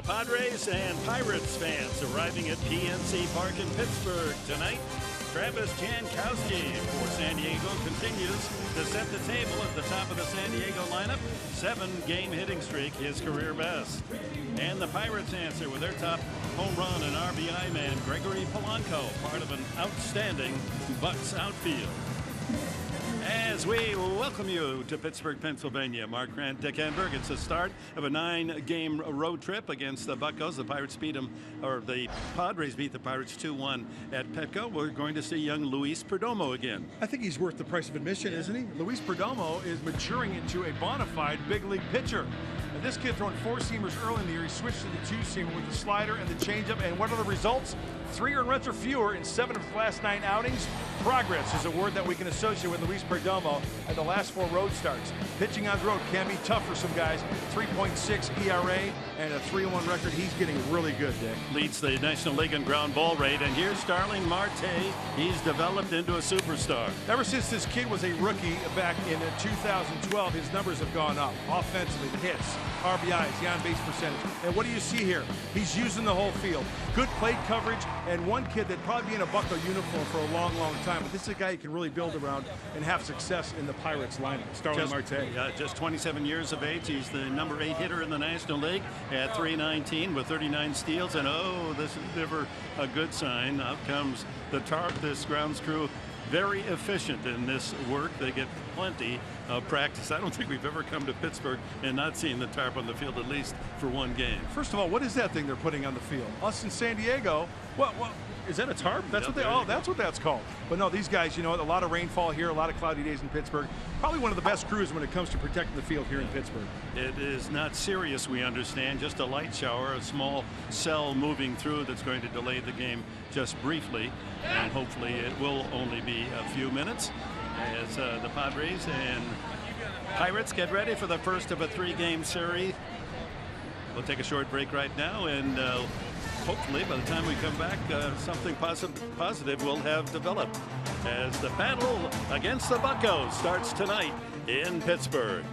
Padres and Pirates fans arriving at PNC Park in Pittsburgh tonight. Travis Jankowski for San Diego continues to set the table at the top of the San Diego lineup. 7-game hitting streak, his career best. And the Pirates answer with their top home run and RBI man, Gregory Polanco, part of an outstanding Bucks outfield. As we welcome you to Pittsburgh, Pennsylvania, Mark Grant, Dick Enberg. It's the start of a 9-game road trip against the Buccos. The Pirates beat them, or the Padres beat the Pirates 2-1 at Petco. We're going to see young Luis Perdomo again. I think he's worth the price of admission, isn't he? Luis Perdomo is maturing into a bona fide big league pitcher. And this kid throwing 4-seamers early in the year. He switched to the 2-seamer with the slider and the changeup. And what are the results? 3 earned runs or fewer in 7 of his last 9 outings. Progress is a word that we can associate with Luis Perdomo at the last 4 road starts. Pitching on the road can be tough for some guys. 3.6 ERA and a 3-1 record. He's getting really good, Dick. Leads the National League in ground ball rate. And here's Starling Marte. He's developed into a superstar. Ever since this kid was a rookie back in 2012, his numbers have gone up. Offensively, the hits, RBIs, the on-base percentage. And what do you see here? He's using the whole field. Good plate coverage, and one kid that'd probably be in a Bucco uniform for a long, long time. But this is a guy you can really build around and have success in the Pirates lineup. Starling Marte. Just 27 years of age. He's the number 8 hitter in the National League at .319 with 39 steals. And oh, this is never a good sign. Out comes the Tarp. This grounds crew very efficient in this work. They get plenty of practice. I don't think we've ever come to Pittsburgh and not seen the Tarp on the field at least for one game. First of all, what is that thing they're putting on the field? Us in San Diego, what is that, a tarp? That's what that's what that's called. But no, these guys, you know, a lot of rainfall here, a lot of cloudy days in Pittsburgh. Probably one of the best crews when it comes to protecting the field here in Pittsburgh. It is not serious, we understand, just a light shower, a small cell moving through that's going to delay the game just briefly, and hopefully it will only be a few minutes as the Padres and Pirates get ready for the first of a 3-game series. We'll take a short break right now, and hopefully by the time we come back, something positive will have developed as the battle against the Buccos starts tonight in Pittsburgh.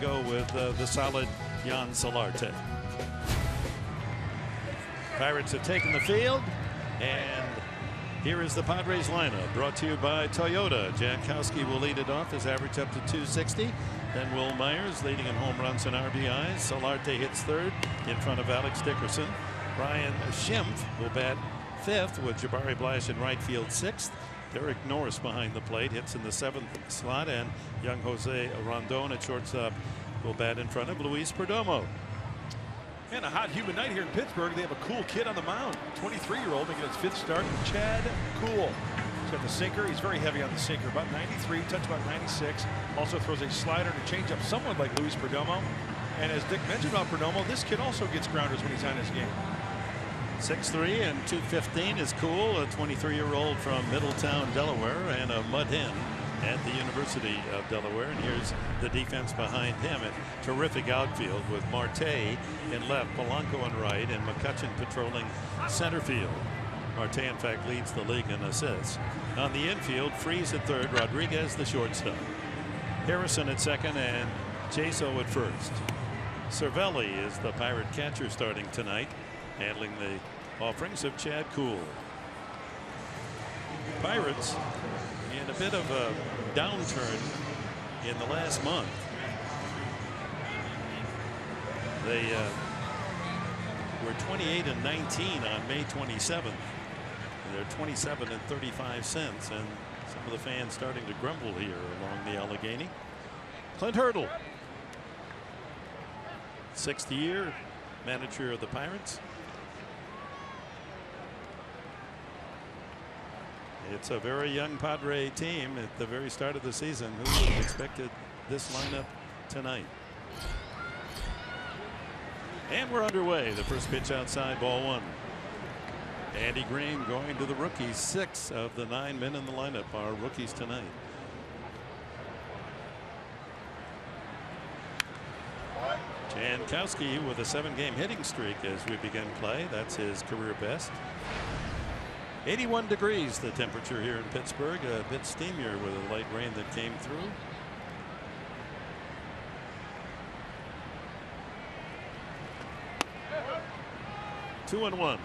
go with the solid Jan Solarte. Pirates have taken the field, and here is the Padres lineup, brought to you by Toyota. Jankowski will lead it off, his average up to 260. Then Will Myers leading in home runs and RBIs. Solarte hits third in front of Alex Dickerson. Brian Schimpf will bat fifth with Jabari Blash in right field sixth. Derek Norris behind the plate hits in the seventh slot, and young Jose Rondon at shortstop will bat in front of Luis Perdomo. And a hot, humid night here in Pittsburgh. They have a cool kid on the mound, 23-year-old, making his fifth start, Chad Kuhl. He's got the sinker. He's very heavy on the sinker, about 93, touch about 96. Also throws a slider and a changeup, somewhat like Luis Perdomo. And as Dick mentioned about Perdomo, this kid also gets grounders when he's on his game. 6'3" and 215 is Kuhl, a 23-year-old from Middletown, Delaware, and a mud hen at the University of Delaware. And here's the defense behind him. A terrific outfield with Marte in left, Polanco in right, and McCutchen patrolling center field. Marte, in fact, leads the league in assists. On the infield, Freese at third, Rodriguez the shortstop, Harrison at second, and Jaso at first. Cervelli is the Pirate catcher starting tonight, handling the offerings of Chad Kuhl. Pirates in a bit of a downturn in the last month. They were 28-19 on May 27th. They're 27-35 cents, and some of the fans starting to grumble here along the Allegheny. Clint Hurdle, sixth year manager of the Pirates. It's a very young Padre team at the very start of the season. Who would have expected this lineup tonight? And we're underway. The first pitch outside, ball one. Andy Green going to the rookies. 6 of the 9 men in the lineup are rookies tonight. Jankowski with a 7-game hitting streak as we begin play. That's his career best. 81 degrees the temperature here in Pittsburgh, a bit steamier with a light rain that came through. Two and one.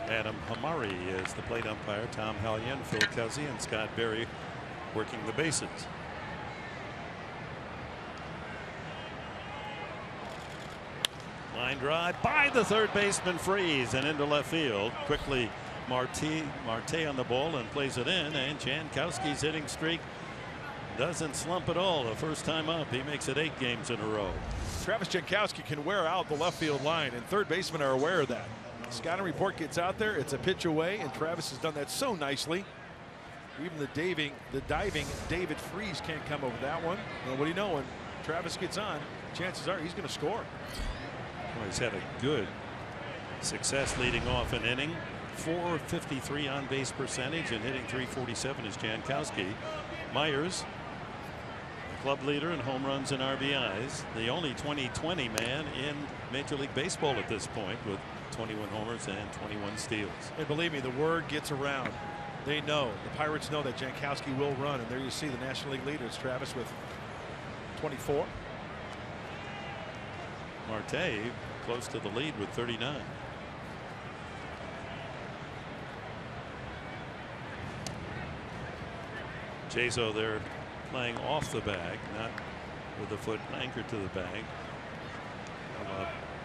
Adam Hamari is the plate umpire. Tom Hallion, Phil Cuzzy, and Scott Berry working the bases. Line drive by the third baseman Freese and into left field. Quickly Marte on the ball and plays it in, and Jankowski's hitting streak doesn't slump at all. The first time up, he makes it 8 games in a row. Travis Jankowski can wear out the left field line, and third basemen are aware of that. Scouting report gets out there, it's a pitch away, and Travis has done that so nicely. Even the diving David Freese can't come over that one. And what do you know, when Travis gets on, chances are he's going to score. Well, he's had a good success leading off an inning. .453 on base percentage and hitting .347 is Jankowski. Myers, the club leader in home runs and RBIs, the only 2020 man in Major League Baseball at this point with 21 homers and 21 steals. And believe me, the word gets around. They know, the Pirates know that Jankowski will run, and there you see the National League leader. It's Travis with 24. Marte close to the lead with 39. Jaso there playing off the bag, not with the foot anchored to the bag.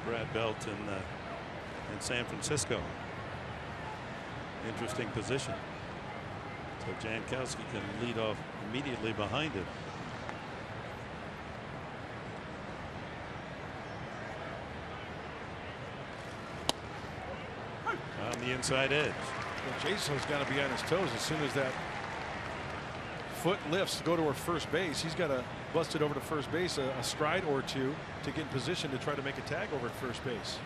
Brad Belt in San Francisco. Interesting position. So Jankowski can lead off immediately behind it. On the inside edge. Well, Jason's got to be on his toes as soon as that foot lifts to go to first base. He's got to bust it over to first base a stride or two to get in position to try to make a tag over at first base.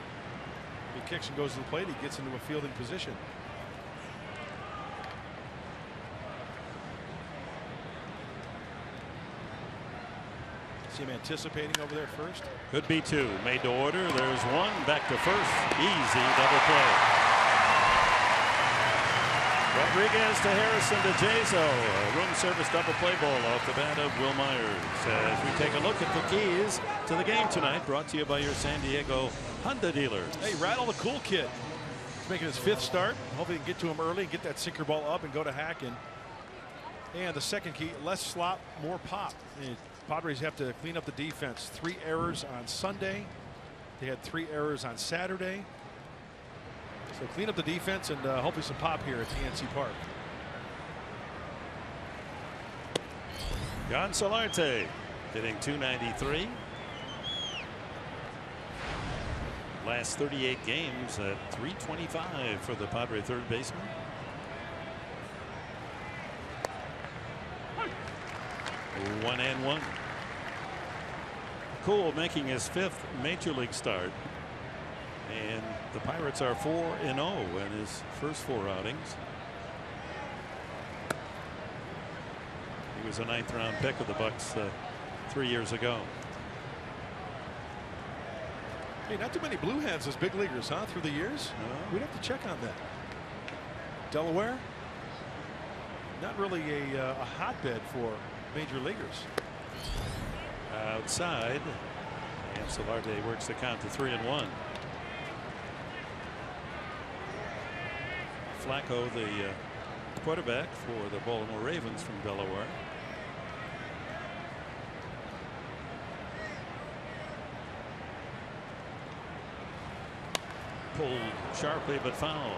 He kicks and goes to the plate. He gets into a fielding position. See him anticipating over there first. Could be 2. Made to order. There's 1. Back to first. Easy double play. Rodriguez to Harrison to Jazo. A room service double play ball off the bat of Will Myers. As we take a look at the keys to the game tonight, brought to you by your San Diego Honda dealers. Hey, Rattle the cool kid. He's making his 5th start. Hopefully he can get to him early and get that sinker ball up and go to hacking. And the second key, less slop, more pop. And Padres have to clean up the defense. 3 errors on Sunday. They had 3 errors on Saturday. So clean up the defense and hopefully some pop here at PNC Park. Jon Solarte hitting .293. Last 38 games at .325 for the Padre third baseman. One and one. Cool making his 5th major league start. And the Pirates are 4-0 in his first 4 outings. He was a 9th round pick of the Bucks 3 years ago. Hey, not too many blue hands as big leaguers, huh, through the years? No. We'd have to check on that. Delaware, not really a hotbed for major leaguers. Outside, and Solarte works the count to 3-1. Flacco, the quarterback for the Baltimore Ravens from Delaware. Pulled sharply but foul.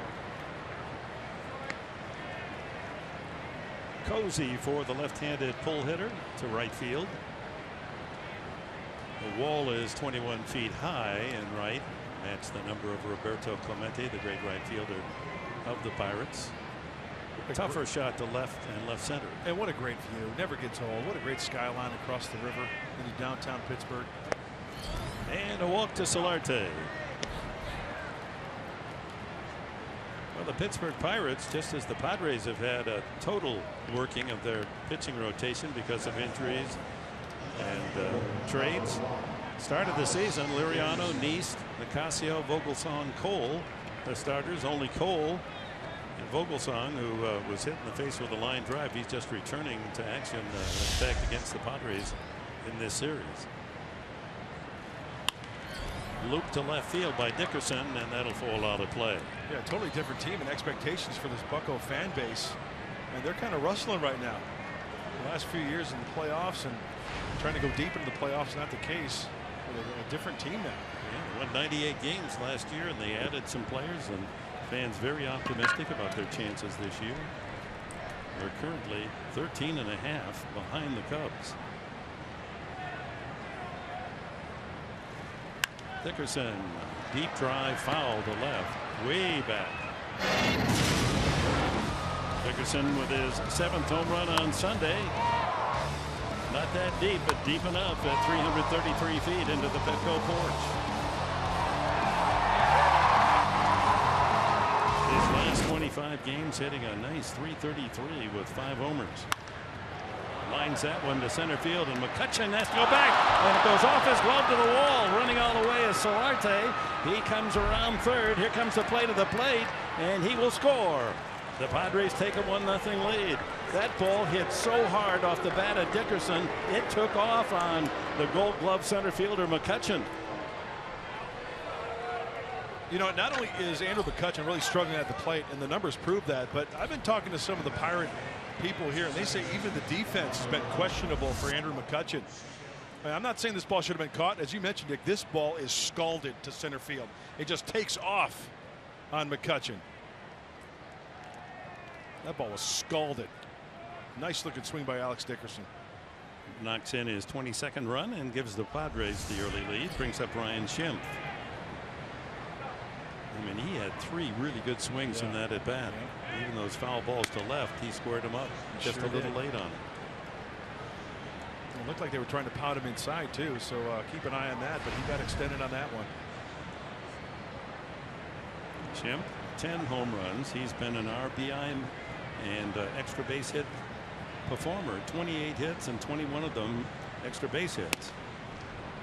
Cozy for the left-handed pull hitter to right field. The wall is 21 feet high in right. That's the number of Roberto Clemente, the great right fielder of the Pirates. Tougher shot to left and left center. And what a great view. Never gets old. What a great skyline across the river into downtown Pittsburgh. And a walk to Solarte. Well, the Pittsburgh Pirates, just as the Padres, have had a total working of their pitching rotation because of injuries and trades. Started the season, Liriano, Neist, Nicasio, Vogelsong, Cole, the starters. Only Cole and Vogelsong, who was hit in the face with a line drive. He's just returning to action back against the Padres in this series. Loop to left field by Dickerson, and that'll fall out of play. Yeah, totally different team and expectations for this Bucco fan base. And they're kind of rustling right now. The last few years in the playoffs and trying to go deep into the playoffs, not the case. A different team now. Yeah, won 98 games last year, and they added some players, and fans very optimistic about their chances this year. They're currently 13.5 behind the Cubs. Dickerson, deep drive, foul to left, way back. Dickerson with his 7th home run on Sunday. Not that deep, but deep enough at 333 feet into the Petco porch. His last 25 games hitting a nice 333 with 5 homers. Lines that one to center field, and McCutchen has to go back, and it goes off his glove to the wall. Running all the way is Solarte. He comes around third. Here comes the play to the plate, and he will score. The Padres take a 1-0 lead. That ball hit so hard off the bat of Dickerson, it took off on the Gold Glove center fielder McCutchen. You know, not only is Andrew McCutchen really struggling at the plate, and the numbers prove that, but I've been talking to some of the Pirate people here, and they say even the defense has been questionable for Andrew McCutchen. I'm not saying this ball should have been caught. As you mentioned, Dick, this ball is scalded to center field. It just takes off on McCutchen. That ball was scalded. Nice looking swing by Alex Dickerson. Knocks in his 22nd run and gives the Padres the early lead. Brings up Ryan Schimpf. I mean, he had 3 really good swings in that at bat. Even those foul balls to left, he squared them up just a little late on it. It looked like they were trying to pound him inside too, so keep an eye on that, but he got extended on that one. Schimpf, 10 home runs. He's been an RBI and extra base hit performer. 28 hits and 21 of them extra base hits.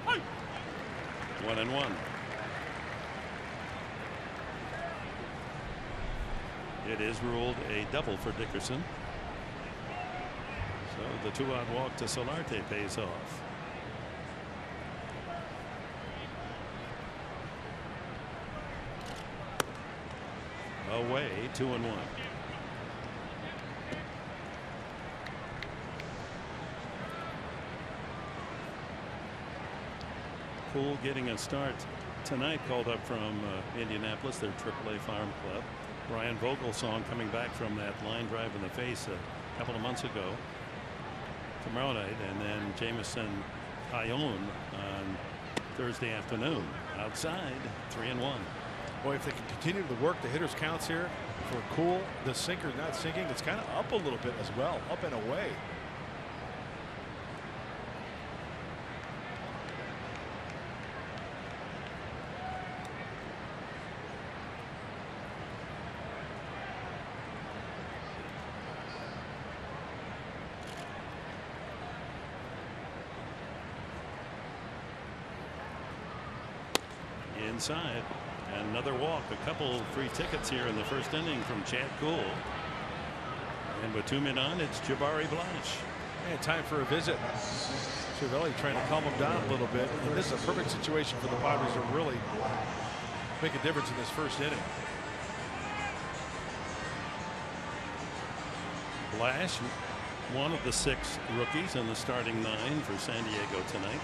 1-1. It is ruled a double for Dickerson. So the 2-out walk to Solarte pays off. Away, 2-1. Poole getting a start tonight, called up from Indianapolis, their AAA farm club. Brian Vogelsong coming back from that line drive in the face a couple of months ago tomorrow night, and then Jameson Payon on Thursday afternoon. Outside, 3-1. Boy, if they can continue to work the hitters counts here for Cool, the sinker's not sinking. It's kind of up a little bit as well, up and away. Inside. And another walk. A couple free tickets here in the first inning from Chad Kuhl. And with 2 men on, it's Jabari Blanche. And time for a visit. Cervelli trying to calm him down a little bit. And this is a perfect situation for the Padres to really make a difference in this first inning. Blanche, one of the 6 rookies in the starting 9 for San Diego tonight.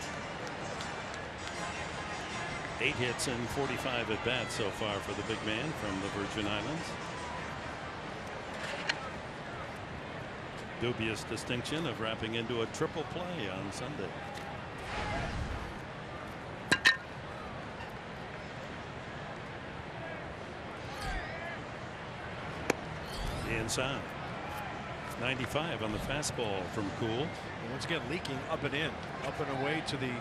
8 hits and 45 at bats so far for the big man from the Virgin Islands. Dubious distinction of wrapping into a triple play on Sunday. Inside. 95 on the fastball from Kuhl. And once again, leaking up and in, up and away to the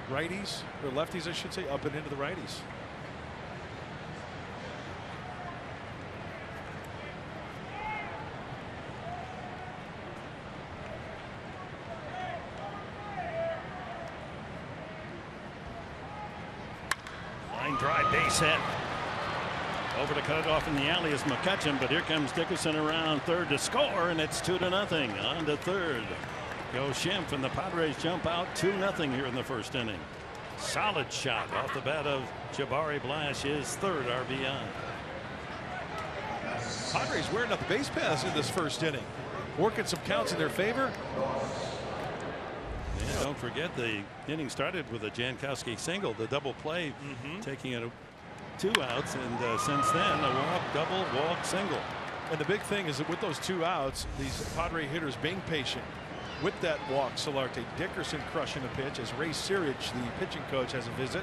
righties, or lefties I should say, up and into the righties. Line drive, base hit. Over to cut it off in the alley is McCutchen, but here comes Dickerson around third to score, and it's 2-0. On to third goes Schimpf, and the Padres jump out 2-0 here in the first inning. Solid shot off the bat of Jabari Blanche, his 3rd RBI. Padres wearing up the base paths in this first inning, working some counts in their favor. And don't forget, the inning started with a Jankowski single, the double play, taking it 2 outs, and since then a walk, double, walk, single. And the big thing is that with those 2 outs, these Padre hitters being patient. With that walk, Solarte, Dickerson crushing a pitch as Ray Sirich, the pitching coach, has a visit.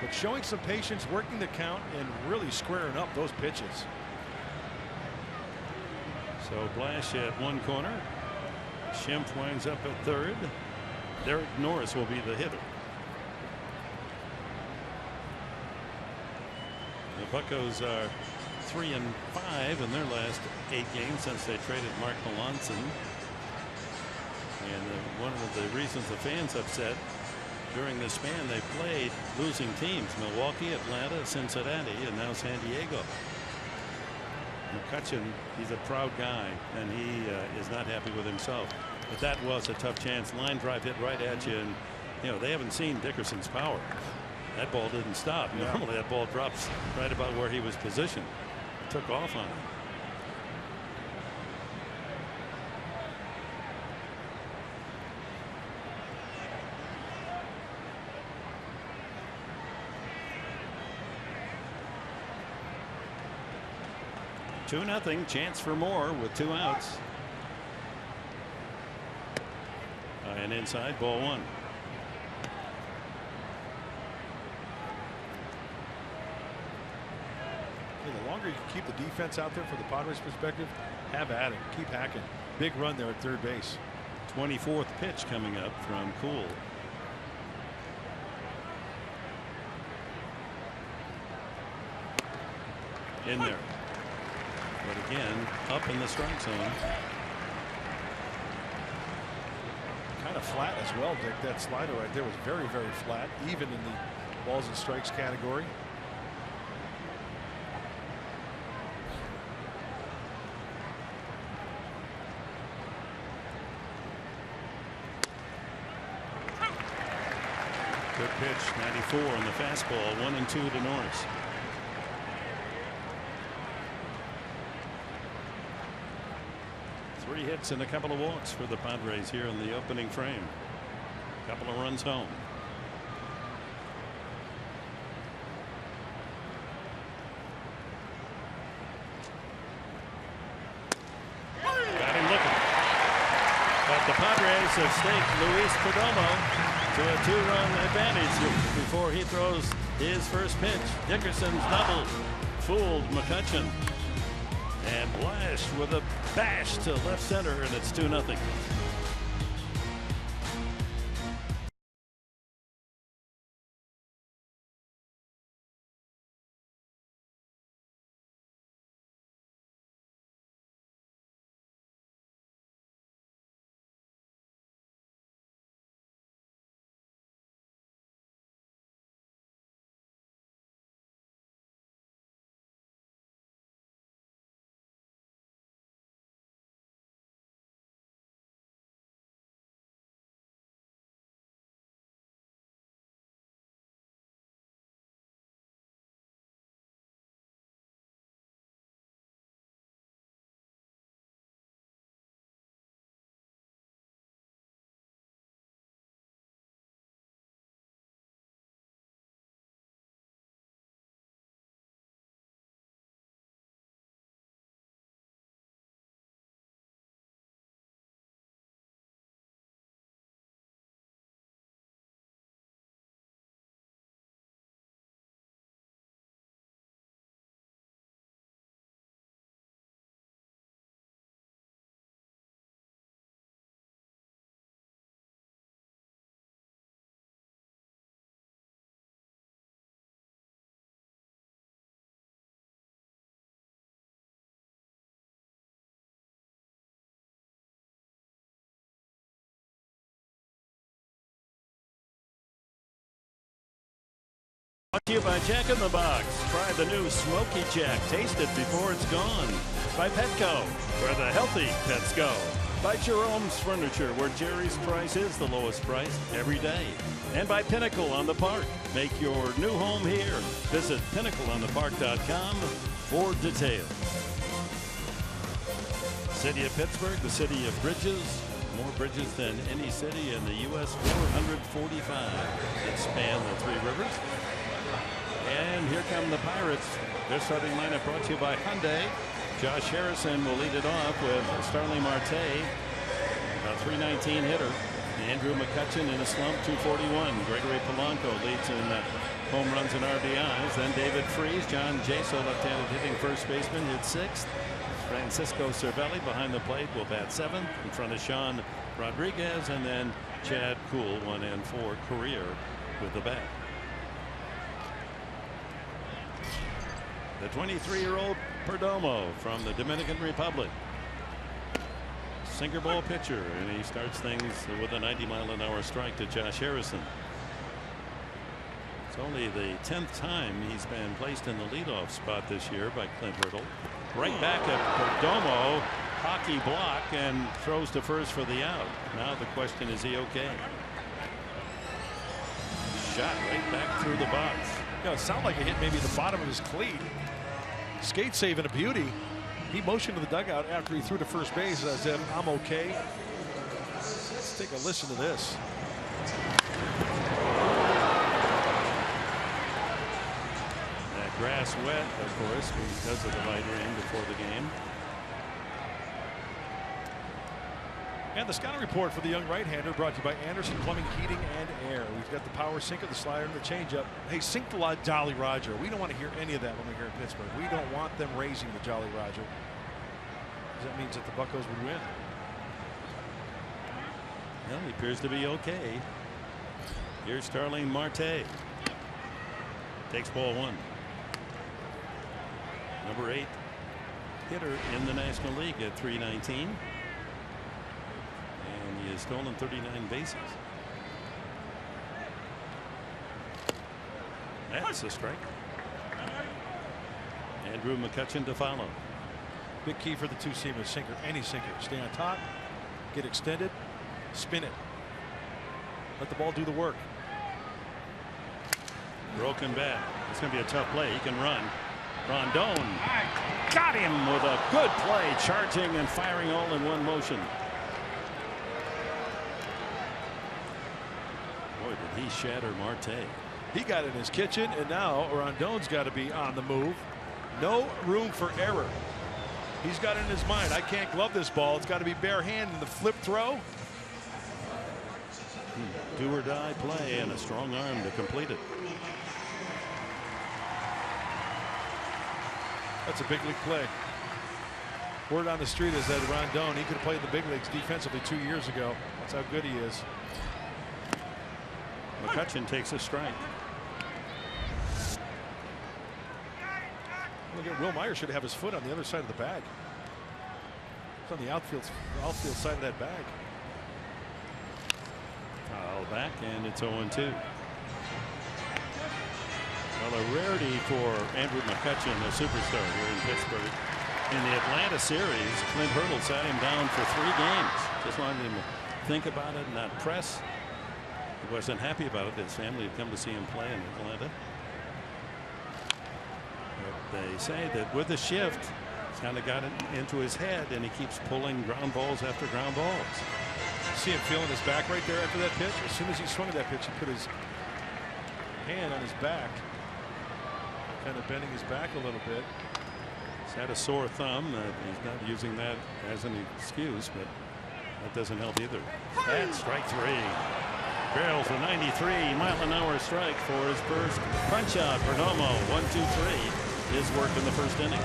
But showing some patience, working the count, and really squaring up those pitches. So Blanche at one corner. Schimpf winds up at third. Derek Norris will be the hitter. The Buccos are 3-5 in their last 8 games since they traded Mark Melanson. And one of the reasons the fans upset during this span, they played losing teams: Milwaukee, Atlanta, Cincinnati, and now San Diego. McCutchen, he's a proud guy, and he is not happy with himself. But that was a tough chance. Line drive hit right at you, and you know they haven't seen Dickerson's power. That ball didn't stop. Normally that ball drops right about where he was positioned. Took off on him. Two nothing, chance for more with 2 outs. And inside, ball 1. The longer you can keep the defense out there for the Padres' perspective, have at it. Keep hacking. Big run there at third base. 24th pitch coming up from Kuhl. In there. But again, up in the strike zone. Kind of flat as well, Dick. That slider right there was very, very flat, even in the balls and strikes category. Good pitch, 94 on the fastball, 1-2 to Norris. Three hits and a couple of walks for the Padres here in the opening frame. A couple of runs home. Got him looking. But the Padres have staked Luis Perdomo to a 2-run advantage before he throws his first pitch. Dickerson's double fooled McCutchen. And Blash with a bash to left center, and it's 2-0. Brought to you by Jack in the Box. Try the new Smoky Jack. Taste it before it's gone. By Petco, where the healthy pets go. By Jerome's Furniture, where Jerry's price is the lowest price every day. And by Pinnacle on the Park. Make your new home here. Visit pinnacleonthepark.com for details. City of Pittsburgh, the city of bridges. More bridges than any city in the U.S. 445 that span the three rivers. And here come the Pirates. Their starting lineup brought to you by Hyundai. Josh Harrison will lead it off with Starling Marte, a .319 hitter. Andrew McCutchen in a slump, 241. Gregory Polanco leads in home runs and RBIs. Then David Freese, John Jaso, left-handed hitting first baseman, hit sixth. Francisco Cervelli behind the plate will bat seventh in front of Sean Rodriguez, and then Chad Kuhl, 1-4 career with the bat. The 23-year-old Perdomo from the Dominican Republic. Sinker ball pitcher, and he starts things with a 90-mile-an-hour strike to Josh Harrison. It's only the 10th time he's been placed in the leadoff spot this year by Clint Hurdle. Right back at Perdomo, hockey block, and throws to first for the out. Now the question, is he okay? Shot right back through the box. You know, it sounded like it hit maybe the bottom of his cleat. Skate save and a beauty. He motioned to the dugout after he threw to first base as if I'm okay. Let's take a listen to this. That grass wet, of course, because of the light rain before the game. And the scouting report for the young right-hander brought to you by Anderson Plumbing, Heating, and Air. We've got the power sinker, the slider, and the changeup. Hey, sink the lot, Jolly Roger. We don't want to hear any of that when we're here in Pittsburgh. We don't want them raising the Jolly Roger, because that means that the Buccos would win. Well, he appears to be okay. Here's Starling Marte. Takes ball one. Number 8 hitter in the National League at .319. He has stolen 39 bases. That's a strike. Andrew McCutchen to follow. Big key for the two-seamer sinker. Any sinker. Stay on top. Get extended. Spin it. Let the ball do the work. Broken bat. It's going to be a tough play. He can run. Rondon got him with a good play, charging and firing all in one motion. Boy, did he shatter Marte. He got in his kitchen, and now Rondon's got to be on the move. No room for error. He's got it in his mind, I can't glove this ball. It's got to be bare hand in the flip throw. Do or die play and a strong arm to complete it. That's a big league play. Word on the street is that Rondon, he could have played in the big leagues defensively 2 years ago. That's how good he is. McCutchen takes a strike. Look at Will Myers should have his foot on the other side of the bag. It's on the outfield side of that bag. Foul back, and it's 0-2. Well, a rarity for Andrew McCutchen, a superstar here in Pittsburgh. In the Atlanta series, Clint Hurdle sat him down for 3 games. Just wanted him to think about it, not press. He wasn't happy about it. His family had come to see him play in Atlanta. But they say that with the shift, it's kind of got it into his head, and he keeps pulling ground balls after ground balls. See him feeling his back right there after that pitch. As soon as he swung at that pitch, he put his hand on his back, kind of bending his back a little bit. He's had a sore thumb. He's not using that as an excuse, but that doesn't help either. That's strike 3. Barrels a 93-mile-an-hour strike for his first punch out. Perdomo 1-2-3. His work in the first inning.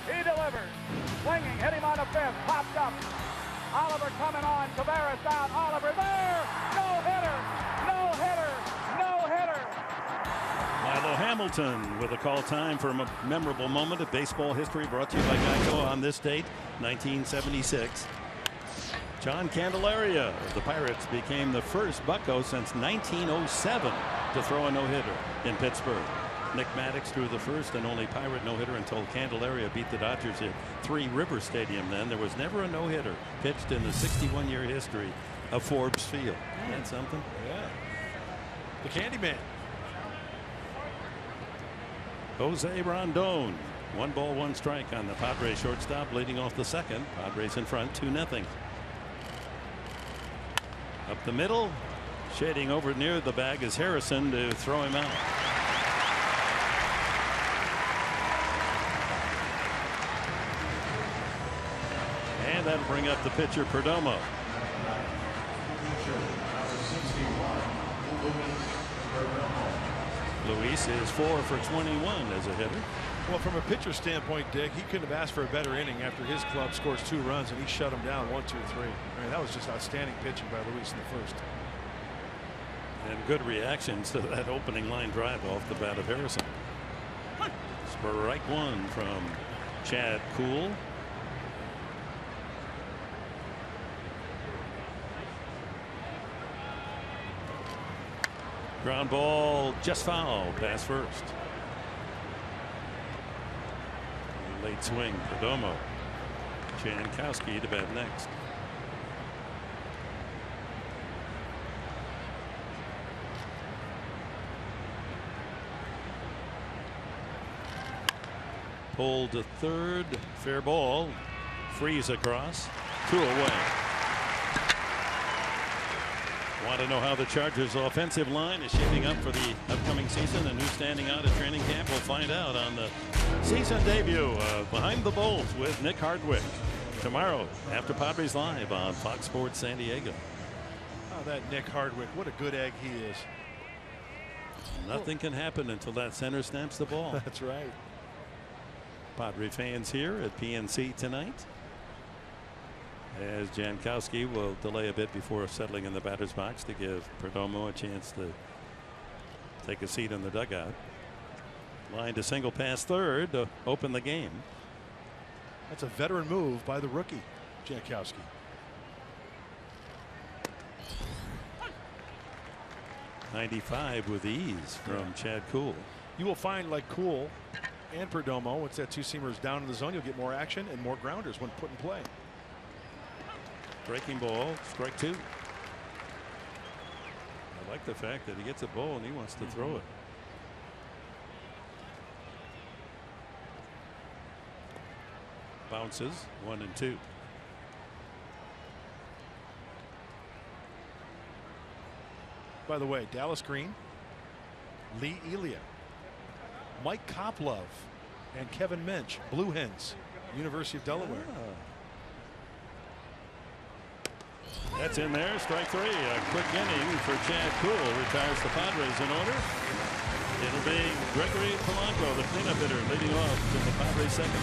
He delivers. Swinging, hit him on the fifth. Popped up. Oliver coming on. Tavares down. Oliver there. No hitter. No hitter. No hitter. Milo Hamilton with a call time for a memorable moment of baseball history, brought to you by Geico on this date, 1976. John Candelaria of the Pirates became the first Bucco since 1907 to throw a no-hitter in Pittsburgh. Nick Maddox threw the first and only Pirate no-hitter until Candelaria beat the Dodgers at 3 River Stadium. Then there was never a no-hitter pitched in the 61-year history of Forbes Field. That's something. Yeah. The Candyman. Jose Rondon. 1 ball, 1 strike on the Padres shortstop, leading off the second. Padres in front 2-0. Up the middle, shading over near the bag is Harrison to throw him out. And that'll bring up the pitcher Perdomo. Luis is 4 for 21 as a hitter. Well, from a pitcher standpoint, Dick, he couldn't have asked for a better inning after his club scores 2 runs and he shut him down 1, 2, 3. I mean, that was just outstanding pitching by Luis in the first. And good reactions to that opening line drive off the bat of Harrison. Strike 1 from Chad Kuhl. Ground ball, just foul, pass first. Late swing, Perdomo. Jankowski to bat next. Pulled to third, fair ball. Freeze across, 2 away. Want to know how the Chargers offensive line is shaping up for the upcoming season and who's standing out at training camp? We'll find out on the season debut of Behind the Bolt with Nick Hardwick tomorrow after Padres Live on Fox Sports San Diego. Oh, that Nick Hardwick, what a good egg he is. Nothing can happen until that center snaps the ball. That's right. Padre fans here at PNC tonight, as Jankowski will delay a bit before settling in the batter's box to give Perdomo a chance to take a seat in the dugout. Line to single past third to open the game. That's a veteran move by the rookie, Jankowski. .95 with ease from Chad Kuhl. You will find, like Kuhl and Perdomo, once that 2-seamer is down in the zone, you'll get more action and more grounders when put in play. Breaking ball, strike 2. I like the fact that he gets a ball and he wants to throw it. Bounces, 1 and 2. By the way, Dallas Green, Lee Elia, Mike Koplov, and Kevin Minch, Blue Hens, University of Delaware. That's in there. Strike 3. A quick inning for Chad Kuhl. Retires the Padres in order. It'll be Gregory Polanco, the cleanup hitter, leading off in the Padres second.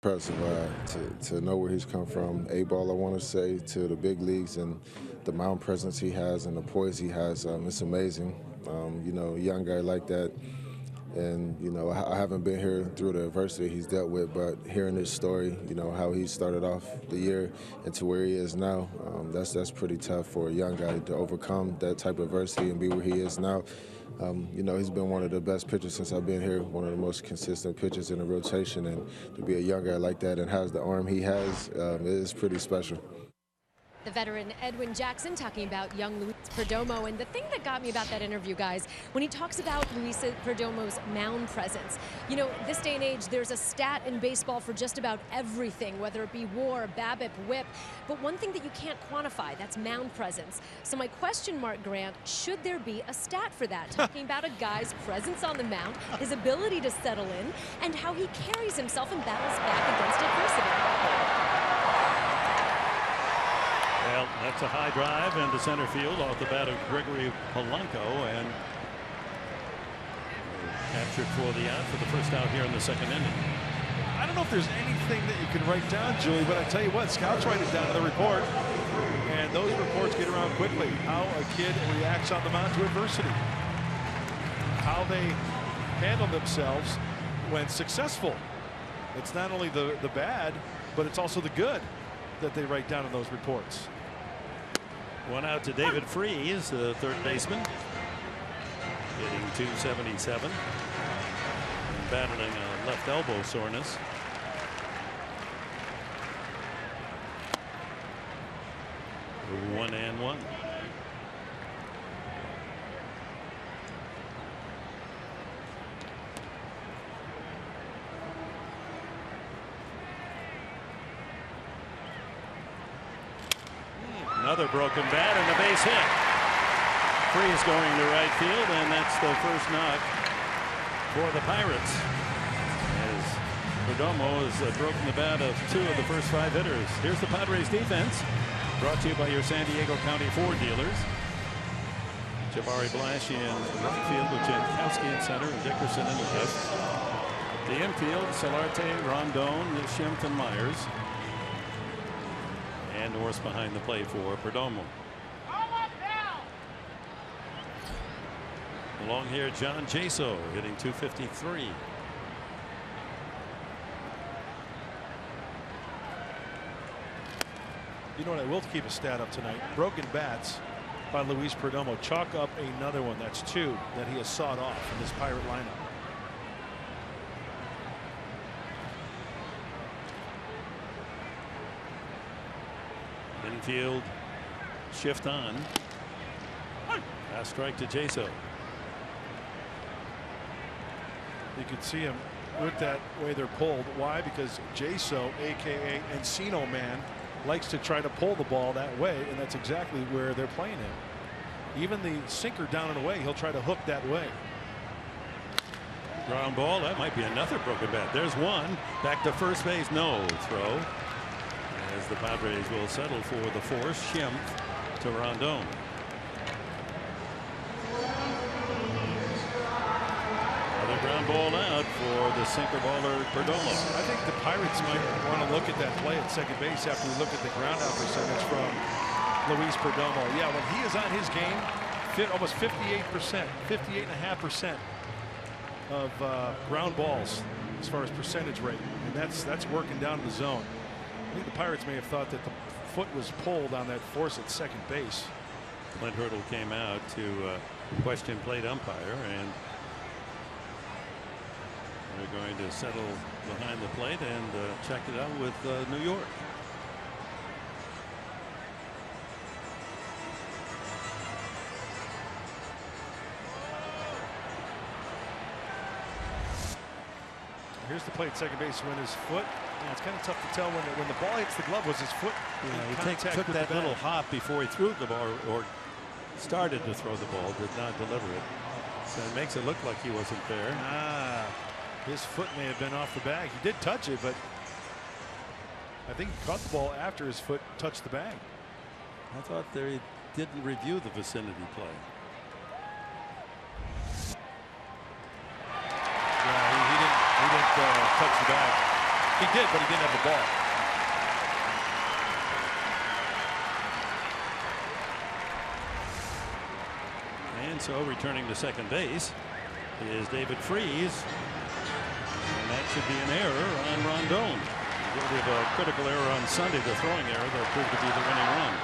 Impressive to know where he's come from. A-ball, I want to say, to the big leagues, and the mound presence he has and the poise he has. It's amazing. You know, a young guy like that. And, you know, I haven't been here through the adversity he's dealt with, but hearing his story, you know, how he started off the year and to where he is now, that's pretty tough for a young guy to overcome that type of adversity and be where he is now. You know, he's been one of the best pitchers since I've been here, one of the most consistent pitchers in the rotation, and to be a young guy like that and has the arm he has is pretty special. The veteran Edwin Jackson talking about young Luis Perdomo, and the thing that got me about that interview, guys, when he talks about Luis Perdomo's mound presence. You know, this day and age, there's a stat in baseball for just about everything, whether it be WAR, BABIP, WHIP, but one thing that you can't quantify, that's mound presence. So my question mark, Grant, should there be a stat for that? Talking about a guy's presence on the mound, his ability to settle in, and how he carries himself and battles back against adversity. Well, that's a high drive into center field off the bat of Gregory Polanco, and captured for the out for the first out here in the second inning. I don't know if there's anything that you can write down, Julie, but I tell you what, scouts write it down in the report, and those reports get around quickly. How a kid reacts on the mound to adversity, how they handle themselves when successful. It's not only the bad, but it's also the good that they write down in those reports. One out to David Freese, the third baseman, hitting .277 and battling a left elbow soreness. One and one. Another broken bat and a base hit. Freese going to right field, and that's the first knock for the Pirates, as Perdomo has broken the bat of 2 of the first 5 hitters. Here's the Padres defense, brought to you by your San Diego County Ford dealers. Jabari Blash in right field with Jankowski in center and Dickerson in the fifth. The infield, Solarte, Rondon, Schimpf, and Myers. And Norris behind the plate for Perdomo. Along here, John Jaso hitting .253. You know what? I will keep a stat up tonight. Broken bats by Luis Perdomo. Chalk up another one. That's 2 that he has sawed off in this Pirate lineup. Infield shift on. Last strike to Jaso. You can see him with that way they're pulled. Why? Because Jaso, aka Encino Man, likes to try to pull the ball that way, and that's exactly where they're playing him. Even the sinker down and away, he'll try to hook that way. Ground ball. That might be another broken bat. There's one. Back to first base. No throw. As the Padres will settle for the force. Schimpf to Rondon. Another ground ball out for the sinker baller Perdomo. I think the Pirates might want to look at that play at second base after we look at the ground out percentage from Luis Perdomo. Yeah, when he is on his game, almost 58%, 58.5% of ground balls as far as percentage rate, and that's working down the zone. I think the Pirates may have thought that the foot was pulled on that force at second base. Clint Hurdle came out to question plate umpire, and they're going to settle behind the plate and check it out with New York. Here's the play at second base when his foot. Yeah, it's kind of tough to tell when the ball hits the glove. Was his foot? Yeah, he took that little hop before he threw the ball, or started to throw the ball, did not deliver it. So it makes it look like he wasn't there. His foot may have been off the bag. He did touch it, but I think he caught the ball after his foot touched the bag. I thought they didn't review the vicinity play. He didn't touch the bag. He did, but he didn't have the ball. And so returning to second base is David Freese. And that should be an error on Rondon. Guilty of a critical error on Sunday, the throwing error that proved to be the winning run.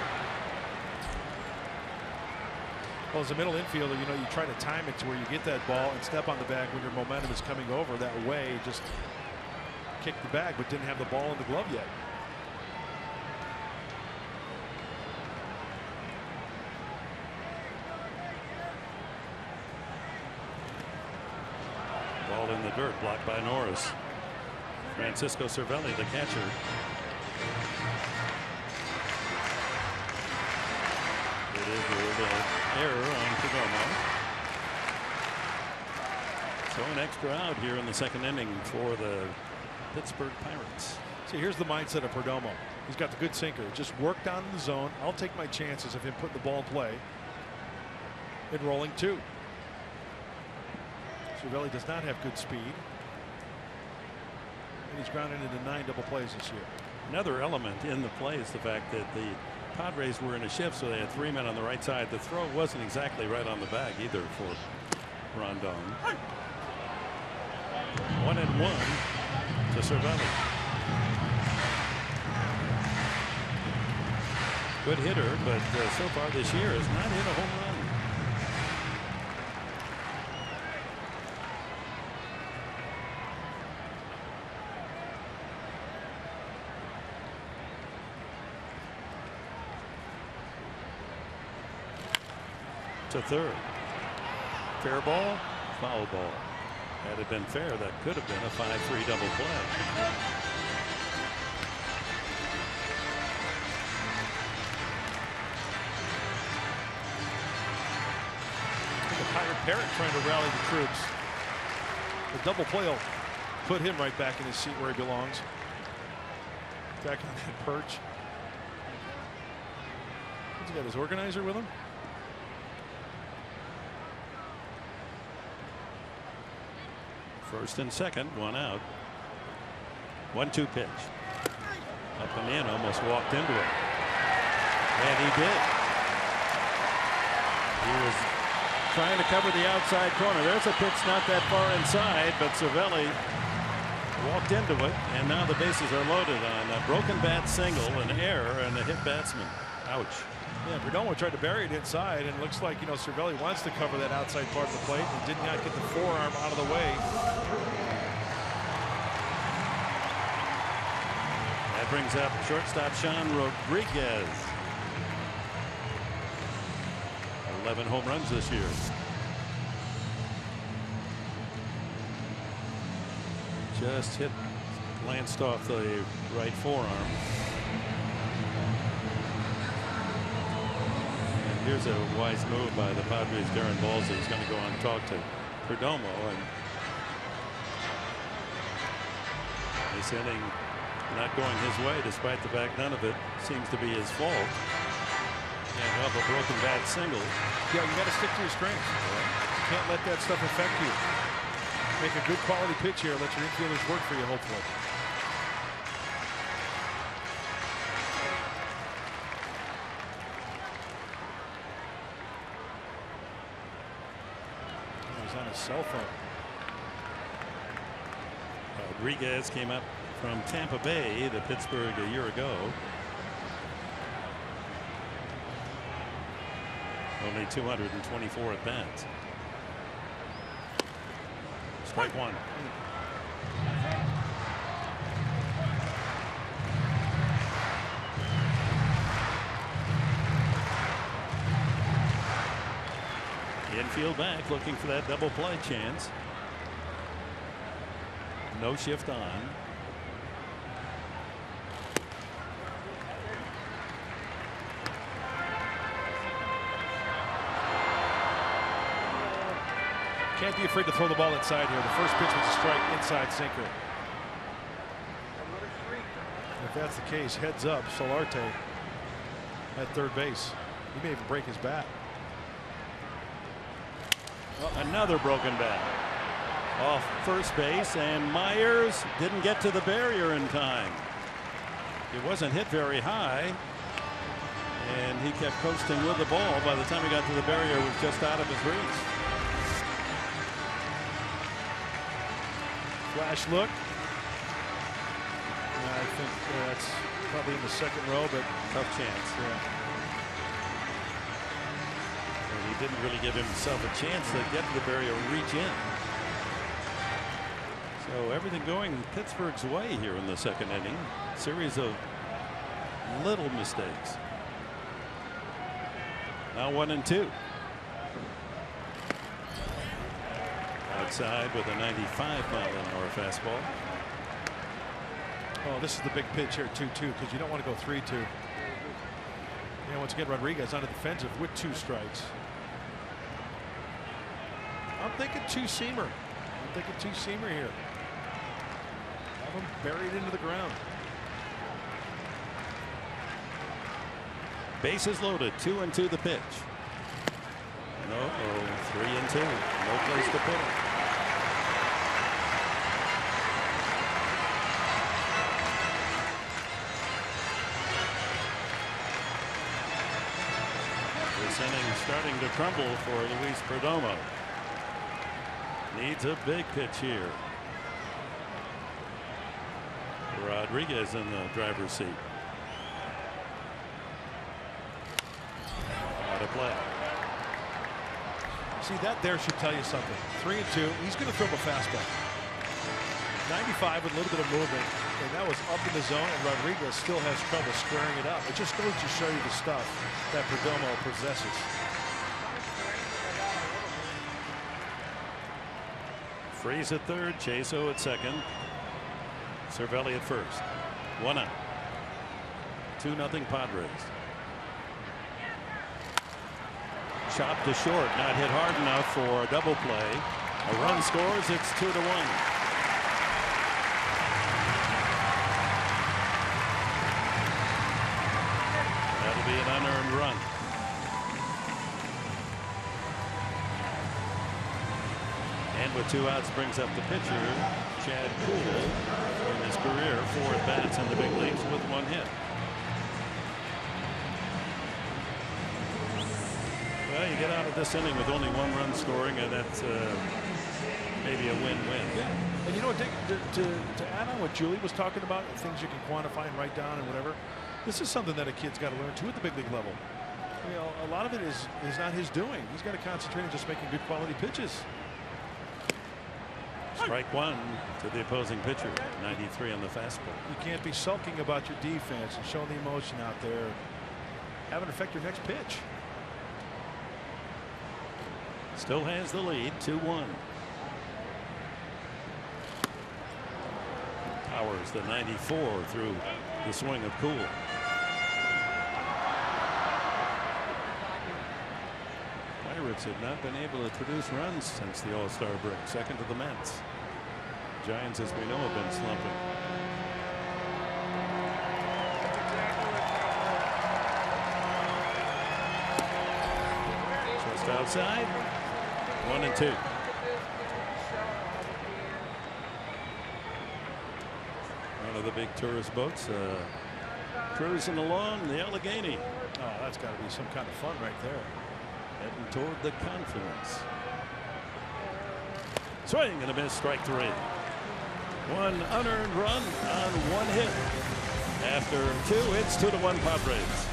Well, as a middle infielder, you know, you try to time it to where you get that ball and step on the bag when your momentum is coming over. That way, just kick the bag, but didn't have the ball in the glove yet. Ball in the dirt, blocked by Norris. Francisco Cervelli, the catcher. It is an error on Perdomo. So an extra out here in the second inning for the Pittsburgh Pirates. See, here's the mindset of Perdomo. He's got the good sinker. Just work down in the zone. I'll take my chances of him putting the ball in play and rolling two. Cervelli does not have good speed. And he's grounded into 9 double plays this year. Another element in the play is the fact that the Padres were in a shift, so they had 3 men on the right side. The throw wasn't exactly right on the bag either for Rondon. 1-1 to Cervelli. Good hitter, but so far this year has not hit a home run. To third. Fair ball, foul ball. Had it been fair, that could have been a 5-3 double play. The Pirate Parrot trying to rally the troops. The double play will put him right back in his seat where he belongs. Back on that perch. He's got his organizer with him. First and second, 1 out. 1-2 pitch. Up and in, almost walked into it. And he did. He was trying to cover the outside corner. There's a pitch not that far inside, but Cervelli walked into it, and now the bases are loaded on a broken bat single, an error, and a hit batsman. Ouch. Yeah, Perdomo tried to bury it inside, and it looks like, Cervelli wants to cover that outside part of the plate and did not get the forearm out of the way. That brings up shortstop Sean Rodriguez. 11 home runs this year. Just glanced off the right forearm. Here's a wise move by the Padres. Darren Balsley. He's going to go on and talk to Perdomo, and this inning not going his way, despite the fact none of it seems to be his fault. And up a broken bat single. Yeah, you got to stick to your strengths. You can't let that stuff affect you. Make a good quality pitch here. Let your infielders work for you, hopefully. On his cell phone. Rodriguez came up from Tampa Bay to Pittsburgh a year ago. Only 224 at bats. Strike one. Infield back, looking for that double play chance. No shift on. Can't be afraid to throw the ball inside here. The first pitch was a strike, inside sinker. If that's the case, heads up, Solarte at third base. He may even break his bat. Another broken bat off first base, and Myers didn't get to the barrier in time. It wasn't hit very high, and he kept coasting with the ball. By the time he got to the barrier, it was just out of his reach. Flash look. I think that's probably in the second row, but tough chance. Yeah. He didn't really give himself a chance to get to the barrier and reach in. So everything going Pittsburgh's way here in the second inning. Series of little mistakes. Now 1-2. Outside with a 95-mile-an-hour fastball. Oh, this is the big pitch here, 2-2, because you don't want to go 3-2. Yeah, once again, Rodriguez on the defensive with 2 strikes. I'm thinking two-seamer. Here. Have him buried into the ground. Bases loaded, 2-2 the pitch. No, 3-2. No place to put it. This inning starting to crumble for Luis Perdomo. Needs a big pitch here. Rodriguez in the driver's seat. Out of play. See, that there should tell you something. 3-2. He's going to throw a fastball. 95 with a little bit of movement, and that was up in the zone, and Rodriguez still has trouble squaring it up. It just goes to show you the stuff that Perdomo possesses. Freeze at third, Chaso at second, Cervelli at first. 1 out. 2-0 Padres. Chopped to short, not hit hard enough for a double play. A run scores, it's 2-1. That'll be an unearned run. And with 2 outs brings up the pitcher, Chad Kuhl, in his career 4 at-bats in the big leagues with 1 hit. Well, you get out of this inning with only 1 run scoring, and that's maybe a win-win. Yeah. And you know what, Dick, to add on what Julie was talking about, things you can quantify and write down and whatever, this is something that a kid's got to learn too at the big league level. You know, a lot of it is not his doing. He's got to concentrate on just making good quality pitches. Strike 1 to the opposing pitcher. 93 on the fastball. You can't be sulking about your defense and showing the emotion out there. Have it affect your next pitch. Still has the lead, 2-1. Powers the 94 through the swing of Kuhl. Pirates have not been able to produce runs since the All-Star break. Second to the Mets. Giants, as we know, have been slumping. Just outside. 1-2. One of the big tourist boats cruising along the Allegheny. Oh, that's got to be some kind of fun right there. Heading toward the Confluence. Swing and a miss, strike 3. 1 unearned run on 1 hit. After 2, it's 2-1 Padres.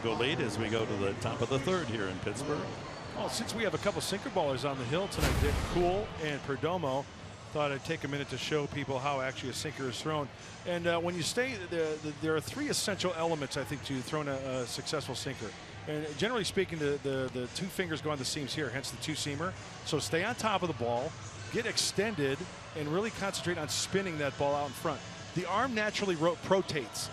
Diego lead as we go to the top of the third here in Pittsburgh. Well, since we have a couple sinker ballers on the hill tonight, Dick, Cool and Perdomo, thought I'd take a minute to show people how actually a sinker is thrown. And when you stay, there are three essential elements, I think, to throwing a successful sinker. And generally speaking, the two fingers go on the seams here, hence the two-seamer. So stay on top of the ball, get extended, and really concentrate on spinning that ball out in front. The arm naturally pronates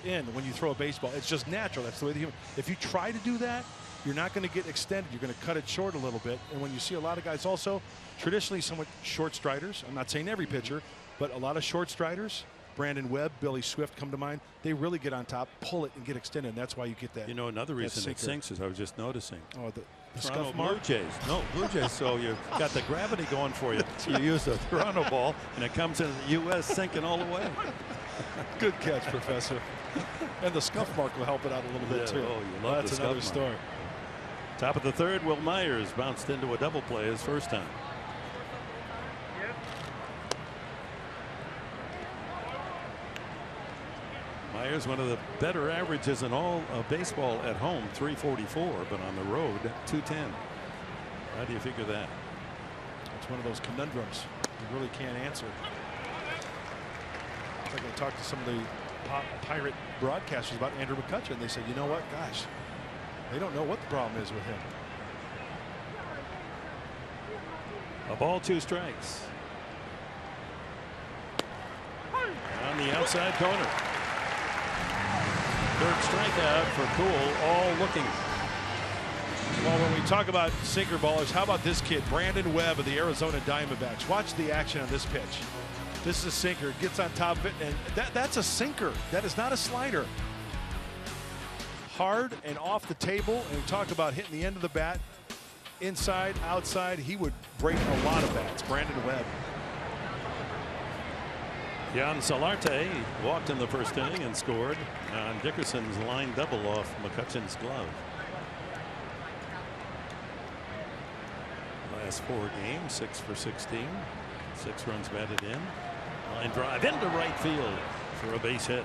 in when you throw a baseball. It's just natural. That's the way the human. If you try to do that, you're not going to get extended. You're going to cut it short a little bit. And when you see a lot of guys also, traditionally somewhat short striders, I'm not saying every pitcher, but a lot of short striders, Brandon Webb, Billy Swift come to mind, they really get on top, pull it, and get extended. And that's why you get that. You know, another reason it sinks is I was just noticing. Oh, the Toronto scuff mark? Blue Jays. No, Blue Jays. So you've got the gravity going for you. You use a Toronto ball, and it comes into the U.S. sinking all the way. Good catch, Professor. And the scuff mark will help it out a little bit, too. Oh, you love That's the another scuff story. mark. Top of the third, Will Myers bounced into a double play his first time. Myers, one of the better averages in all of baseball at home, 344, but on the road, 210. How do you figure that? It's one of those conundrums you really can't answer. It's like I talked to some of the Pirate broadcasters about Andrew McCutcheon, and they said, you know what, gosh, they don't know what the problem is with him. A ball, 2 strikes. On the outside corner. Third strikeout for Cool, all looking. Well, when we talk about sinker ballers, how about this kid, Brandon Webb of the Arizona Diamondbacks? Watch the action on this pitch. This is a sinker, gets on top of it, and that's a sinker. That is not a slider. Hard and off the table, and we talk about hitting the end of the bat, inside, outside. He would break a lot of bats. Brandon Webb. Jan Solarte walked in the first inning and scored on Dickerson's line double off McCutcheon's glove. Last 4 games, 6 for 16, 6 runs batted in. Line drive into right field for a base hit.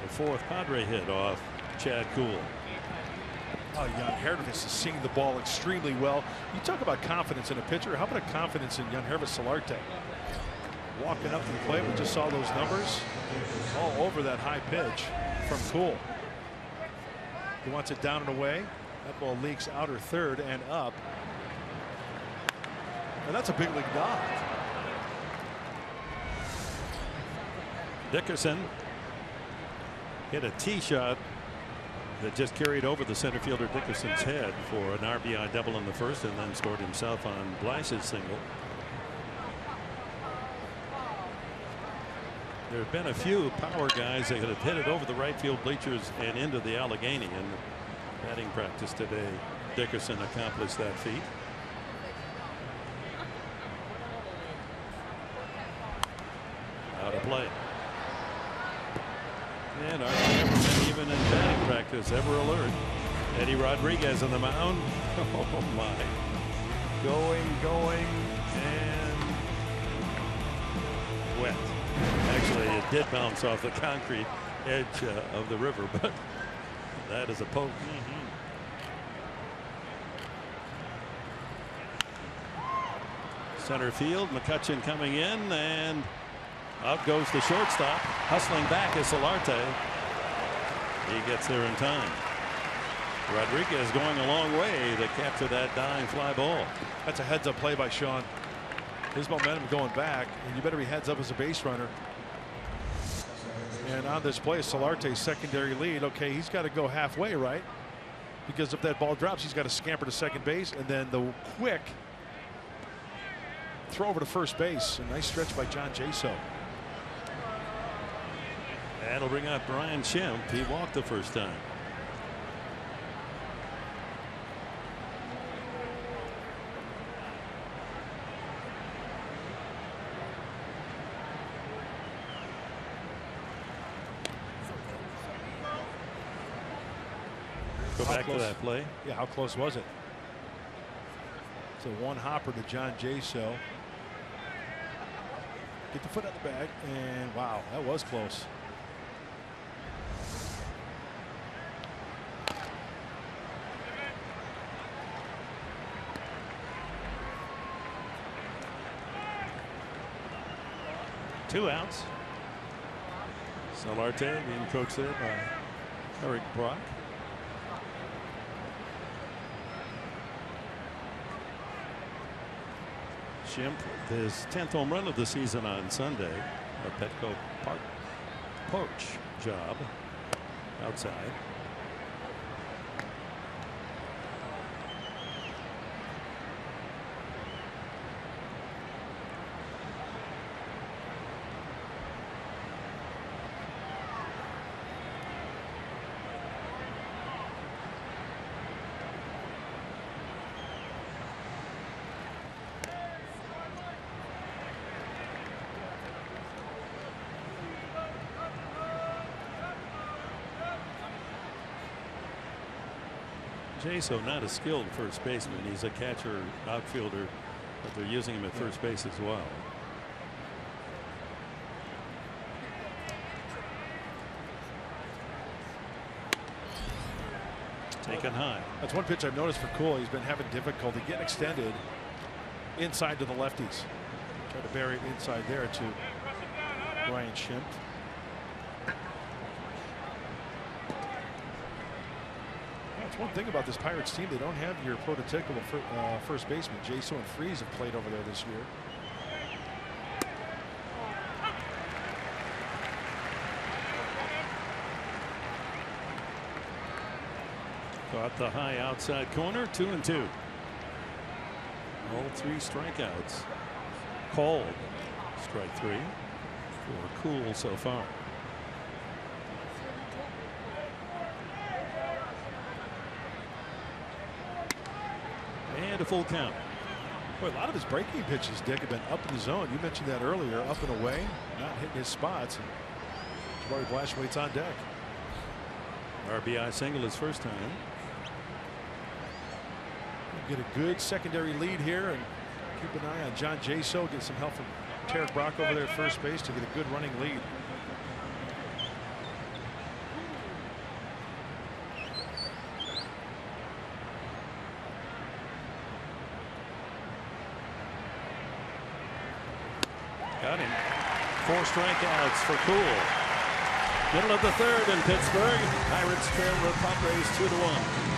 The 4th Padre hit off Chad Kuhl. Oh, Jan Hervis is seeing the ball extremely well. You talk about confidence in a pitcher. How about a confidence in Jan Hervis Solarte? Walking up to the plate, we just saw those numbers all over that high pitch from Kuhl. He wants it down and away. That ball leaks outer third and up. And that's a big league dive. Dickerson hit a tee shot that just carried over the center fielder Dickerson's head for an RBI double in the first, and then scored himself on Blyce's single. There have been a few power guys that have hit it over the right field bleachers and into the Allegheny in batting practice today. Dickerson accomplished that feat. Out of play. And our cameraman, even in batting practice, ever alert. Eddie Rodriguez on the mound. Oh my. Going, and wet. Actually, it did bounce off the concrete edge of the river, but that is a poke. Center field, McCutcheon coming in, and out goes the shortstop. Hustling back is Solarte. He gets there in time. Rodriguez going a long way to capture that dying fly ball. That's a heads-up play by Sean. His momentum going back, and you better be heads up as a base runner. And on this play, Solarte's secondary lead. Okay, he's got to go halfway, right? Because if that ball drops, he's got to scamper to second base, and then the quick throw over to first base. A nice stretch by John Jaso. That'll bring up Brian Shemp. He walked the first time. Go back to that play. Yeah, how close was it? It's a one hopper to John Jaso. Get the foot out the bag, and wow, that was close. 2 outs. Solarte being coached there by Eric Brock. Schimpf with his 10th home run of the season on Sunday. A Petco Park poach job outside. Jaso not a skilled first baseman. He's a catcher outfielder, but they're using him at first base as well. Taken high. That's one pitch I've noticed for Cole. He's been having difficulty getting extended inside to the lefties. Try to bury it inside there to Ryan Schimpf. One thing about this Pirates team, they don't have your prototypical first baseman. Jaso and Freese have played over there this year. Caught the high outside corner. 2-2. All 3 strikeouts. Called strike 3 for Cool so far. And a full count. Boy, a lot of his breaking pitches, Dick, have been up in the zone. You mentioned that earlier, up and away, not hitting his spots. And Jabari Blaswaite's on deck. RBI single his first time. Get a good secondary lead here and keep an eye on John Jaso. Get some help from Tarek Brock over there at first base to get a good running lead. Got him. 4 strikeouts for Cool. Middle of the 3rd in Pittsburgh. Pirates trail the Padres 2-1.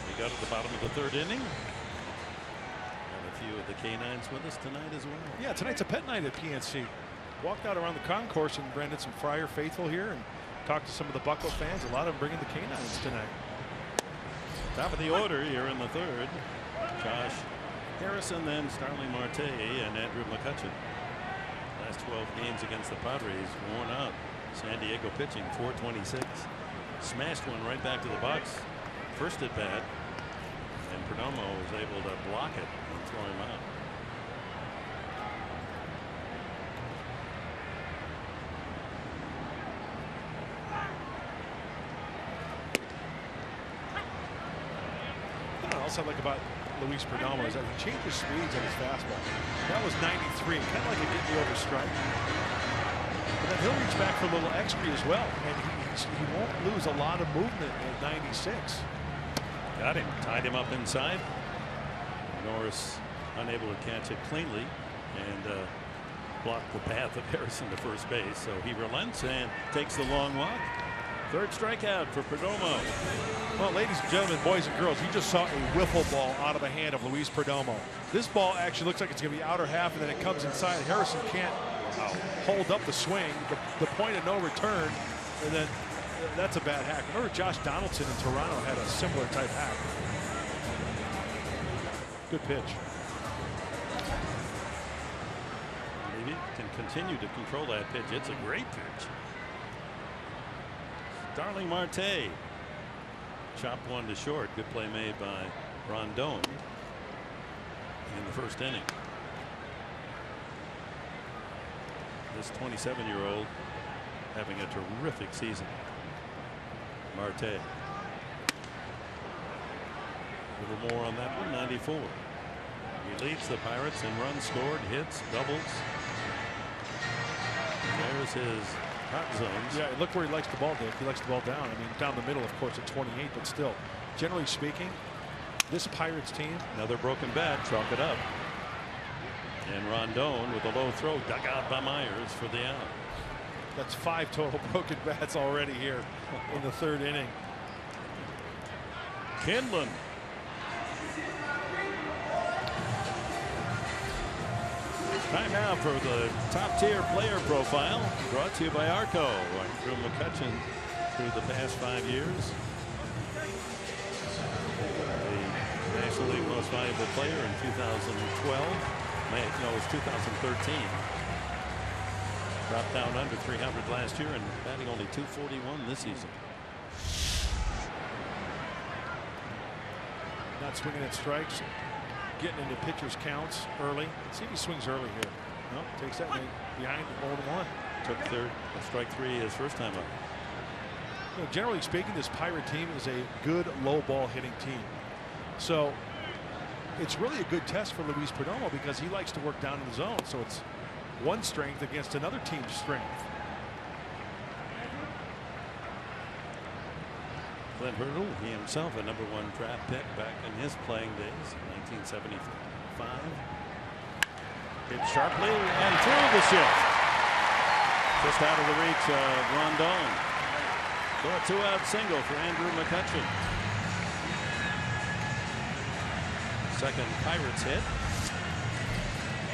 We got to the bottom of the 3rd inning. a few of the canines with us tonight as well. Yeah, tonight's a pet night at PNC. Walked out around the concourse and ran into some Friar faithful here and talked to some of the Bucko fans. A lot of them bringing the canines tonight. Top of the order here in the third. Josh Harrison, then Starling Marte and Andrew McCutchen. Last 12 games against the Padres worn out. San Diego pitching .426. Smashed one right back to the box. First at bat. And Perdomo was able to block it and throw him out. Else I like about Luis Perdomo is that he changes speeds on his fastball. That was 93, kind of like a get me over strike. But then he'll reach back for a little extra as well, and he won't lose a lot of movement at 96. Got him, tied him up inside. Norris unable to catch it cleanly and blocked the path of Harrison to first base. So he relents and takes the long walk. Third strikeout for Perdomo. Well, ladies and gentlemen, boys and girls, you just saw a wiffle ball out of the hand of Luis Perdomo. This ball actually looks like it's going to be outer half, and then it comes inside. Harrison can't hold up the swing, the point of no return, and then that's a bad hack. Remember Josh Donaldson in Toronto had a similar type hack. Good pitch. Maybe can continue to control that pitch. It's a great pitch. Starling Marte chopped one to short. Good play made by Rondon in the first inning. This 27-year-old having a terrific season. Marte. A little more on that one. 94. He leads the Pirates in runs scored, hits, doubles. There's his hot zones. Yeah, look where he likes the ball, Dick. He likes the ball down. I mean, down the middle, of course, at 28, but still, generally speaking, this Pirates team. Another broken bat, chalk it up. And Rondon with a low throw, dug out by Myers for the out. That's 5 total broken bats already here in the third inning. Kindlin. Time now for the top tier player profile, brought to you by Arco. Andrew McCutchen through the past 5 years. The National League Most Valuable Player in 2012. No, it was 2013. Dropped down under 300 last year and batting only .241 this season. Not swinging at strikes. Getting into pitchers counts early. Let's see if he swings early here. Nope, takes that behind the 0-1. Took third, strike 3 his first time up. You know, generally speaking, this Pirate team is a good low ball hitting team. So it's really a good test for Luis Perdomo because he likes to work down in the zone. So it's one strength against another team's strength. Glenn Hurdle, he himself a #1 draft pick back in his playing days, 1975. Hit sharply and through the shift. Just out of the reach of Rondon. So a 2-out single for Andrew McCutchen. Second Pirates hit.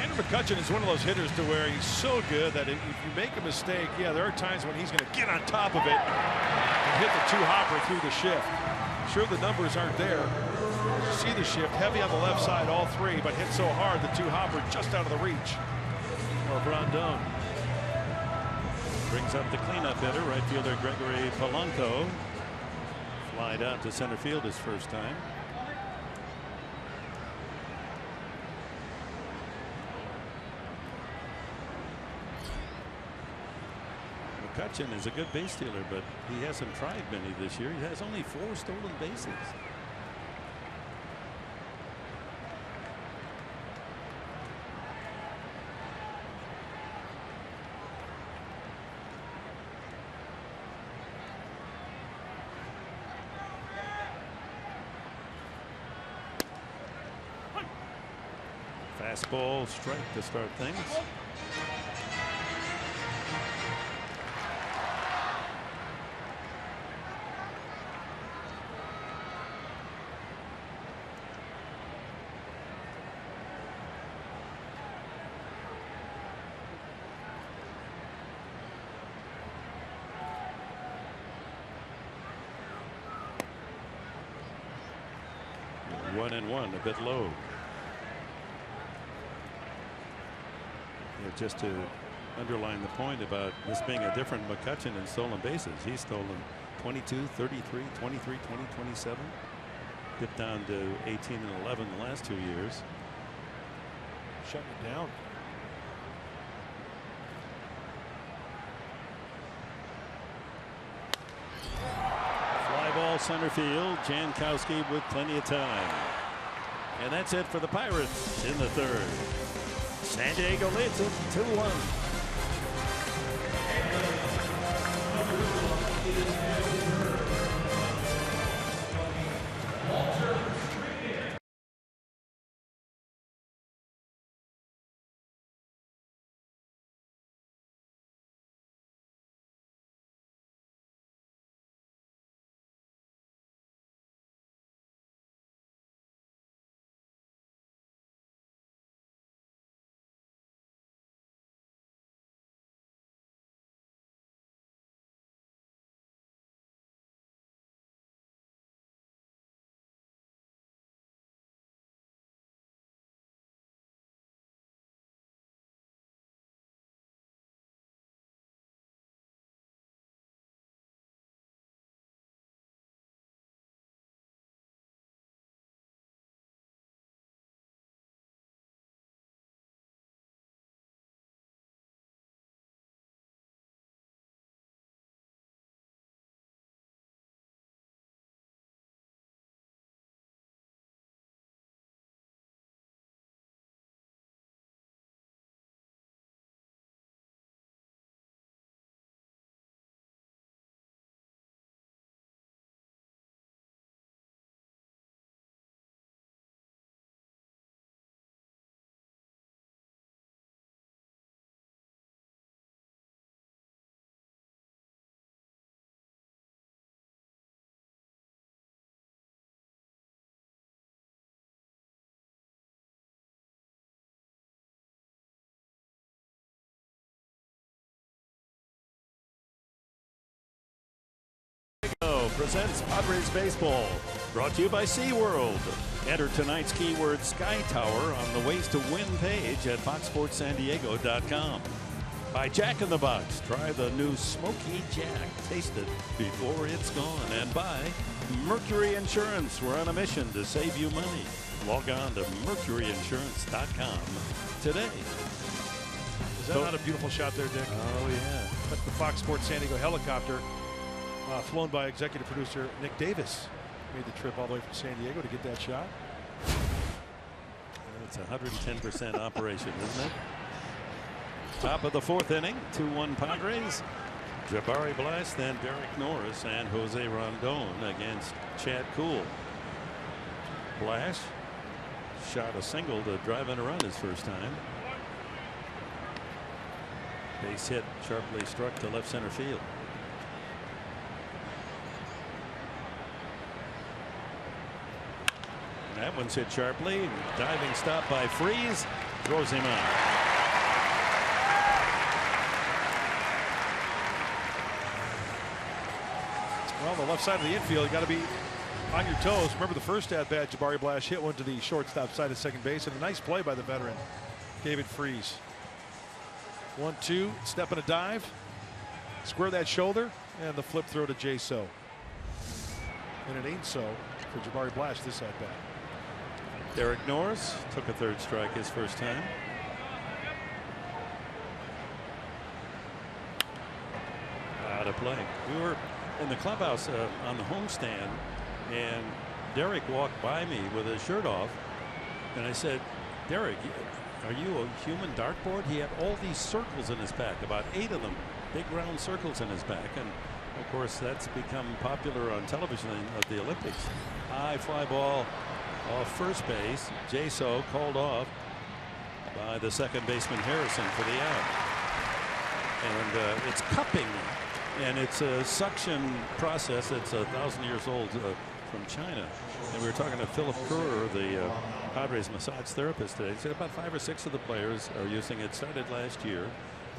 Andrew McCutchen is one of those hitters to where he's so good that if you make a mistake, yeah, there are times when he's going to get on top of it and hit the 2-hopper through the shift. Sure, the numbers aren't there. You see the shift, heavy on the left side, all 3, but hit so hard, the 2-hopper just out of the reach of Rondon. Brings up the cleanup hitter, right fielder Gregory Polanco. Flied out to center field his first time. McCutchen is a good base stealer, but he hasn't tried many this year. He has only 4 stolen bases. Fastball strike to start things. 1-1, a bit low. Just to underline the point about this being a different McCutchen in stolen bases. He's stolen 22, 33, 23, 20, 27. Dipped down to 18 and 11 the last 2 years. Shutting it down. Fly ball center field. Jankowski with plenty of time. And that's it for the Pirates in the third. San Diego leads it 2-1. Presents Padres Baseball, brought to you by SeaWorld. Enter tonight's keyword Sky Tower on the Ways to Win page at foxsportssandiego.com. By Jack in the Box, try the new Smoky Jack. Taste it before it's gone. And by Mercury Insurance, we're on a mission to save you money. Log on to mercuryinsurance.com today. Is that not a beautiful shot there, Dick? Oh, yeah. That's the Fox Sports San Diego helicopter. Flown by executive producer Nick Davis. Made the trip all the way from San Diego to get that shot. It's a 110% operation, isn't it? Top of the fourth inning, 2-1 Padres. Jabari Blass, then Derek Norris and Jose Rondon against Chad Kuhl. Blass shot a single to drive in a run his first time. Base hit sharply struck to left center field. That one's hit sharply. Diving stop by Freeze. Throws him out. Well, the left side of the infield, you got to be on your toes. Remember the first at bat, Jabari Blash hit one to the shortstop side of second base, and a nice play by the veteran, David Freeze. 1-2, step and a dive, square that shoulder, and the flip throw to Jay So. And it ain't so for Jabari Blash this at bat. Derek Norris took a third strike his first time. Out of play. We were in the clubhouse on the homestand, and Derek walked by me with his shirt off, and I said, Derek, are you a human dartboard? He had all these circles in his back, about 8 of them, big round circles in his back, and of course that's become popular on television at the Olympics. High fly ball off first base. Jaso called off by the second baseman Harrison for the out. And it's cupping, and it's a suction process that's 1,000 years old from China. And we were talking to Philip Kerr, the Padres massage therapist today. He said about 5 or 6 of the players are using it. Started last year,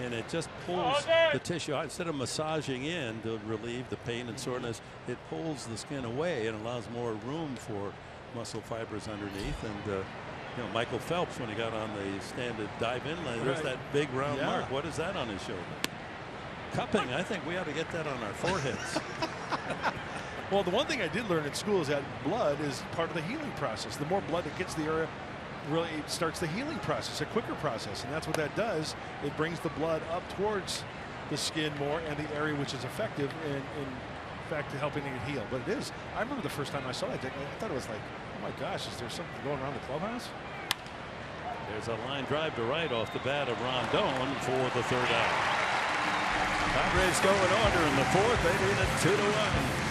and it just pulls the tissue out. Instead of massaging in to relieve the pain and soreness, it pulls the skin away and allows more room for muscle fibers underneath. And you know, Michael Phelps, when he got on the standard dive in line, there's that big round mark. What is that on his shoulder? Cupping. I think we ought to get that on our foreheads. Well, the one thing I did learn in school is that blood is part of the healing process. The more blood that gets the area, really it starts the healing process, a quicker process, and that's what that does. It brings the blood up towards the skin more and the area which is effective in fact helping it heal. But it is. I remember the first time I saw it, I thought it was like, oh my gosh, is there something going around the clubhouse? There's a line drive to right off the bat of Rondon for the third out. Padres go in order in the fourth. They lead it 2-1.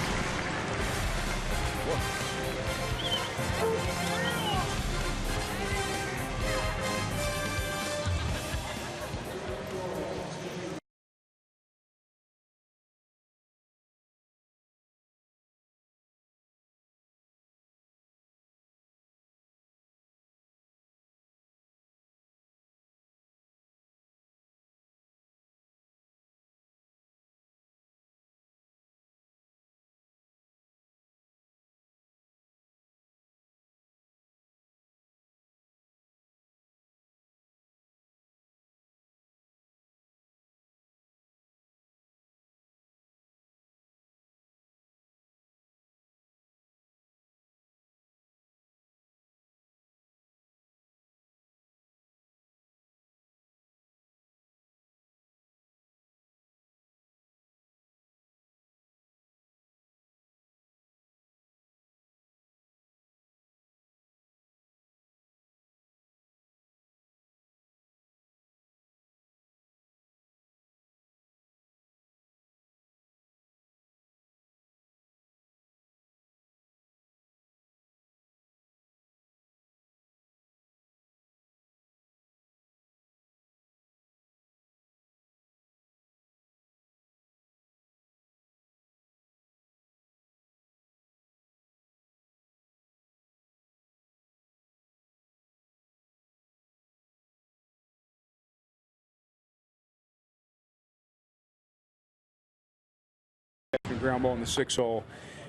Ground ball in the 6 hole.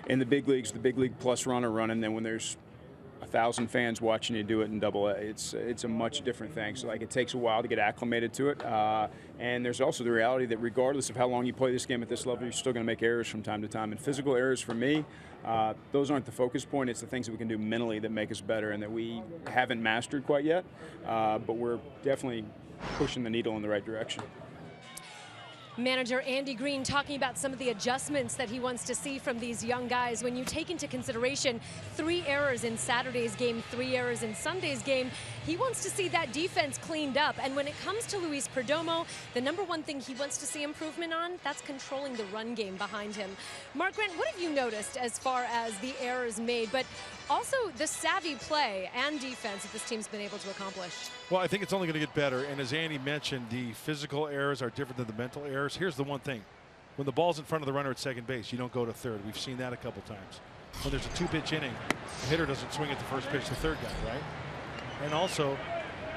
In the big leagues, the big league plus runner running. Then when there's 1,000 fans watching you do it in Double A, it's a much different thing. So like it takes a while to get acclimated to it. And there's also the reality that regardless of how long you play this game at this level, you're still going to make errors from time to time. And physical errors for me, those aren't the focus point. It's the things that we can do mentally that make us better and that we haven't mastered quite yet. But we're definitely pushing the needle in the right direction. Manager Andy Green talking about some of the adjustments that he wants to see from these young guys. When you take into consideration 3 errors in Saturday's game, 3 errors in Sunday's game, he wants to see that defense cleaned up. And when it comes to Luis Perdomo, the #1 thing he wants to see improvement on, that's controlling the run game behind him. Mark Grant, what have you noticed as far as the errors made, but also the savvy play and defense that this team's been able to accomplish? Well, I think it's only going to get better. And as Andy mentioned, the physical errors are different than the mental errors. Here's the one thing. When the ball's in front of the runner at second base, you don't go to third. We've seen that a couple times. When there's a 2-pitch inning, the hitter doesn't swing at the first pitch, the third guy, right? And also,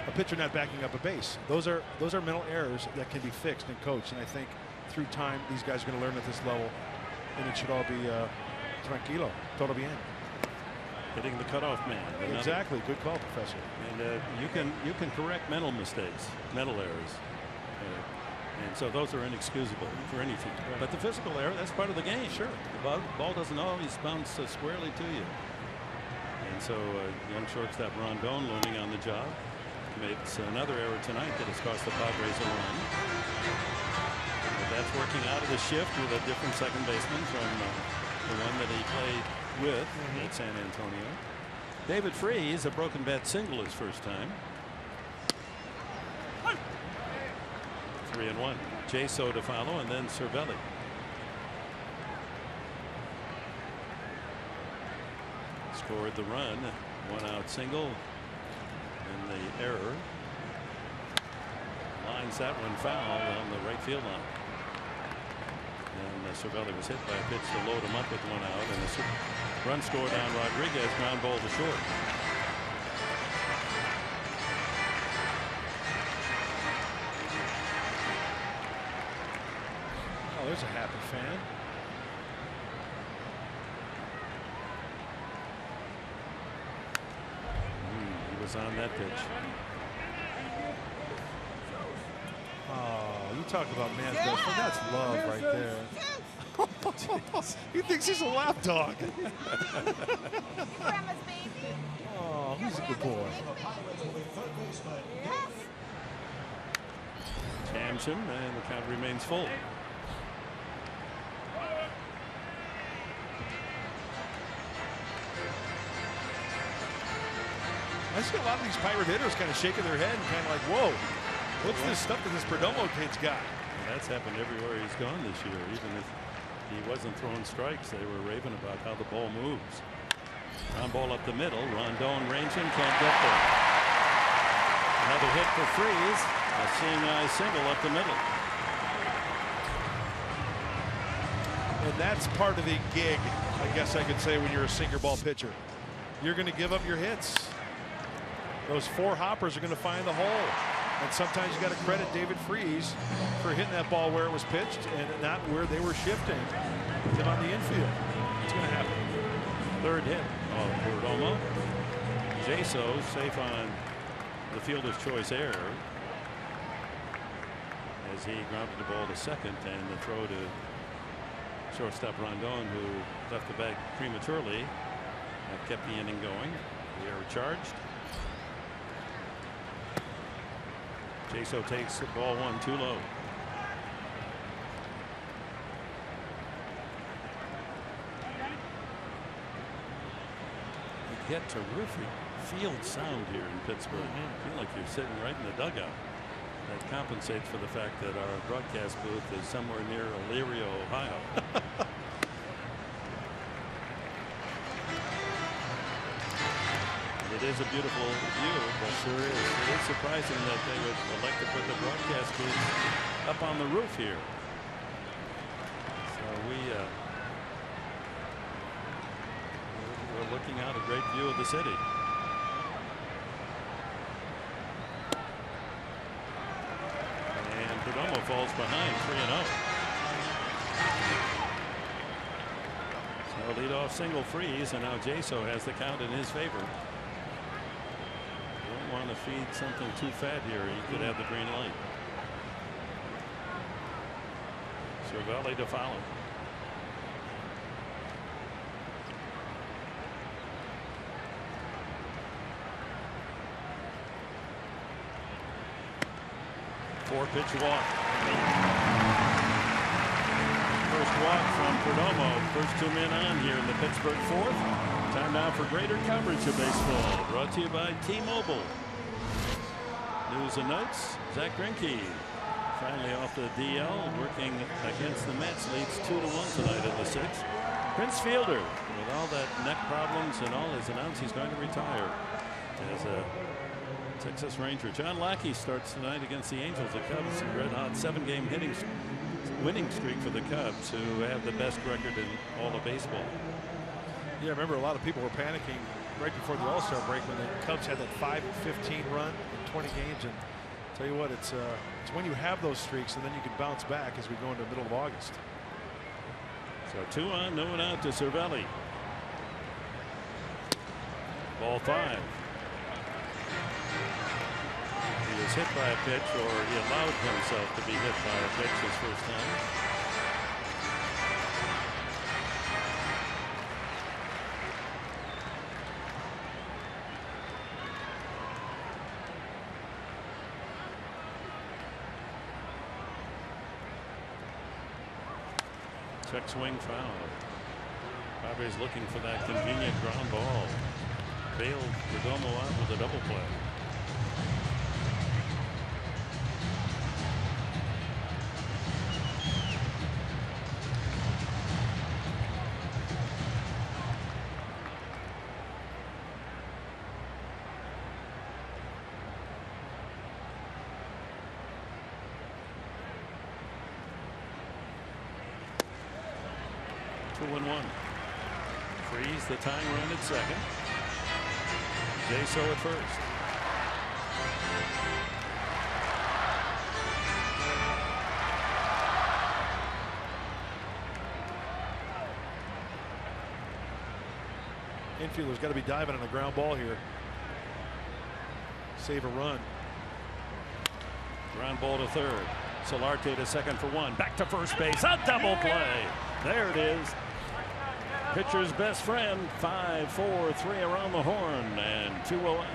a pitcher not backing up a base. Those are mental errors that can be fixed and coached. And I think through time, these guys are going to learn at this level. And it should all be tranquilo, todo bien. Hitting the cutoff man. Exactly. Good call, Professor. And you can correct mental mistakes, mental errors. And so those are inexcusable for anything. Right. But the physical error, that's part of the game. Sure. The ball doesn't always bounce squarely to you. And so young shortstop Rondon learning on the job. Makes another error tonight that has cost the Padres a run. But that's working out of the shift with a different second baseman from the one that he played with at San Antonio. David Freese, a broken bat single his first time. 3-1. Jaso to follow, and then Cervelli. Scored the run. 1-out single. And the error lines that one foul on the right field line. And Cervelli was hit by a pitch to load him up with 1 out, and a run scored on Rodriguez, ground ball to short. Oh, there's a happy fan. was on that pitch. Oh, you talk about man's best friend. That's love right there. He thinks he's a lap dog. Oh, he's a good boy. Jams him, and the count remains full. I see a lot of these Pirate hitters kind of shaking their head and kind of like, whoa, what's this stuff that this Perdomo kid's got? And that's happened everywhere he's gone this year. Even if he wasn't throwing strikes, they were raving about how the ball moves. Ground ball up the middle. Rondon ranging, can't get there. Another hit for Freeze. A seeing eye single up the middle. And that's part of the gig, I guess I could say, when you're a sinker ball pitcher. You're going to give up your hits. Those 4 hoppers are going to find the hole. And sometimes you got to credit David Freeze for hitting that ball where it was pitched and not where they were shifting with him on the infield. It's going to happen. Third hit of Perdomo. Jaso safe on the fielder's choice error as he grounded the ball to second, and the throw to shortstop Rondon, who left the bag prematurely, and kept the inning going. The error charged. Jaso takes the ball 1 too low. You get terrific field sound here in Pittsburgh. I feel like you're sitting right in the dugout. That compensates for the fact that our broadcast booth is somewhere near Elyria, Ohio. It is a beautiful view, but sure is. It is surprising that they would elect to put the broadcast booth up on the roof here. So we're looking out a great view of the city. And Perdomo falls behind 3-0. So leadoff single Freeze, and now Jaso has the count in his favor. Want to feed something too fat here, he could have the green light. Cervelli to follow. Four-pitch walk. First walk from Perdomo. First 2 men on here in the Pittsburgh fourth. Time now for greater coverage of baseball. Brought to you by T-Mobile. News and notes. Zach Greinke finally off the DL, working against the Mets. Leads 2-1 tonight in the 6th. Prince Fielder, with all that neck problems and all, has announced he's going to retire as a Texas Ranger. John Lackey starts tonight against the Angels. The Cubs, a red-hot 7-game winning streak for the Cubs, who have the best record in all of baseball. Yeah, I remember a lot of people were panicking right before the All-Star break when the Cubs had that 5-15 run in 20 games. And tell you what, it's when you have those streaks, and then you can bounce back as we go into the middle of August. So 2 on, no one out to Cervelli. Ball 5. He was hit by a pitch, or he allowed himself to be hit by a pitch his first time. Check swing foul. Padres looking for that convenient ground ball. Bailed Perdomo out with a double play. Freeze the tying run at second. Jaso at first. Infield's got to be diving on a ground ball here. save a run. Ground ball to third. Solarte to second for one. Back to first base. A double play. There it is. Pitcher's best friend. 5-4-3 around the horn and 2 away.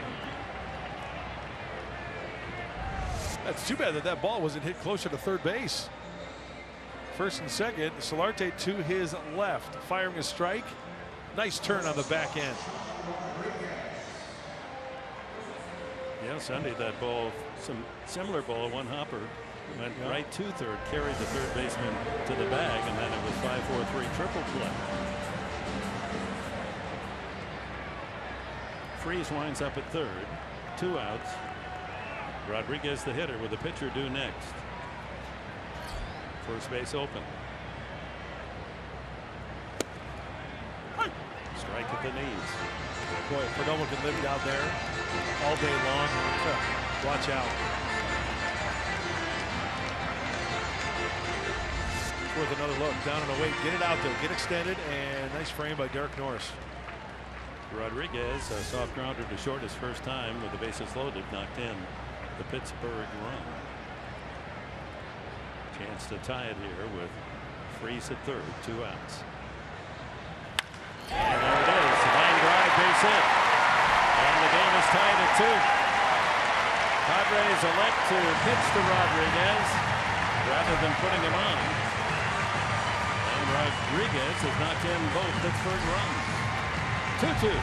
That's too bad that that ball wasn't hit closer to third base. First and second, Solarte to his left, firing a strike. Nice turn on the back end. Yeah, Sunday that ball, some similar ball, one hopper went right to third, carried the third baseman to the bag, and then it was 5-4-3 triple play. Freese winds up at third, 2 outs. Rodriguez the hitter with the pitcher due next. First base open. Strike at the knees. Boy, Perdomo can live down there all day long. Watch out. Worth another look. Down and away. Get it out there. Get extended. And nice frame by Derek Norris. Rodriguez, a soft grounder to short his first time with the bases loaded, knocked in the Pittsburgh run. Chance to tie it here with Freese at third, 2 outs. And there it is, line drive, base hit. And the game is tied at 2. Padres elect to pitch to Rodriguez rather than putting him on. And Rodriguez has knocked in both Pittsburgh runs. 2-2.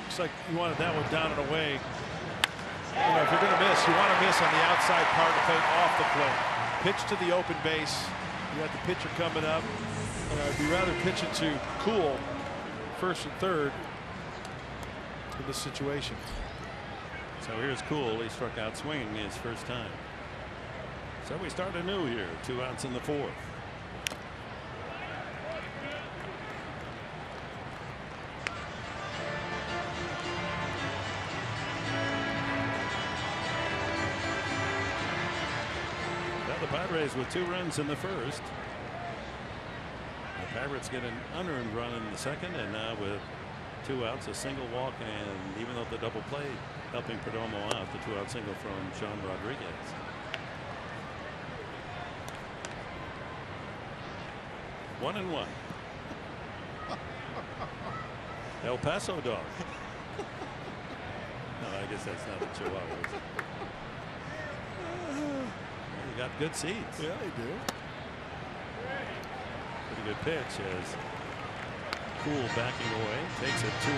Looks like you wanted that one down and away. You know, if you're going to miss, you want to miss on the outside part of the plate, off the plate. Pitch to the open base. You got the pitcher coming up. I'd be rather pitching to Cool, first and third, in this situation. So here's Cool. He struck out swinging his first time. So we start anew here. 2 outs in the 4th. The Padres with 2 runs in the first. The Pirates get an unearned run in the second, and now with 2 outs, a single walk, and even though the double play helping Perdomo out, the 2-out single from Sean Rodriguez. One and one. El Paso dog. No, I guess that's not a Chihuahua. You got good seats. Yeah, they do. Pretty good pitch as Cool backing away, takes it 2-1.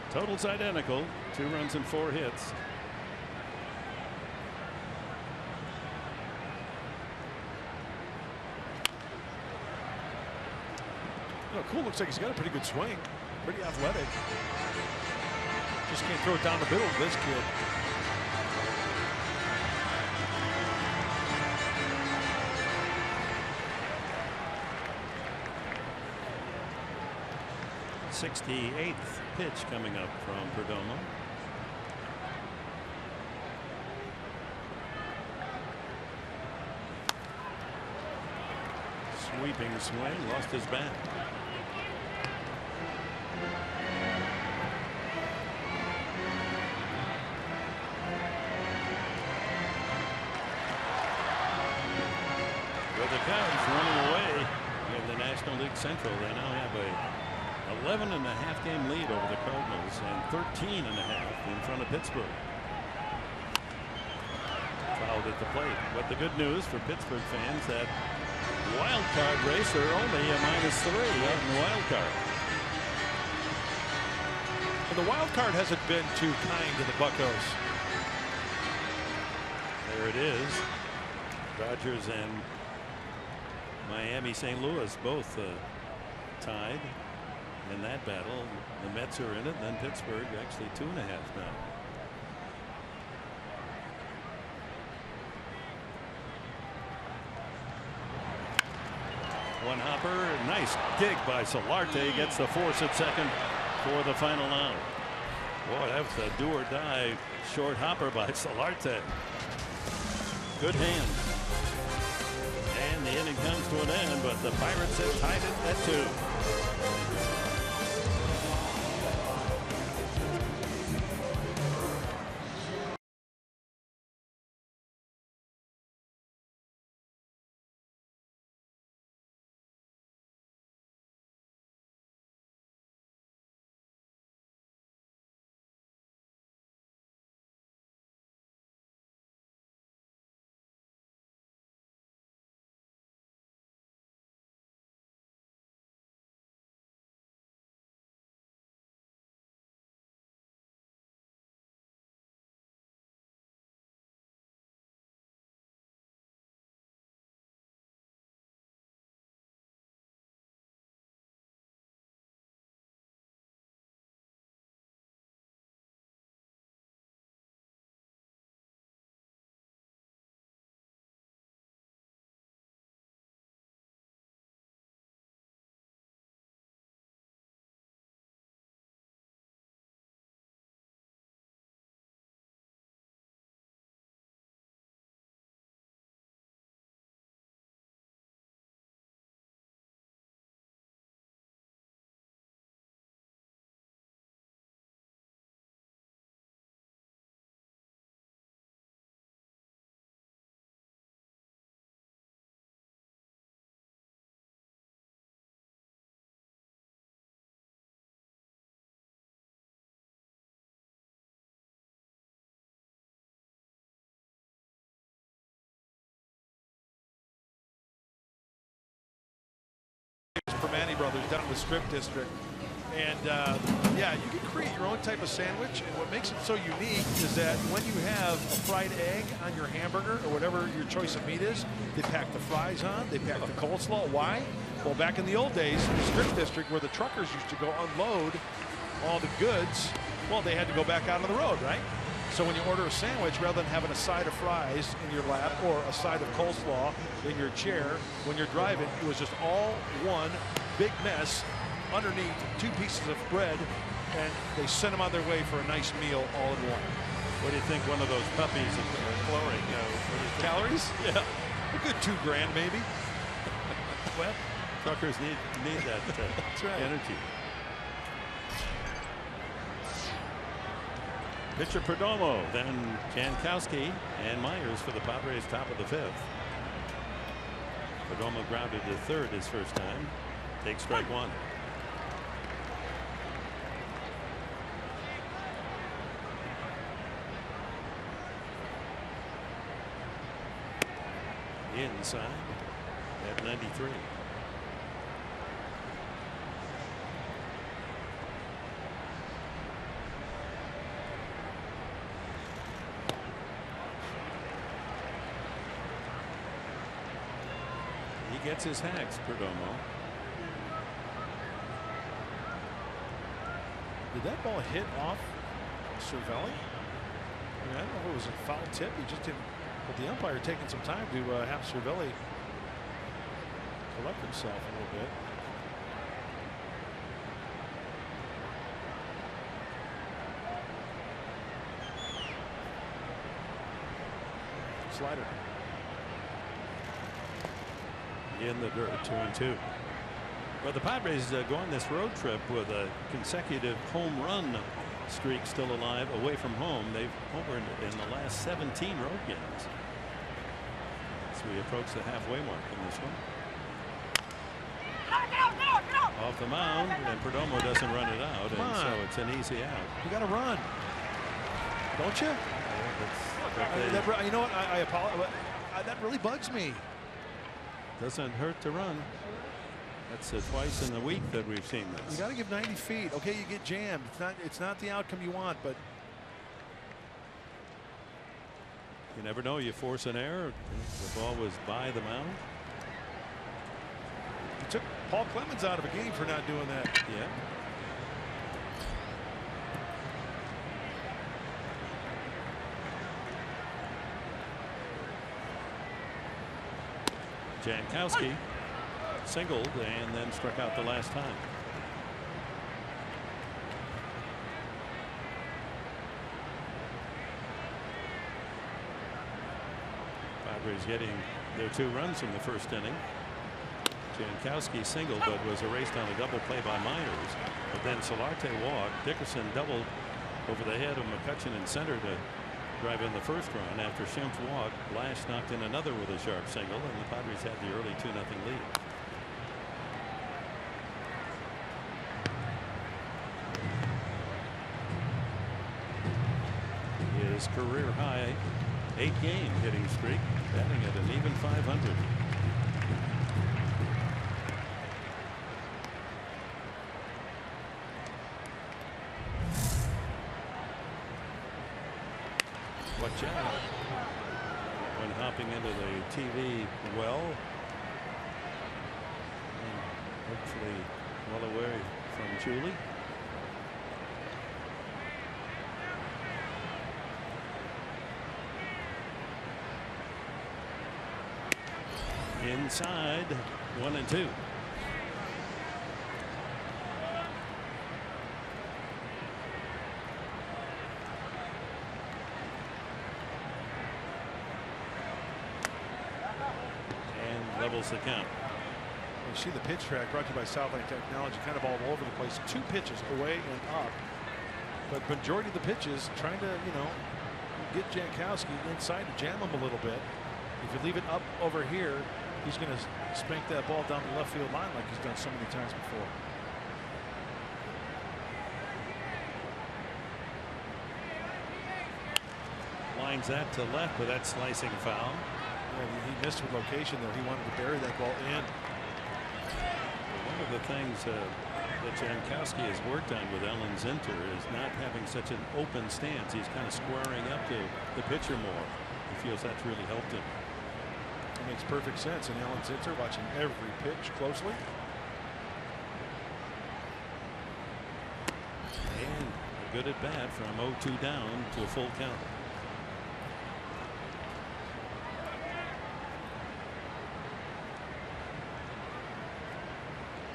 Totals identical, 2 runs and 4 hits. You know, Cool looks like he's got a pretty good swing. Pretty athletic. Just can't throw it down the middle of this kid. '68th pitch coming up from Perdomo. Sweeping swing, lost his bat. With the Cubs running away in the National League Central, they now have a 11.5 game lead over the Cardinals and 13.5 in front of Pittsburgh. Fouled at the plate. But the good news for Pittsburgh fans, that wild card race, they're only a -3 out in the wild card. And the wild card hasn't been too kind to the Buccos. There it is. Dodgers and Miami, St. Louis both tied in that battle. The Mets are in it, then Pittsburgh actually 2.5 now. One hopper, nice dig by Solarte, gets the force at second for the final out. Boy, that was a do or die short hopper by Solarte. Good hand. inning comes to an end, but the Pirates have tied it at 2. For Manny Brothers down in the Strip District. And yeah, you can create your own type of sandwich, and what makes it so unique is that when you have a fried egg on your hamburger or whatever your choice of meat is, they pack the fries on, they pack the coleslaw. Why? Well, back in the old days, in the Strip District, where the truckers used to go unload all the goods, well, they had to go back out on the road, right? So when you order a sandwich, rather than having a side of fries in your lap or a side of coleslaw in your chair, when you're driving, it was just all one big mess underneath 2 pieces of bread, and they sent them on their way for a nice meal all in one. What do you think one of those puppies is caloric? Calories? Yeah. A good 2 grand maybe. Well, truckers need that That's right. energy. Pitcher Perdomo, then Jankowski and Myers for the Padres, top of the 5th. Perdomo grounded to third his first time. Take strike 1. Inside at 93. He gets his hacks, Perdomo. Did that ball hit off Cervelli? I mean, I don't know if it was a foul tip. He just didn't. But the umpire taking some time to have Cervelli collect himself a little bit. Slider. In the dirt, 2-2. Well, the Padres go on this road trip with a consecutive home run streak still alive away from home. They've homered in the last 17 road games. As we approach the halfway mark in this one. Off the mound, and Perdomo doesn't run it out, and so it's an easy out. You got to run, don't you? You know what? I apologize. That really bugs me. Doesn't hurt to run. That's twice in the week that we've seen this. You got to give 90 feet. Okay, you get jammed. It's not the outcome you want, but you never know. You force an error. The ball was by the mound. You took Paul Clemens out of a game for not doing that. Yeah. Jankowski singled and then struck out the last time. Padres getting their 2 runs in the first inning. Jankowski singled, but was erased on a double play by Myers. But then Solarte walked. Dickerson doubled over the head of McCutchen in center to drive in the first run. After Schimpf walked, Blash knocked in another with a sharp single, and the Padres had the early 2-0 lead. His career high 8-game hitting streak, batting at an even 500. Watch out when hopping into the TV well. And hopefully well away from Julie. Inside, 1-2. Levels the count. You see the pitch track brought to you by Southland Technology, kind of all over the place. 2 pitches away and up, but majority of the pitches trying to, get Jankowski inside to jam him a little bit. If you leave it up over here, he's going to spank that ball down the left field line like he's done so many times before. Lines that to left with that slicing foul. He missed with location there. He wanted to bury that ball in. One of the things that Jankowski has worked on with Ellen Zinter is not having such an open stance. He's kind of squaring up to the pitcher more. He feels that's really helped him. It makes perfect sense. And Ellen Zinter watching every pitch closely. And a good at bat from 0-2 down to a full count.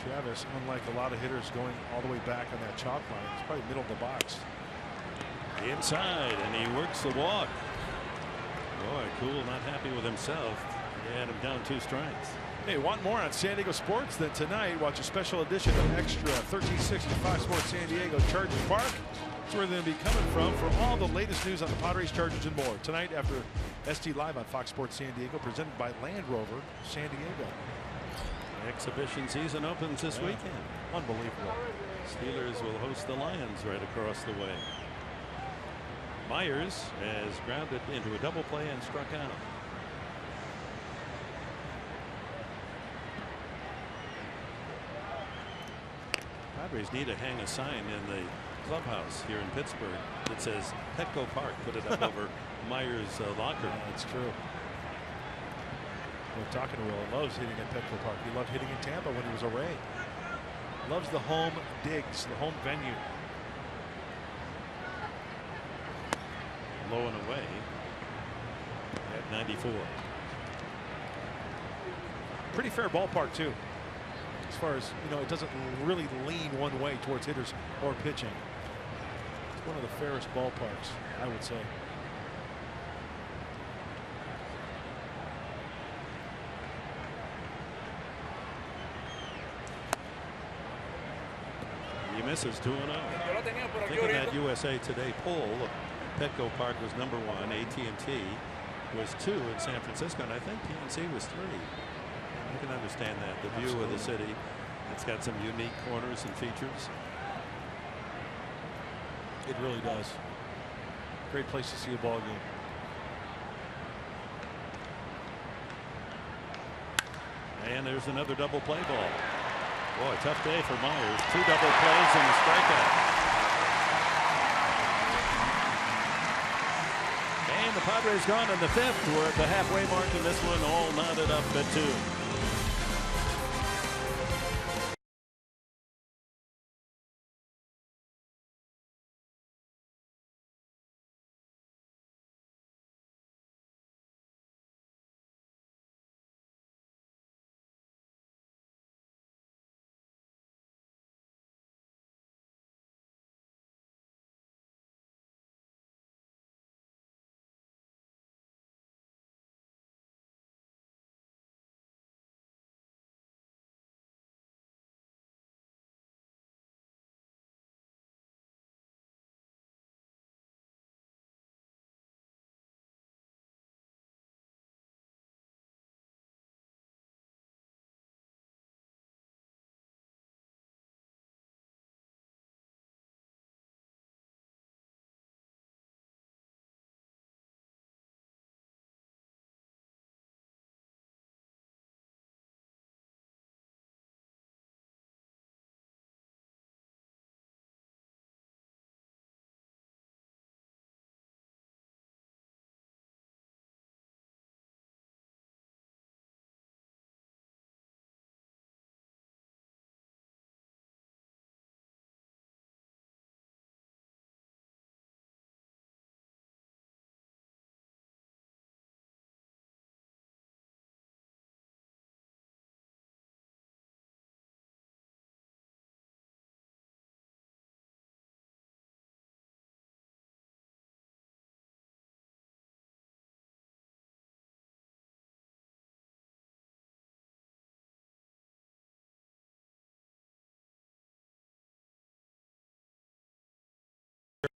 Travis, unlike a lot of hitters going all the way back on that chalk line, it's probably middle of the box. Inside, and he works the walk. Boy, Cool not happy with himself. He had him down 2 strikes. Hey, want more on San Diego sports? Then tonight, watch a special edition of Extra 1360 Fox Sports San Diego Chargers Park. That's where they're going to be coming from for all the latest news on the Padres, Chargers, and more. Tonight after SD Live on Fox Sports San Diego, presented by Land Rover San Diego. Exhibition season opens this weekend. Unbelievable. Steelers will host the Lions right across the way. Myers has grounded into a double play and struck out. Padres need to hang a sign in the clubhouse here in Pittsburgh that says Petco Park. Put it up over Myers' locker. Yeah, that's true. We're talking to Will. Loves hitting at Petco Park. He loved hitting in Tampa when he was a Ray. Loves the home digs, the home venue. Low and away at 94. Pretty fair ballpark too. As far as it doesn't really lean one way towards hitters or pitching. It's one of the fairest ballparks, I would say. He misses 2-0. I think in that USA Today poll, Petco Park was #1. AT&T was 2 in San Francisco, and I think PNC was 3. I can understand that. The view Absolutely. of the city. It's got some unique corners and features. It really does. Great place to see a ball game. And there's another double play ball. Boy, tough day for Myers. 2 double plays and a strikeout. And the Padres gone in the 5th. We're at the halfway mark in this one, all knotted up at 2.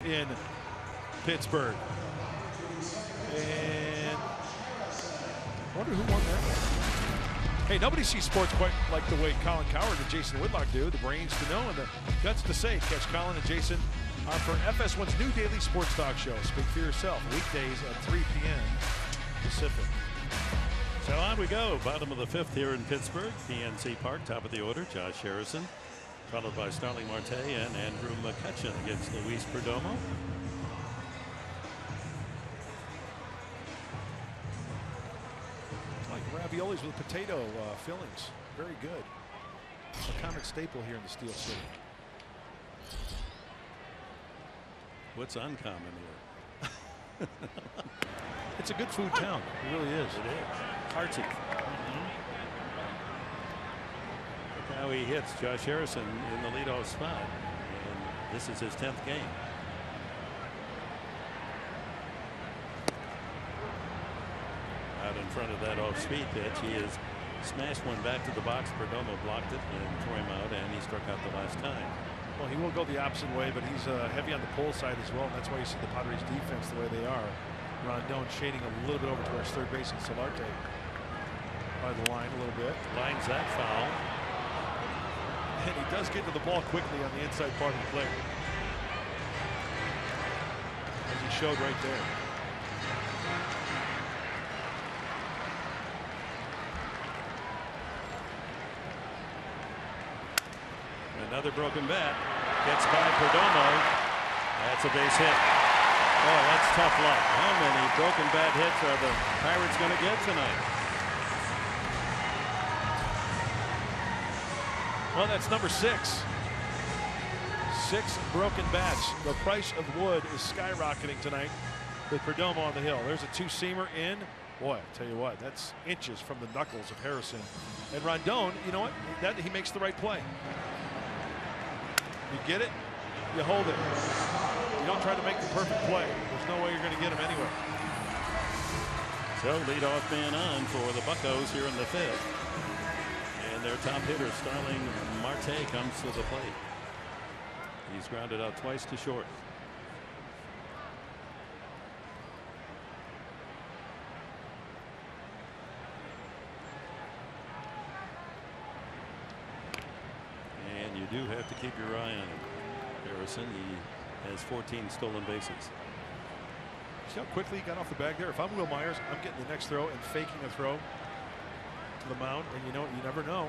in Pittsburgh. And I wonder who won that one. Hey, nobody sees sports quite like the way Colin Cowherd and Jason Whitlock do. The brains to know and the guts to say. Catch Colin and Jason for FS1's new daily sports talk show. Speak for yourself. Weekdays at 3 p.m. Pacific. So on we go. Bottom of the 5th here in Pittsburgh. PNC Park, top of the order. Josh Harrison, followed by Starling Marte and Andrew McCutchen against Luis Perdomo. Raviolis with potato fillings. Very good. A common staple here in the Steel City. What's uncommon here? It's a good food town. It really is. It is. Hearty. Look how he hits Josh Harrison in the leadoff spot. And this is his 10th game. Out in front of that off-speed pitch, he has smashed one back to the box. Perdomo blocked it and threw him out, and he struck out the last time. Well, he will go the opposite way, but he's heavy on the pull side as well, and that's why you see the Padres defense the way they are. Rondon shading a little bit over towards third base, and Solarte by the line a little bit. Lines that foul. And he does get to the ball quickly on the inside part of the plate, as he showed right there. Another broken bat. Gets by Perdomo. That's a base hit. Oh, that's tough luck. How many broken bat hits are the Pirates going to get tonight? Well, that's number 6. 6 broken bats. The price of wood is skyrocketing tonight with Perdomo on the hill. There's a 2-seamer in. Boy, I tell you what, that's inches from the knuckles of Harrison. And Rondon, you know what? He makes the right play. You get it, you hold it. You don't try to make the perfect play. There's no way you're going to get him anyway. So leadoff man on for the Buccos here in the 5th. And their top hitter, Starling Marte, comes to the plate. He's grounded out twice to short. You do have to keep your eye on him. Harrison, he has 14 stolen bases. See how quickly he got off the bag there? If I'm Will Myers, I'm getting the next throw and faking a throw to the mound. And you know, you never know.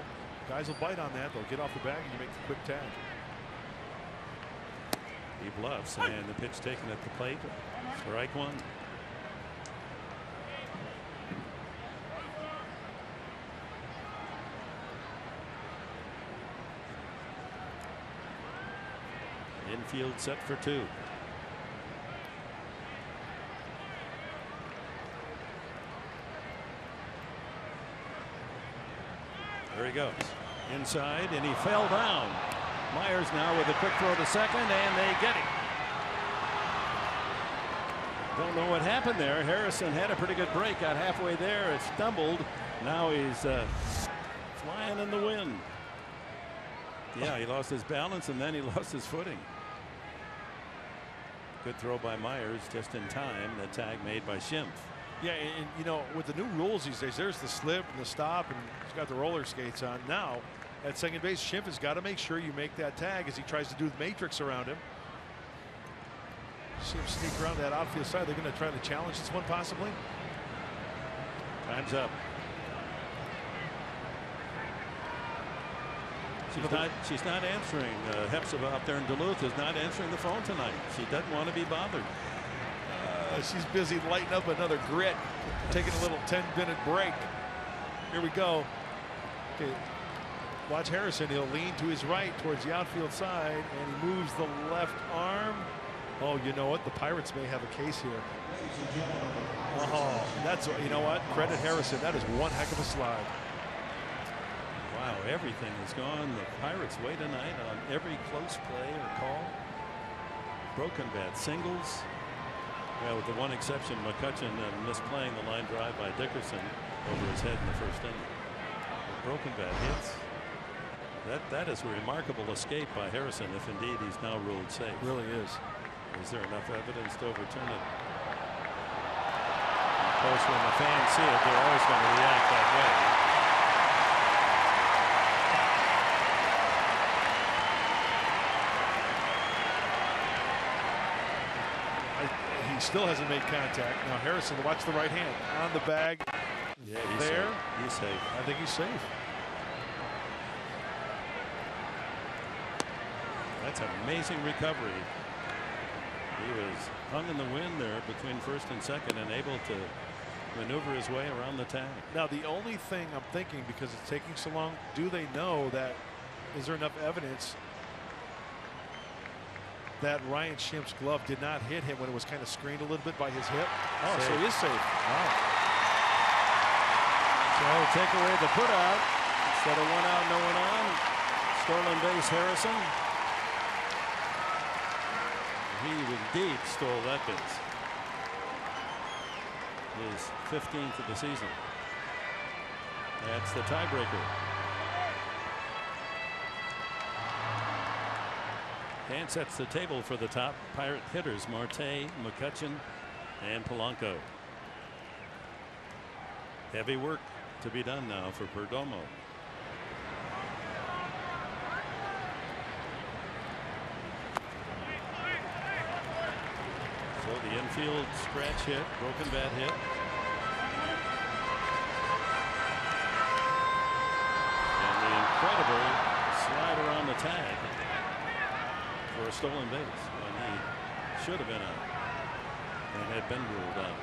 Guys will bite on that. They'll get off the bag and you make the quick tag. He bluffs, and the pitch taken at the plate. Strike one. Infield set for 2. There he goes. Inside, and he fell down. Myers now with a quick throw to second, and they get him. Don't know what happened there. Harrison had a pretty good break. Got halfway there. It stumbled. Now he's flying in the wind. Yeah, he lost his balance, and then he lost his footing. Good throw by Myers just in time. The tag made by Schimpf. Yeah, and you know, with the new rules these days, there's the slip and the stop, and he's got the roller skates on. Now, at second base, Schimpf has got to make sure you make that tag as he tries to do the matrix around him. See him sneak around that outfield side. They're going to try to challenge this one possibly. Time's up. She's not answering. Hepzibah up there in Duluth is not answering the phone tonight. She doesn't want to be bothered. She's busy lighting up another grit, taking a little 10-minute break. Here we go. Okay, watch Harrison. He'll lean to his right towards the outfield side, and he moves the left arm. Oh, you know what? The Pirates may have a case here. Oh, that's, you know what? Credit Harrison. That is one heck of a slide. Wow, everything has gone the Pirates' way tonight on every close play or call. Broken bat singles. Well, with the one exception, McCutchen misplaying the line drive by Dickerson over his head in the first inning. Broken bat hits. That is a remarkable escape by Harrison, if indeed he's now ruled safe. It really is. Is there enough evidence to overturn it? Of course, when the fans see it, they're always going to react that way. He still hasn't made contact. Now Harrison, watch the right hand on the bag. Yeah, he's there. Safe. He's safe. I think he's safe. That's an amazing recovery. He was hung in the wind there between first and second and able to maneuver his way around the tag. Now the only thing I'm thinking, because it's taking so long, do they know that, is there enough evidence that Ryan Schimpf's glove did not hit him when it was kind of screened a little bit by his hip? Oh, safe. so he is safe. Wow. So take away the put out. Instead of 1 out, no one on. Stolen base, Harrison. He indeed stole that base. His 15th of the season. That's the tiebreaker. And sets the table for the top Pirate hitters: Marte, McCutchen, and Polanco. Heavy work to be done now for Perdomo. So the infield scratch hit, broken bat hit. And the incredible slider on the tag for a stolen base when he should have been out and had been ruled out.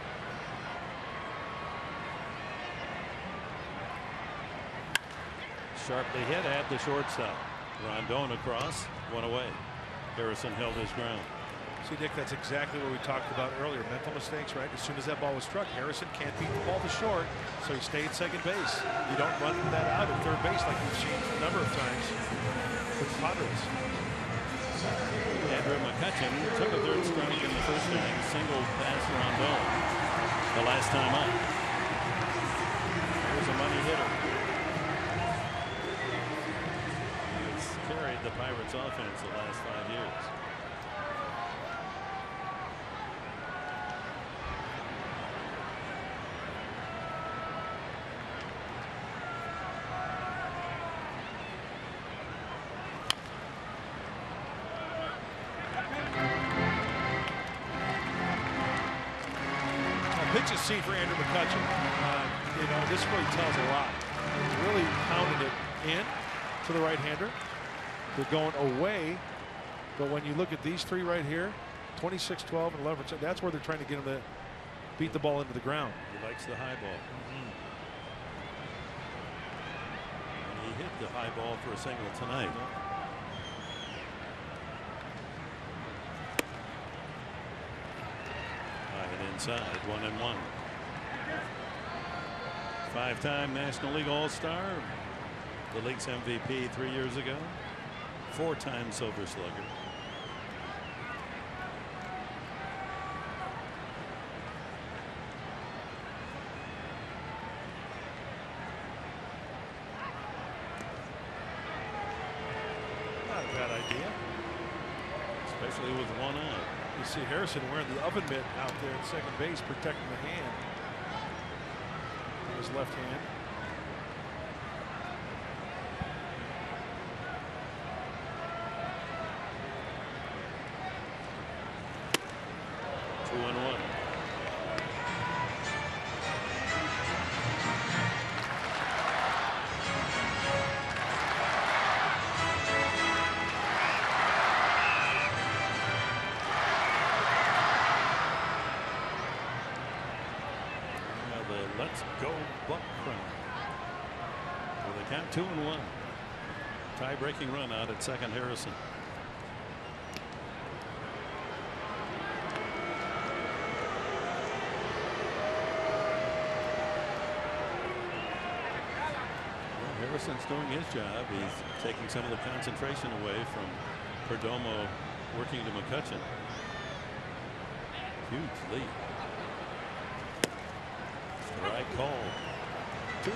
Sharply hit at the shortstop. Rondon across, one away. Harrison held his ground. See, Dick, that's exactly what we talked about earlier. Mental mistakes, right? As soon as that ball was struck, Harrison can't beat the ball to short, so he stayed second base. You don't run that out at third base like we've seen a number of times with the Padres. Andrew McCutchen took a third strike in the first inning, single past Rondon the last time up. Here's a money hitter. He's carried the Pirates offense the last 5 years. Pitches seen for Andrew McCutchen. You know, this really tells a lot. Really pounded it in to the right-hander. They're going away, but when you look at these three right here, 26, 12, and 11%, that's where they're trying to get him to beat the ball into the ground. He likes the high ball. And he hit the high ball for a single tonight. Inside, 1-1. Five-time National League All-Star, the league's MVP 3 years ago, 4-time Silver Slugger. Not a bad idea, especially with one out. You see Harrison wearing the oven mitt out there at second base, protecting the hand with his left hand. Two and one. Let's go Buck run. Well, they count 2-1. Tie-breaking run out at second. Harrison. Well, Harrison's doing his job. He's taking some of the concentration away from Perdomo, working to McCutchen. Huge lead. Right call. 2-2.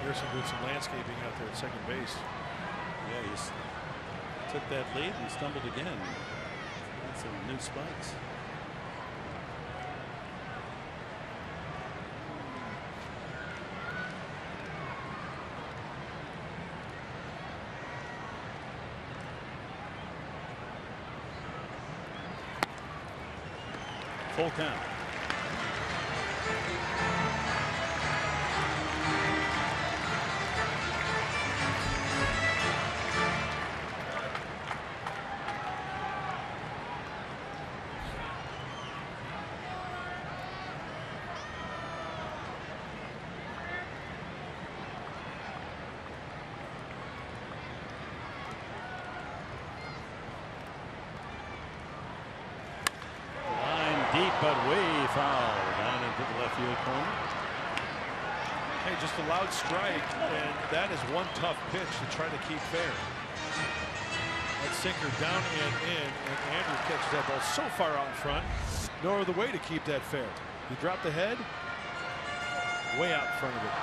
Anderson doing some landscaping out there at second base. Yeah, he took that lead and stumbled again. Got some new spikes. Full count. Deep, but way foul down into the left field corner. Hey, just a loud strike, and that is one tough pitch to try to keep fair. That sinker down and in, and Andrew catches that ball so far out in front. No other way to keep that fair. You drop the head, way out in front of it.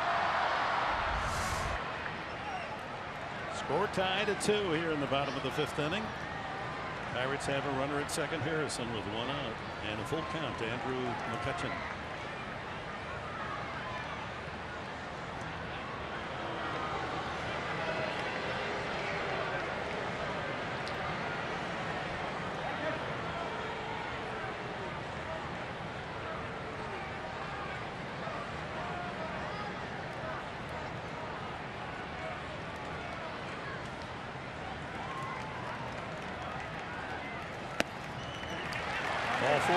Score tied at 2 here in the bottom of the 5th inning. Pirates have a runner at second, Harrison, with 1 out, and a full count to Andrew McCutcheon. Ball 4. So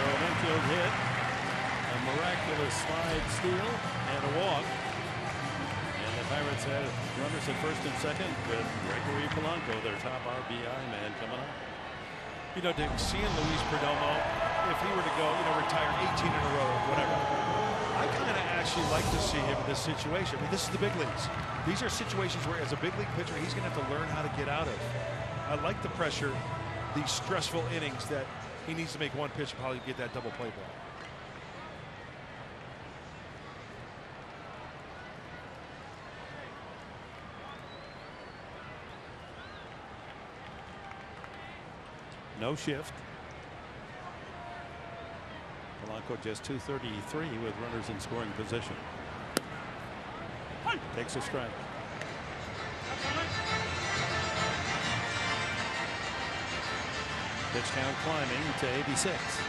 an infield hit, a miraculous slide steal, and a walk. And the Pirates had runners at first and second with Gregory Polanco, their top RBI man, coming up. You know, Dick, seeing Luis Perdomo, if he were to go, retire 18 in a row or whatever, I kind of actually like to see him in this situation. I mean, this is the big leagues. These are situations where, as a big league pitcher, he's going to have to learn how to get out of. I like the pressure, these stressful innings that he needs to make one pitch and probably get that double play ball. No shift. Polanco just 233 with runners in scoring position. Takes a strike. Pitch count climbing to 86.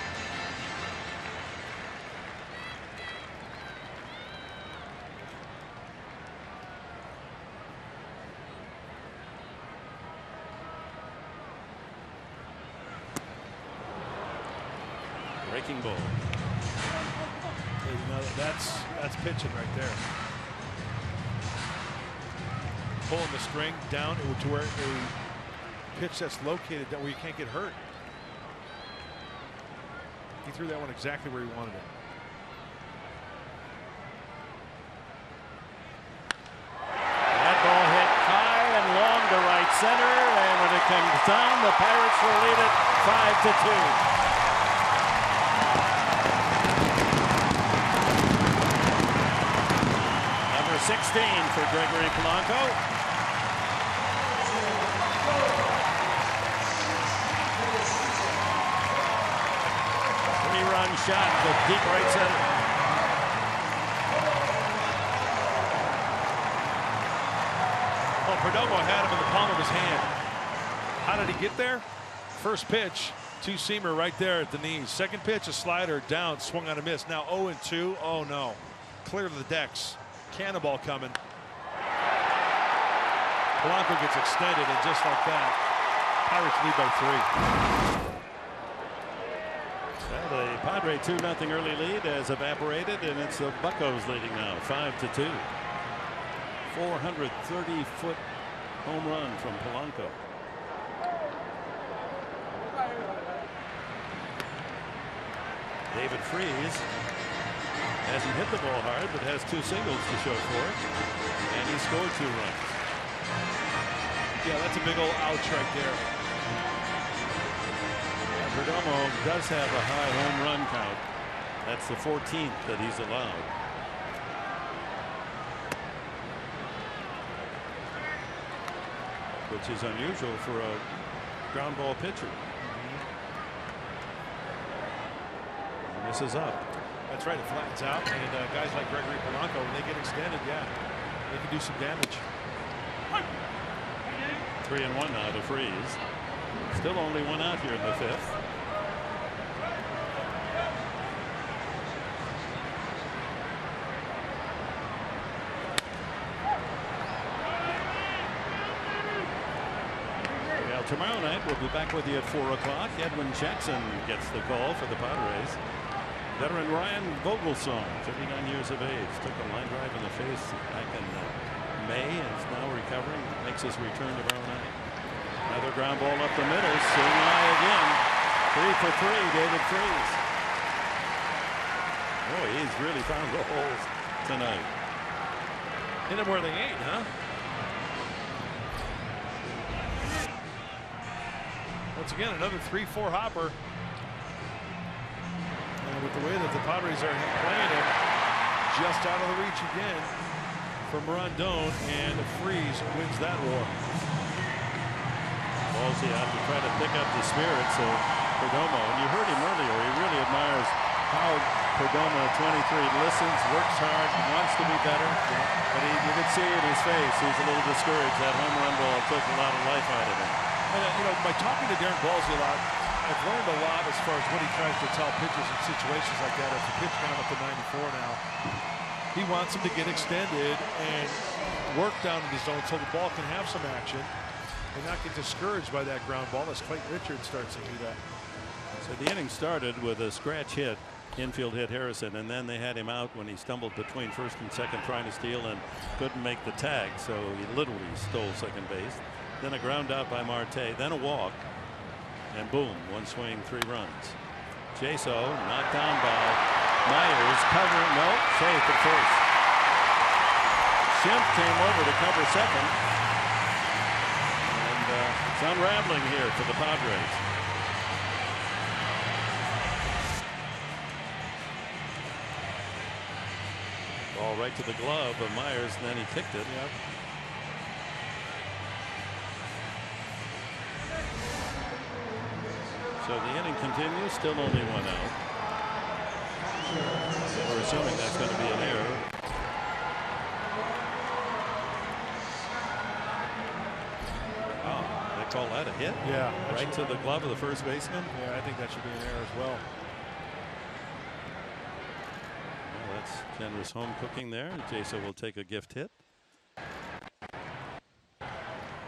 Breaking ball. That's pitching right there. Pulling the string down to where a pitch that's located that where you can't get hurt. He threw that one exactly where he wanted it. That ball hit high and long to right center, and when it comes down, the Pirates will lead it 5-2. Number 16 for Gregory Polanco. Three-run shot to deep right center. Oh, Perdomo had him in the palm of his hand. How did he get there? First pitch, two-seamer right there at the knees. Second pitch, a slider down, swung on a miss. Now 0-2. Oh no, clear to the decks. Cannonball coming. Polanco gets extended, and just like that, Pirates lead by 3. Well, the Padre 2-0 early lead has evaporated, and it's the Buccos leading now 5-2. 430-foot home run from Polanco. David Freese hasn't hit the ball hard, but has 2 singles to show for it, and he scored 2 runs. Yeah, that's a big old ouch right there. Perdomo does have a high home run count. That's the 14th that he's allowed. Which is unusual for a ground ball pitcher. And this is up. That's right, it flattens out, and guys like Gregory Polanco, when they get extended, yeah, they can do some damage. 3-1 now to Freeze. Still only one out here in the 5th. Tomorrow night we'll be back with you at 4 o'clock. Edwin Jackson gets the call for the Padres. Veteran Ryan Vogelsong, 39 years of age, took a line drive in the face back in May and is now recovering. Makes his return tomorrow night. Another ground ball up the middle. Seeing eye again. 3 for 3, David Freese. Boy, he's really found the holes tonight. Hit them where they ain't, huh? Once again, another 3-4 hopper. And with the way that the Padres are playing him, just out of the reach again from Rondon, and Freeze wins that war. Ballsy out to try to pick up the spirits of Perdomo. And you heard him earlier. He really admires how Perdomo, 23, listens, works hard, wants to be better. But you could see in his face he's a little discouraged. That home run ball took a lot of life out of him. And, you know, by talking to Darren Balsey a lot, I've learned a lot as far as what he tries to tell pitchers in situations like that. If the pitch down up to 94 now, he wants him to get extended and work down in the zone so the ball can have some action and not get discouraged by that ground ball as Clayton Richards starts to heat up. So the inning started with a scratch hit. Infield hit Harrison, and then they had him out when he stumbled between first and second trying to steal and couldn't make the tag. So he literally stole second base. Then a ground out by Marte, then a walk, and boom, one swing, 3 runs. Jaso knocked down by Myers, covering, no, safe at first. Schimpf came over to cover second, and it's unraveling here for the Padres. Ball right to the glove of Myers, and then he kicked it. Yep. So the inning continues, still only 1 out. We're assuming that's going to be an error. Oh, they call that a hit? Yeah. Right to the glove of the first baseman? Yeah, I think that should be an error as well. Well, that's generous home cooking there. Jaso will take a gift hit.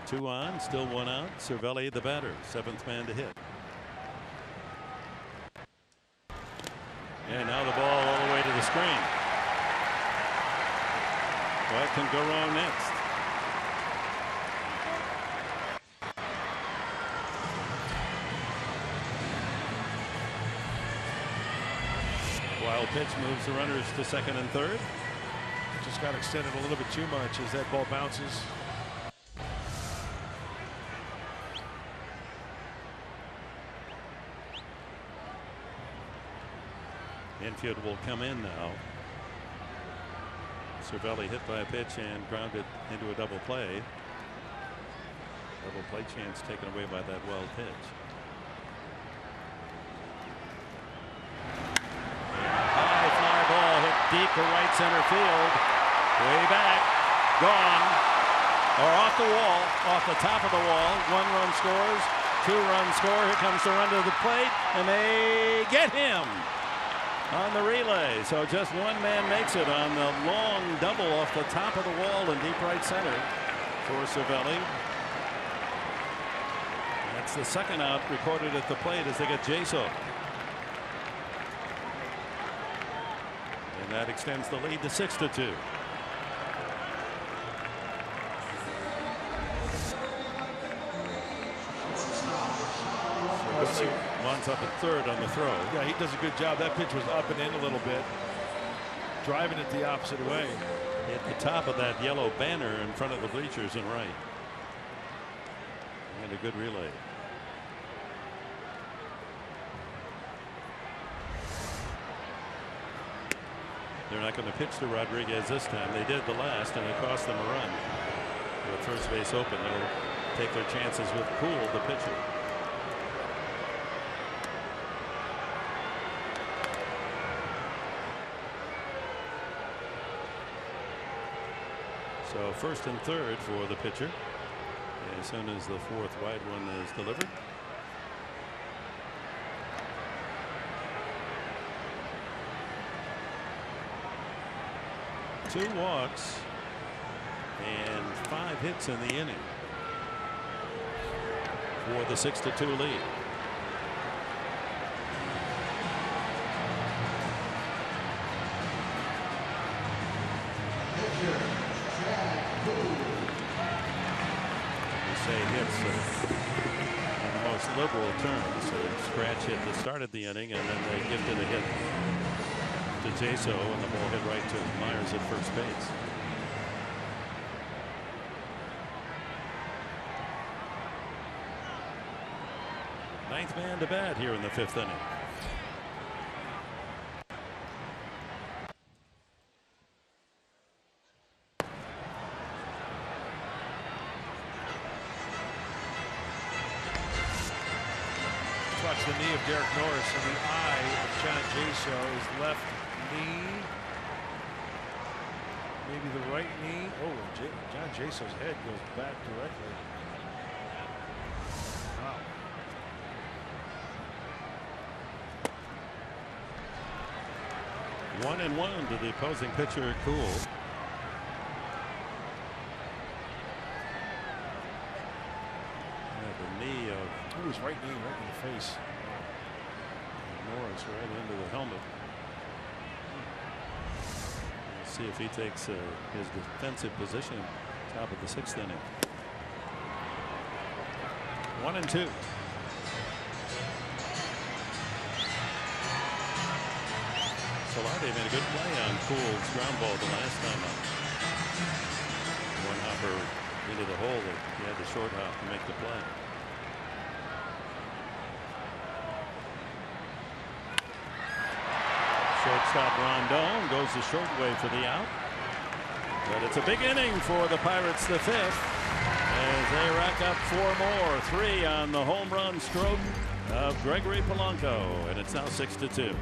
2 on, still 1 out. Cervelli, the batter, 7th man to hit. And now the ball all the way to the screen. What can go wrong next? Wild pitch moves the runners to second and third. Just got extended a little bit too much as that ball bounces. Infield will come in now. Cervelli hit by a pitch and grounded into a double play. Double play chance taken away by that wild pitch. High fly ball hit deep to right center field. Way back. Gone. Or off the wall. Off the top of the wall. 1 run scores. 2 run score. Here comes the run to the plate. And they get him on the relay. So just 1 man makes it on the long double off the top of the wall in deep right center for Cervelli. That's the 2nd out recorded at the plate as they get Jaso. And that extends the lead to 6-2. One's up at third on the throw. Yeah, he does a good job. That pitch was up and in a little bit, driving it the opposite way. Hit the top of that yellow banner in front of the bleachers and right. And a good relay. They're not going to pitch to Rodriguez this time. They did the last, and it cost them a run. With first base open, they'll take their chances with Poole, the pitcher. So first and third for the pitcher as soon as the fourth wide one is delivered. Two walks and 5 hits in the inning for the 6-2 lead. Say hits in the most liberal terms. A scratch hit that started the inning, and then they gifted a hit to Jaso, and the ball hit right to Myers at first base. Ninth man to bat here in the 5th inning. Watch the knee of Derek Norris, and the eye of John Jaso is left knee. Maybe the right knee. Oh, John Jaso's head goes back directly. Wow. One and one to the opposing pitcher, Cool. The knee of his right knee right in the face. Norris right into the helmet. Let's see if he takes his defensive position top of the 6th inning. 1-2. Solarte made a good play on Poole's ground ball the last time up. One hopper into the hole that he had the short hop to make the play. Shortstop Rondon goes the short way for the out. But it's a big inning for the Pirates, the 5th, as they rack up 4 more. 3 on the home run stroke of Gregory Polanco, and it's now 6-2.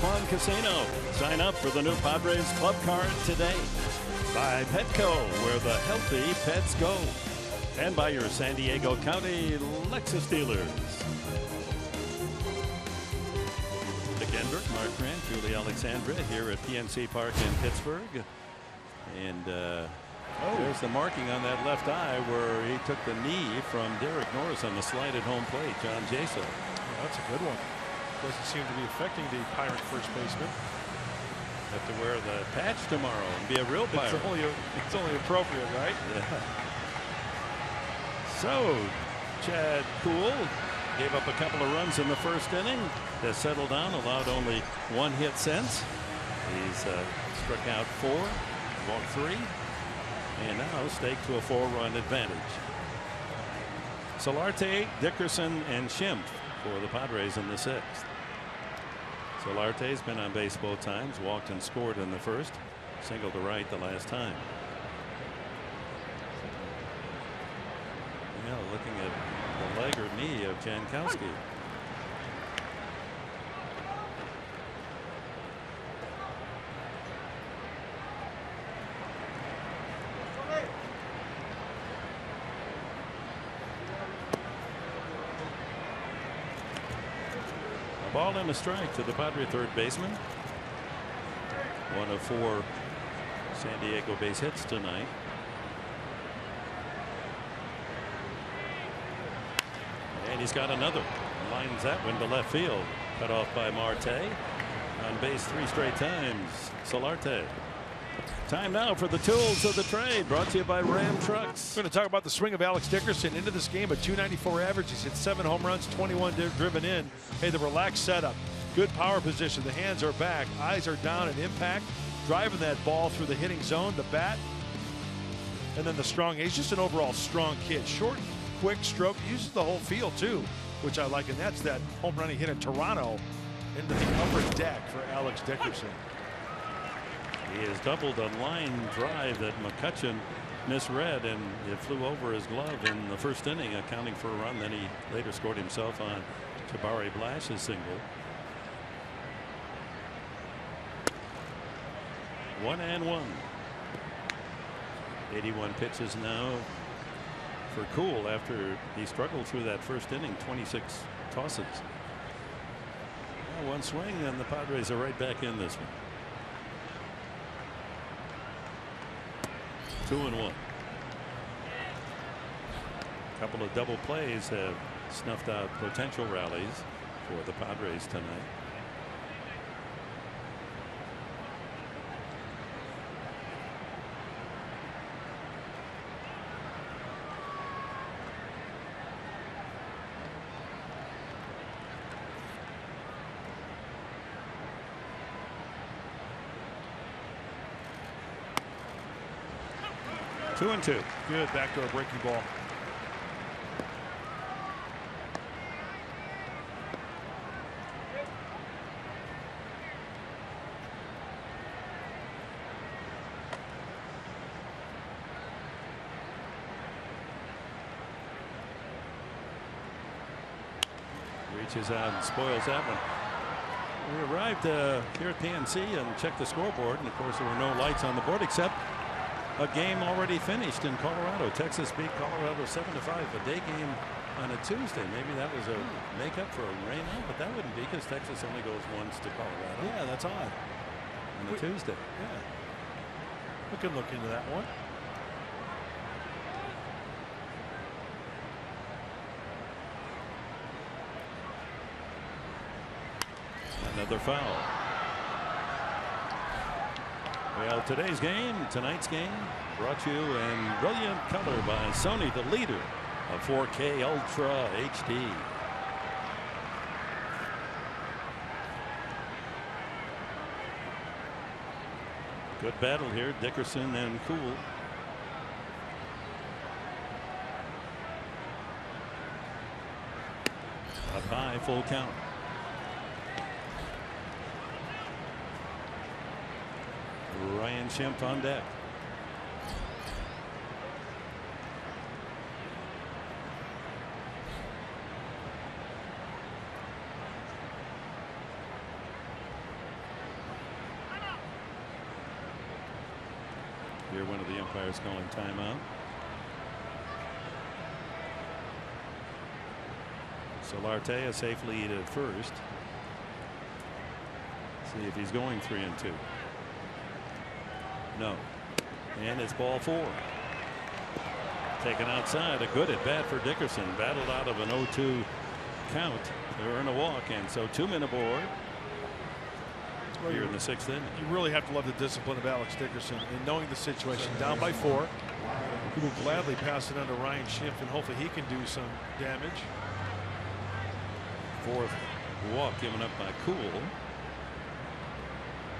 Juan Casino. Sign up for the new Padres club card today. By Petco, where the healthy pets go. And by your San Diego County Lexus dealers. Dick Enberg, Mark Grant, Julie Alexandra here at PNC Park in Pittsburgh. And there's the marking on that left eye where he took the knee from Derek Norris on the slide at home plate, John Jaso. Oh, that's a good one. Doesn't seem to be affecting the Pirate first baseman. Have to wear the patch tomorrow and be a real Pirate. It's only appropriate, right? Yeah. So, Chad Kuhl gave up a couple of runs in the first inning. Has settled down, allowed only 1 hit since. He's struck out 4, walked 3, and now staked to a 4-run advantage. Solarte, Dickerson, and Schimpf for the Padres in the 6th. Solarte's been on base both times, walked and scored in the first, single to right the last time. Yeah, looking at the leg or knee of Jankowski. Ball and a strike to the Padre third baseman. 1 of 4 San Diego base hits tonight. And he's got another. Lines that one to left field. Cut off by Marte. On base 3 straight times. Solarte. Time now for the tools of the trade, brought to you by Ram Trucks. We're going to talk about the swing of Alex Dickerson into this game. A .294 average. He's hit 7 home runs, 21 driven in. Hey, the relaxed setup, good power position. The hands are back, eyes are down at impact, driving that ball through the hitting zone. The bat, and then the strong. He's just an overall strong kid. Short, quick stroke. Uses the whole field too, which I like. And that's that home run he hit in Toronto into the upper deck for Alex Dickerson. He has doubled a line drive that McCutchen misread, and it flew over his glove in the first inning, accounting for a run. Then he later scored himself on Jabari Blash's single. 1-1. 81 pitches now for Kuhl after he struggled through that first inning. 26 tosses. Well, 1 swing, and the Padres are right back in this one. 2-1. A couple of double plays have snuffed out potential rallies for the Padres tonight. Two and two. Good backdoor breaking ball. Reaches out and spoils that one. We arrived here at PNC and checked the scoreboard, and of course there were no lights on the board except a game already finished in Colorado. Texas beat Colorado 7-5. A day game on a Tuesday. Maybe that was a makeup for a rain out, but that wouldn't be, because Texas only goes once to Colorado. Yeah, that's odd. On a Tuesday. Yeah. We can look into that one. Another foul. Well, tonight's game, brought to you in brilliant color by Sony, the leader of 4K Ultra HD. Good battle here, Dickerson and Kuhl. Up high, full count. Ryan Schimpf on deck. Here, one of the umpires calling timeout. Solarte a safe lead at first. See if he's going 3-2. No. And it's ball 4. Taken outside. A good at bat for Dickerson. Battled out of an 0-2 count to earn a walk, and so 2 men aboard. here in the 6th inning. You really have to love the discipline of Alex Dickerson and knowing the situation. Down by 4. He will gladly pass it on to Ryan Schimpf, and hopefully he can do some damage. 4th walk given up by Cool.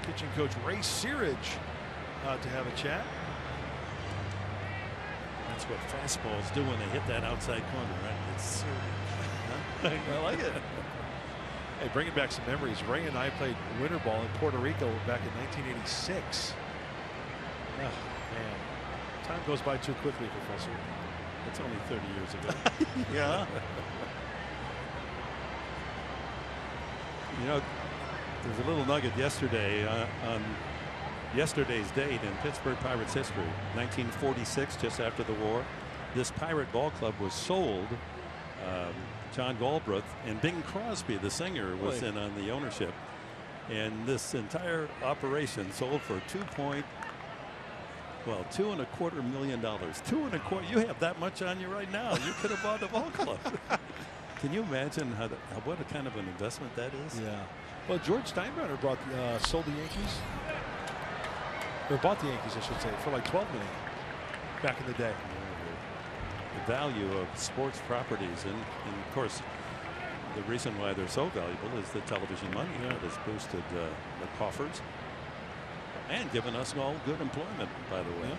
Pitching coach Ray Searage to have a chat. That's what fastballs do when they hit that outside corner, right? It's huh? I like it. Hey, bringing back some memories. Ray and I played winter ball in Puerto Rico back in 1986. Oh, man. Time goes by too quickly, Professor. It's only 30 years ago. Yeah. You know, there's a little nugget yesterday on yesterday's date in Pittsburgh Pirates history. 1946, just after the war, this Pirate Ball Club was sold. John Galbraith and Bing Crosby, the singer, was in on the ownership. And this entire operation sold for $2.25 million. $2.25. You have that much on you right now. You could have bought the ball club. Can you imagine what a kind of an investment that is? Yeah. Well, George Steinbrenner sold the Yankees, or bought the Yankees, I should say, for like $12 million back in the day. The value of sports properties, and of course, the reason why they're so valuable is the television money that has boosted the coffers and given us all good employment, by the way. Yeah.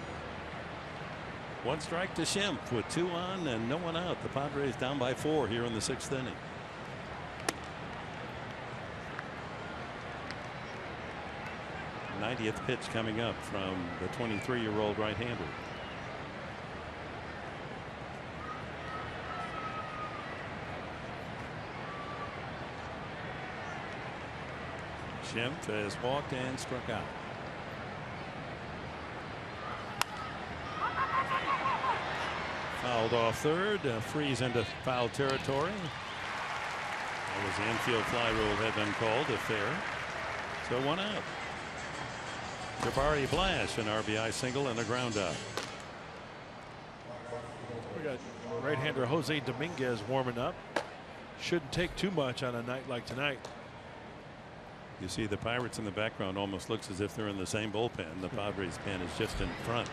1 strike to Schimpf with 2 on and no one out. The Padres down by 4 here in the 6th inning. The 90th pitch coming up from the 23-year-old right-hander. Schimpf has walked and struck out. Fouled off third, freeze into foul territory. That was the infield fly rule had been called, if fair. So 1 out. Jabari Blash, an RBI single and a ground out. We got right-hander Jose Dominguez warming up. Shouldn't take too much on a night like tonight. You see the Pirates in the background. Almost looks as if they're in the same bullpen. The Padres pen is just in front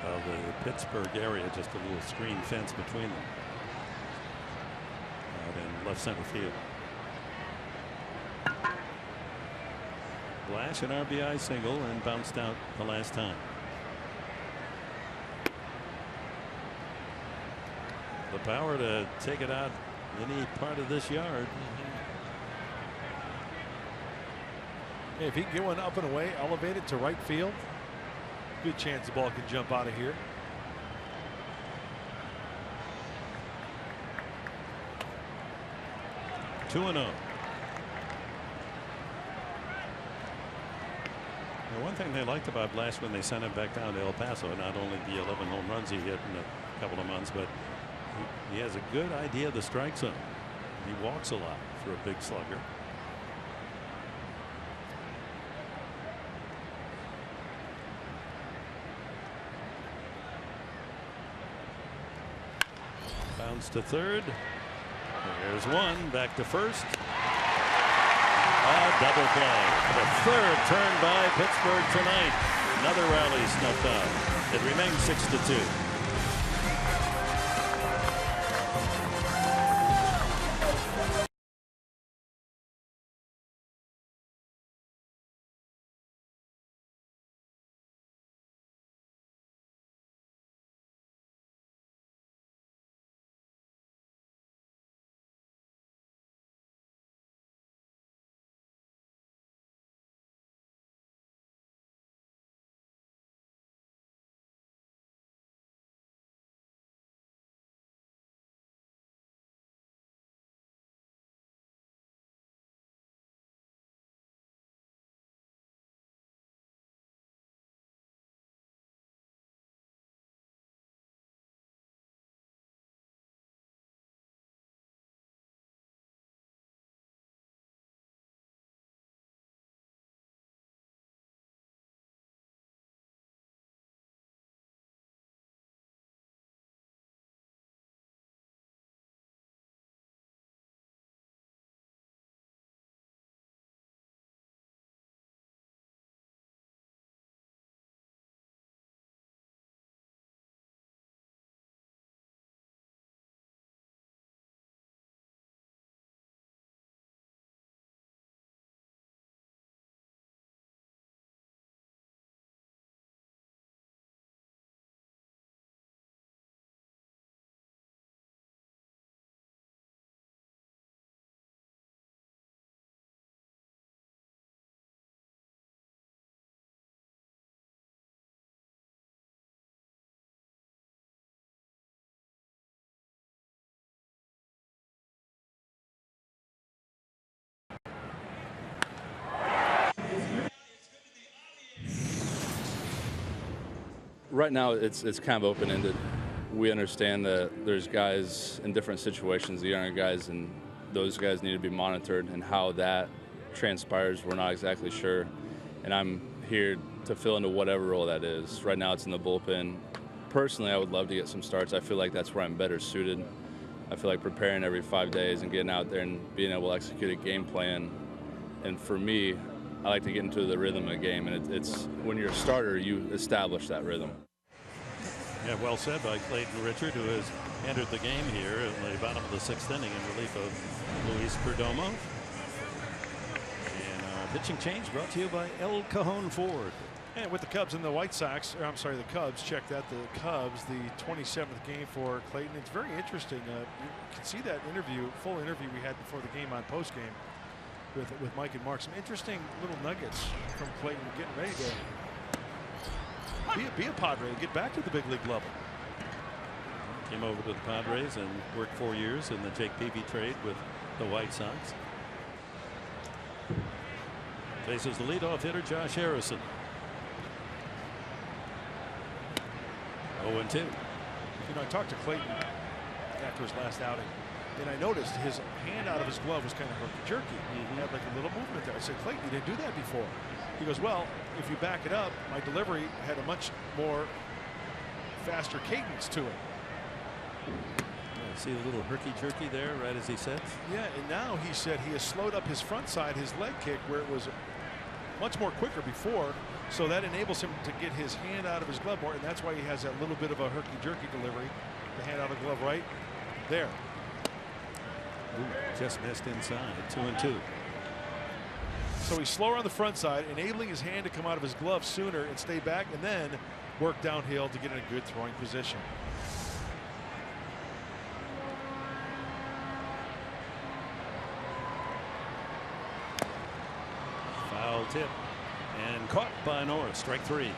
of the Pittsburgh area, just a little screen fence between them. Out in left center field. Blash, an RBI single, and bounced out the last time. The power to take it out any part of this yard. Hey, if he can get one up and away, elevated to right field, good chance the ball can jump out of here. Two 2-0. Now, one thing they liked about Blash when they sent him back down to El Paso, not only the 11 home runs he hit in a couple of months, but he has a good idea of the strike zone. He walks a lot for a big slugger. Bounce to third. There's one. Back to first. A double play. The third turn by Pittsburgh tonight. Another rally snuffed out. It remains 6-2. right now it's kind of open-ended. We understand that there's guys in different situations, the younger guys, and those guys need to be monitored, and how that transpires, we're not exactly sure. And I'm here to fill into whatever role that is. Right now it's in the bullpen. Personally, I would love to get some starts. I feel like that's where I'm better suited. I feel like preparing every 5 days and getting out there and being able to execute a game plan. And for me, I like to get into the rhythm of a game, and it's when you're a starter, you establish that rhythm. Yeah, well said by Clayton Richard, who has entered the game here in the bottom of the 6th inning in relief of Luis Perdomo. And our pitching change brought to you by El Cajon Ford. And with the Cubs and the White Sox, or I'm sorry, the Cubs, check that. The Cubs, the 27th game for Clayton. It's very interesting. You can see that interview, full interview we had before the game on post game with Mike and Mark. Some interesting little nuggets from Clayton, getting ready to be a Padre and get back to the big league level. Came over to the Padres and worked 4 years in the Jake Peavy trade with the White Sox. Faces the leadoff hitter, Josh Harrison. 0-2. You know, I talked to Clayton after his last outing, and I noticed his hand out of his glove was kind of herky-jerky. He had like a little movement there. I said, Clayton, you didn't do that before. He goes, well, if you back it up, my delivery had a much more faster cadence to it. See the little herky-jerky there, right as he said? Yeah, and now he said he has slowed up his front side, his leg kick, where it was much more quicker before. So that enables him to get his hand out of his glove more, and that's why he has that little bit of a herky-jerky delivery. The hand out of the glove right there. Ooh, just missed inside. 2-2. So he's slower on the front side, enabling his hand to come out of his glove sooner and stay back, and then work downhill to get in a good throwing position. Foul tip. And caught by Norris. Strike 3.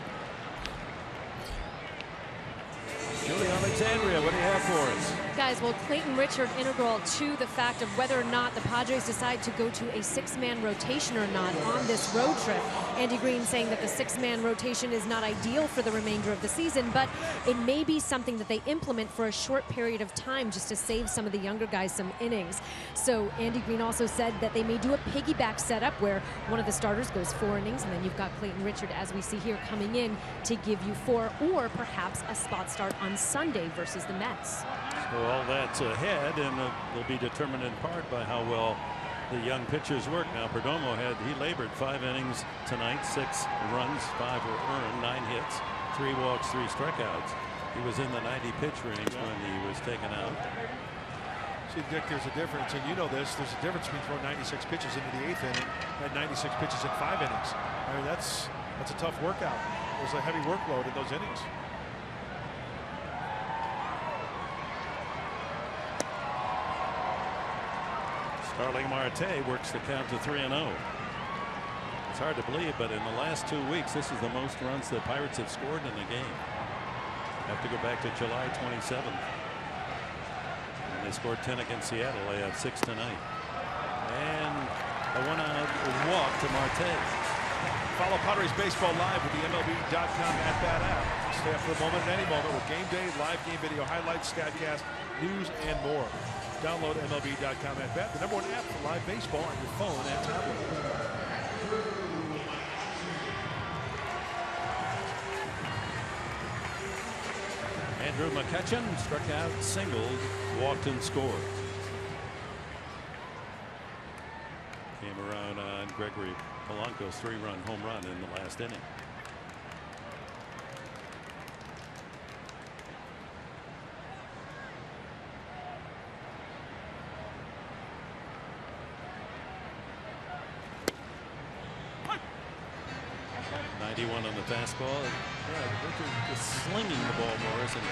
Julie Alexandria, what do you have for us? Guys, well, Clayton Richard integral to the fact of whether or not the Padres decide to go to a 6-man rotation or not on this road trip. Andy Green saying that the 6-man rotation is not ideal for the remainder of the season, but it may be something that they implement for a short period of time just to save some of the younger guys some innings. So Andy Green also said that they may do a piggyback setup where one of the starters goes 4 innings, and then you've got Clayton Richard, as we see here, coming in to give you 4, or perhaps a spot start on Sunday versus the Mets. So all that's ahead, and will be determined in part by how well the young pitchers work. Now Perdomo he labored 5 innings tonight, 6 runs, 5 were earned, 9 hits, 3 walks, 3 strikeouts. He was in the 90 pitch range when he was taken out. See, Dick, there's a difference, and you know this. There's a difference between throwing 96 pitches into the 8th inning and 96 pitches in 5 innings. I mean, that's a tough workout. There's a heavy workload in those innings. Starling Marte works the count to 3-0. It's hard to believe, but in the last 2 weeks, this is the most runs the Pirates have scored in a game. Have to go back to July 27th. And they scored 10 against Seattle. They have 6 tonight. And a 1-out walk to Marte. Follow Padres Baseball live with the MLB.com at-bat app. Stay up for a moment at any moment with game day, live game video highlights, StatCast, news, and more. Download MLB.com at-bat, the #1 app for live baseball on your phone and tablet. Andrew McCutchen struck out, singled, walked, and scored. Came around on Gregory Polanco's 3-run home run in the last inning. On the fastball. Yeah, Richard is slinging the ball more, isn't he?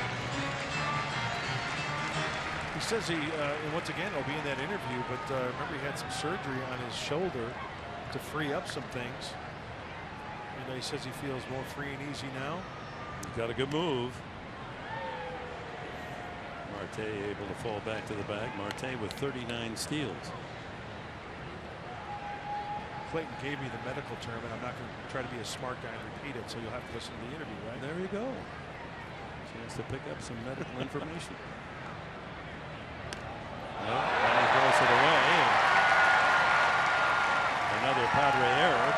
He says and once again, he'll be in that interview, but remember he had some surgery on his shoulder to free up some things. And he says he feels more free and easy now. He's got a good move. Marte able to fall back to the bag. Marte with 39 steals. Clayton gave me the medical term, and I'm not going to try to be a smart guy and repeat it, so you'll have to listen to the interview, right? There you go. Chance to pick up some medical information. No, and he throws it away. Another Padre error.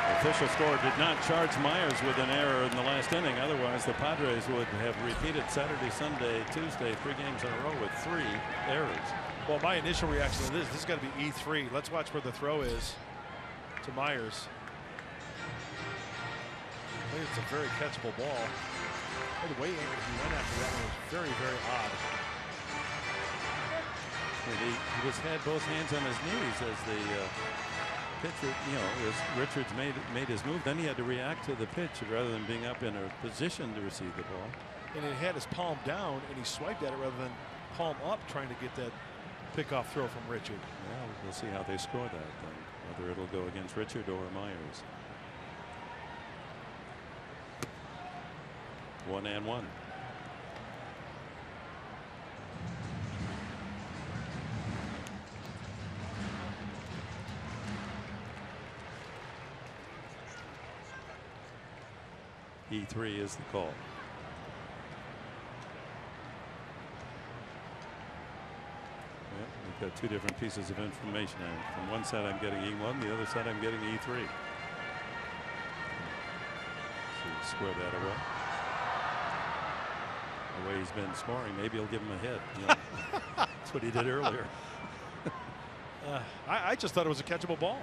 The official score did not charge Myers with an error in the last inning. Otherwise, the Padres would have repeated Saturday, Sunday, Tuesday, 3 games in a row with 3 errors. Well, my initial reaction to this has got to be E3. Let's watch where the throw is to Myers. I think it's a very catchable ball. Oh, the way he went after that one was very, very odd. And he had both hands on his knees as the pitcher, as Richards made his move. Then he had to react to the pitch rather than being up in a position to receive the ball. And he had his palm down, and he swiped at it rather than palm up, trying to get that pickoff throw from Richard. Well, we'll see how they score that then, whether it'll go against Richard or Myers. 1-1. E3 is the call. We've got 2 different pieces of information. From one side I'm getting E1, the other side I'm getting E3. So square that away. The way he's been scoring, maybe he'll give him a hit. That's what he did earlier. I just thought it was a catchable ball.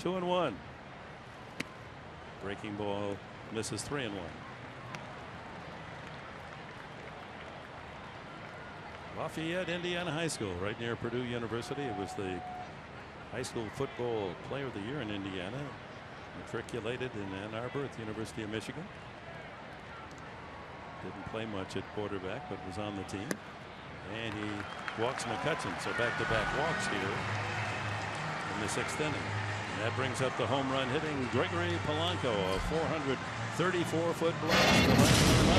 2-1. Breaking ball misses 3-1. Lafayette, Indiana High School, right near Purdue University. It was the high school football player of the year in Indiana. Matriculated in Ann Arbor at the University of Michigan. Didn't play much at quarterback, but was on the team. And he walks McCutcheon, so back-to-back walks here in the 6th inning. And that brings up the home run hitting Gregory Polanco, a 434-foot blast to left field.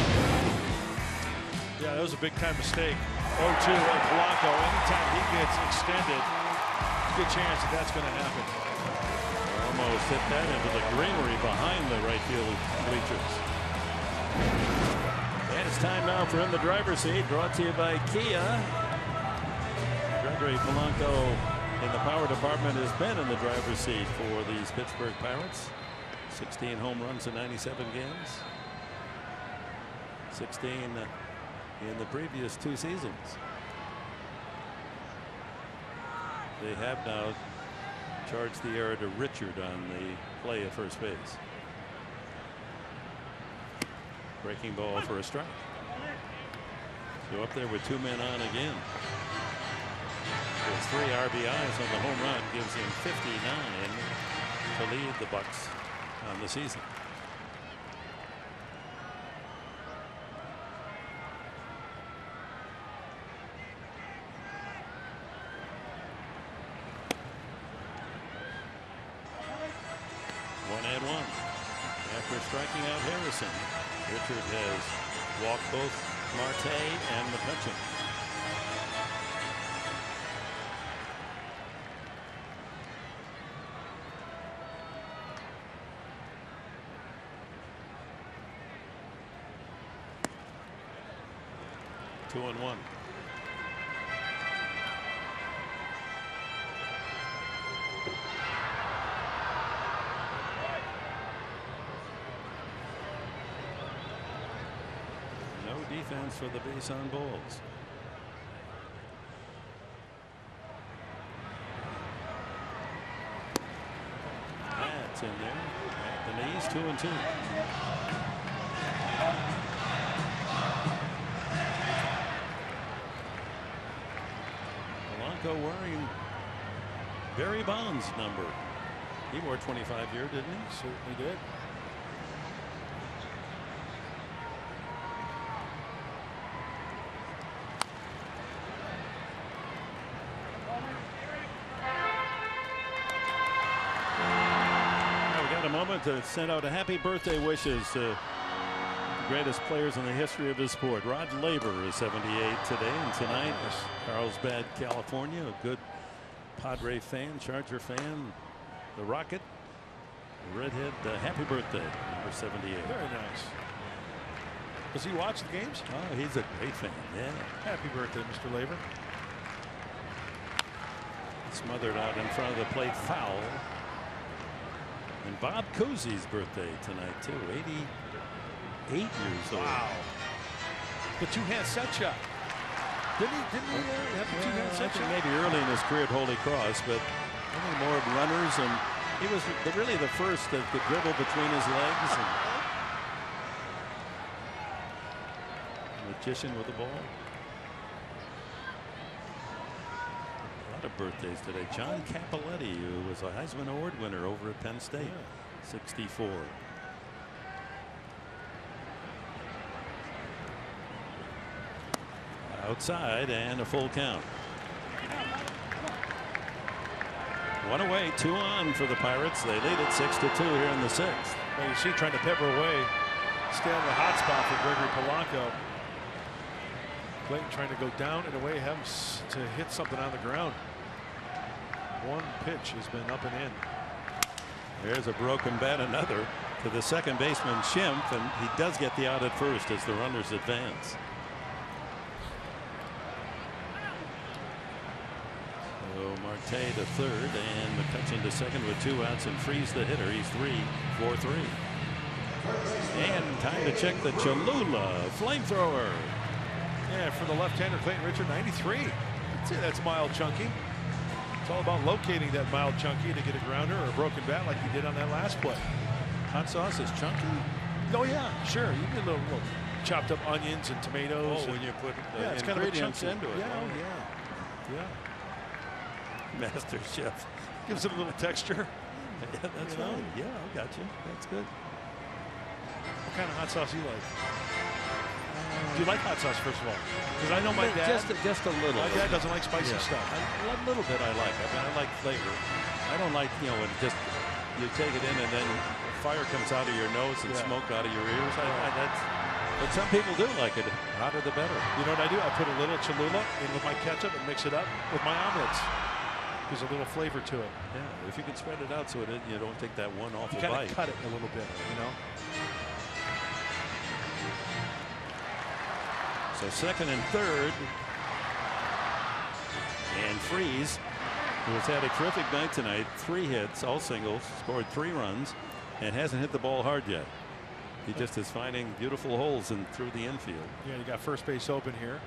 Yeah, that was a big-time mistake. 0-2 and Polanco. Anytime he gets extended, good chance that that's going to happen. Almost hit that into the greenery behind the right field bleachers. And it's time now for In the Driver's Seat, brought to you by Kia. Gregory Polanco in the power department has been in the driver's seat for these Pittsburgh Pirates. 16 home runs in 97 games. 16 in the previous 2 seasons. They have now charged the error to Richard on the play at first base. Breaking ball for a strike. So up there with 2 men on again. His 3 RBIs on the home run gives him 59 to lead the Bucks on the season. After striking out Harrison, Richard has walked both Marte and McCutcheon. Two and one. Defense for the base on balls. That's in there at the knees. 2 and 2. Polanco wearing Barry Bonds' number. He wore 25 here, didn't he? Certainly did. To send out a happy birthday wishes to the greatest players in the history of his sport. Rod Laver is 78 today, and tonight Carlsbad, California, a good Padre fan, Charger fan, the Rocket, Redhead, happy birthday, number 78. Very nice. Does he watch the games? Oh, he's a great fan. Yeah. Happy birthday, Mr. Laver. Smothered out in front of the plate, foul. And Bob Cosie's birthday tonight too, 88 years old. Wow. The two-hand set shot. Didn't he have the two-hand set shot? Maybe early in his career at Holy Cross, but I think more runners, and he was really the first that could dribble between his legs. And magician with the ball. A lot of birthdays today. John Cappelletti, who was a Heisman Award winner over at Penn State, 64. Outside and a full count. One away, 2 on for the Pirates. They lead it 6-2 here in the 6th. Well, you see trying to pepper away, stay on the hot spot for Gregory Polanco. Clayton trying to go down and away, has to hit something on the ground. One pitch has been up and in. There's a broken bat, another to the second baseman Schimpf, and he does get the out at first as the runners advance. So Marte to third and McCutcheon to second with 2 outs and Freeze the hitter. He's 3-4-3. And time to check the Cholula flamethrower. Yeah, for the left-hander Clayton Richard, 93. I'd say that's mild chunky. It's all about locating that mild chunky to get a grounder or a broken bat like he did on that last play. Hot sauce is chunky. Oh yeah, sure. You get a little chopped up onions and tomatoes. Oh, when you put yeah, it's kind of a chunky into it. Yeah, oh, yeah. Master Chef Gives it a little texture. Yeah, that's right. Yeah, I got you. That's good. What kind of hot sauce do you like? Do you like hot sauce, first of all? Because I know my dad. Just a little. My dad doesn't like spicy stuff. A little bit I like. I mean, I like flavor. I don't like, when just you take it in and then fire comes out of your nose and smoke out of your ears. But some people do like it. Hotter the better. You know what I do? I put a little Cholula in with my ketchup and mix it up with my omelets. There's a little flavor to it. Yeah, if you can spread it out so you don't take that one off the bite. You kind of cut it a little bit, So second and third. And Freeze, who has had a terrific night tonight, 3 hits, all singles, scored 3 runs, and hasn't hit the ball hard yet. He just is finding beautiful holes through the infield. Yeah, you got first base open here.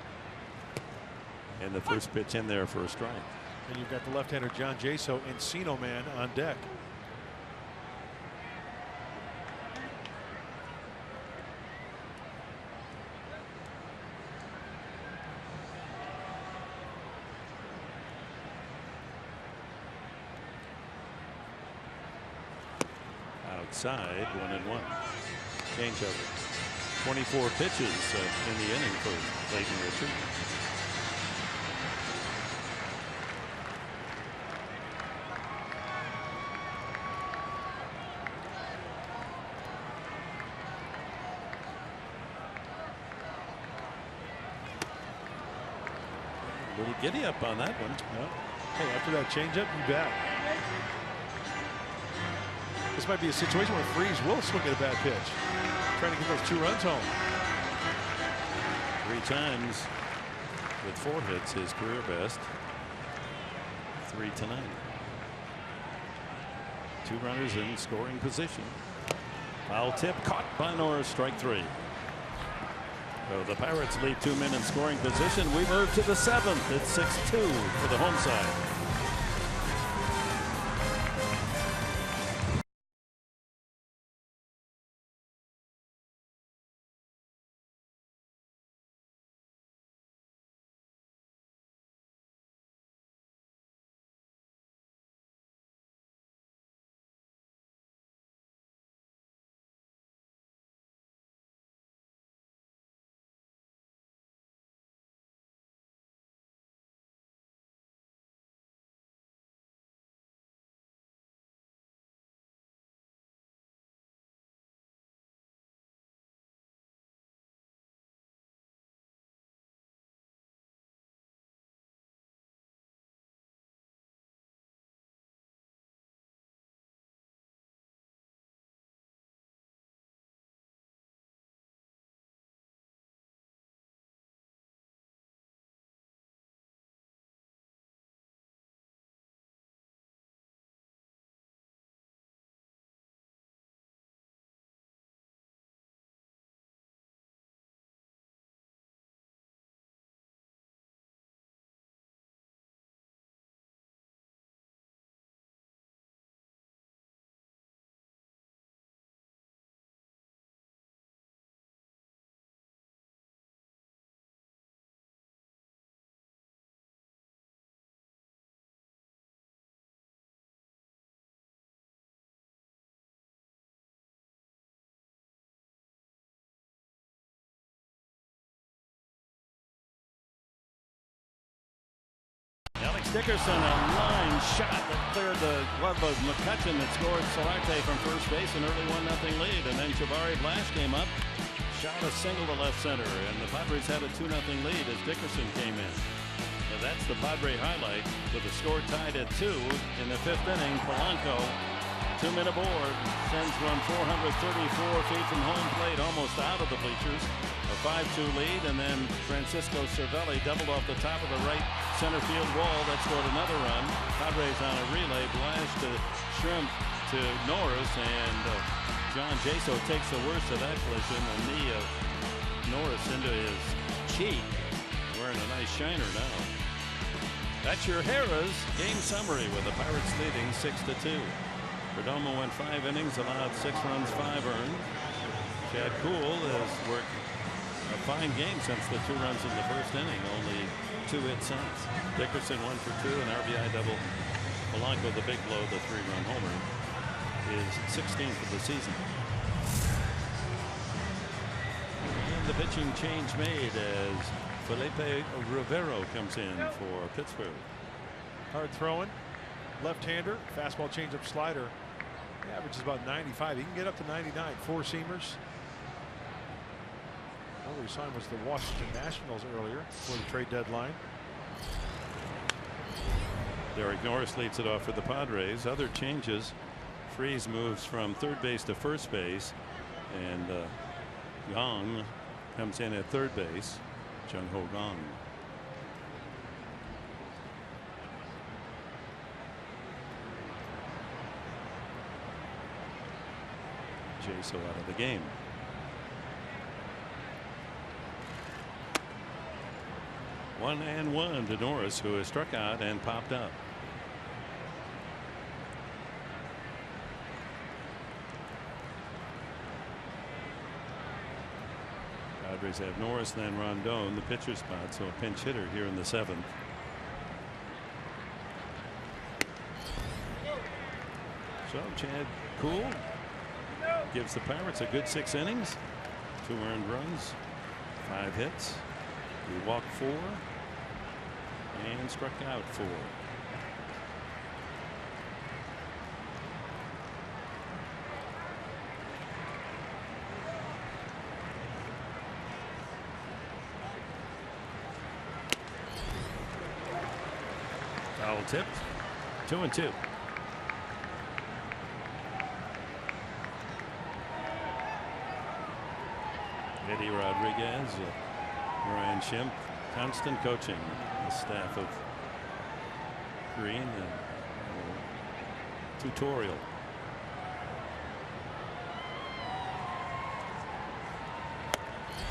And the first pitch in there for a strike. And you've got the left-hander John Jaso, Encino Man on deck. Outside, 1-1. Changeup. 24 pitches in the inning for Clayton Richard. A little giddy up on that one. Hey, after that changeup, you bet. This might be a situation where Freeze will swing at a bad pitch, trying to get those 2 runs home. 3 times with 4 hits, his career best. 3 tonight. 2 runners in scoring position. Foul tip caught by Norris, strike 3. So the Pirates lead 2 men in scoring position. We move to the 7th. It's 6-2 for the home side. Dickerson, a line shot that cleared the glove of McCutcheon that scored Solarte from first base, an early 1-0 lead. And then Jabari Blash came up, shot a single to left center, and the Padres had a 2-0 lead as Dickerson came in. So that's the Padre highlight with the score tied at 2 in the 5th inning. Polanco, 2-minute board, sends one 434 feet from home plate, almost out of the bleachers. A 5-2 lead, and then Francisco Cervelli doubled off the top of the right center field wall. That scored another run. Padres on a relay, Blash to Shrimp to Norris, and John Jaso takes the worst of that collision. The knee of Norris into his cheek, wearing a nice shiner now. That's your Harrah's game summary with the Pirates leading 6-2. Perdomo went 5 innings, allowed 6 runs, 5 earned. Chad Kuhl has worked a fine game since the 2 runs in the first inning, only 2 hits since. Dickerson 1 for 2, an RBI double. Polanco, the big blow, the 3-run homer, is 16th of the season. And the pitching change made as Felipe Rivero comes in for Pittsburgh. Hard throwing, left-hander, fastball, changeup, slider. He averages about 95. He can get up to 99. 4-seamers. What we saw him was the Washington Nationals earlier before the trade deadline. Derek Norris leads it off for the Padres. Other changes. Freese moves from third base to first base, and Gong comes in at third base. Jung Ho Gong. Jaso out of the game. One and one to Norris, who has struck out and popped up. Padres have Norris, then Rondon, the pitcher spot, so a pinch hitter here in the 7th. So Chad Kuhl gives the Pirates a good 6 innings, 2 earned runs, 5 hits. He walked 4 and struck out 4. Foul tipped. 2-2. Eddie Rodriguez, Ryan Schimpf, constant coaching, the staff of Green, and tutorial.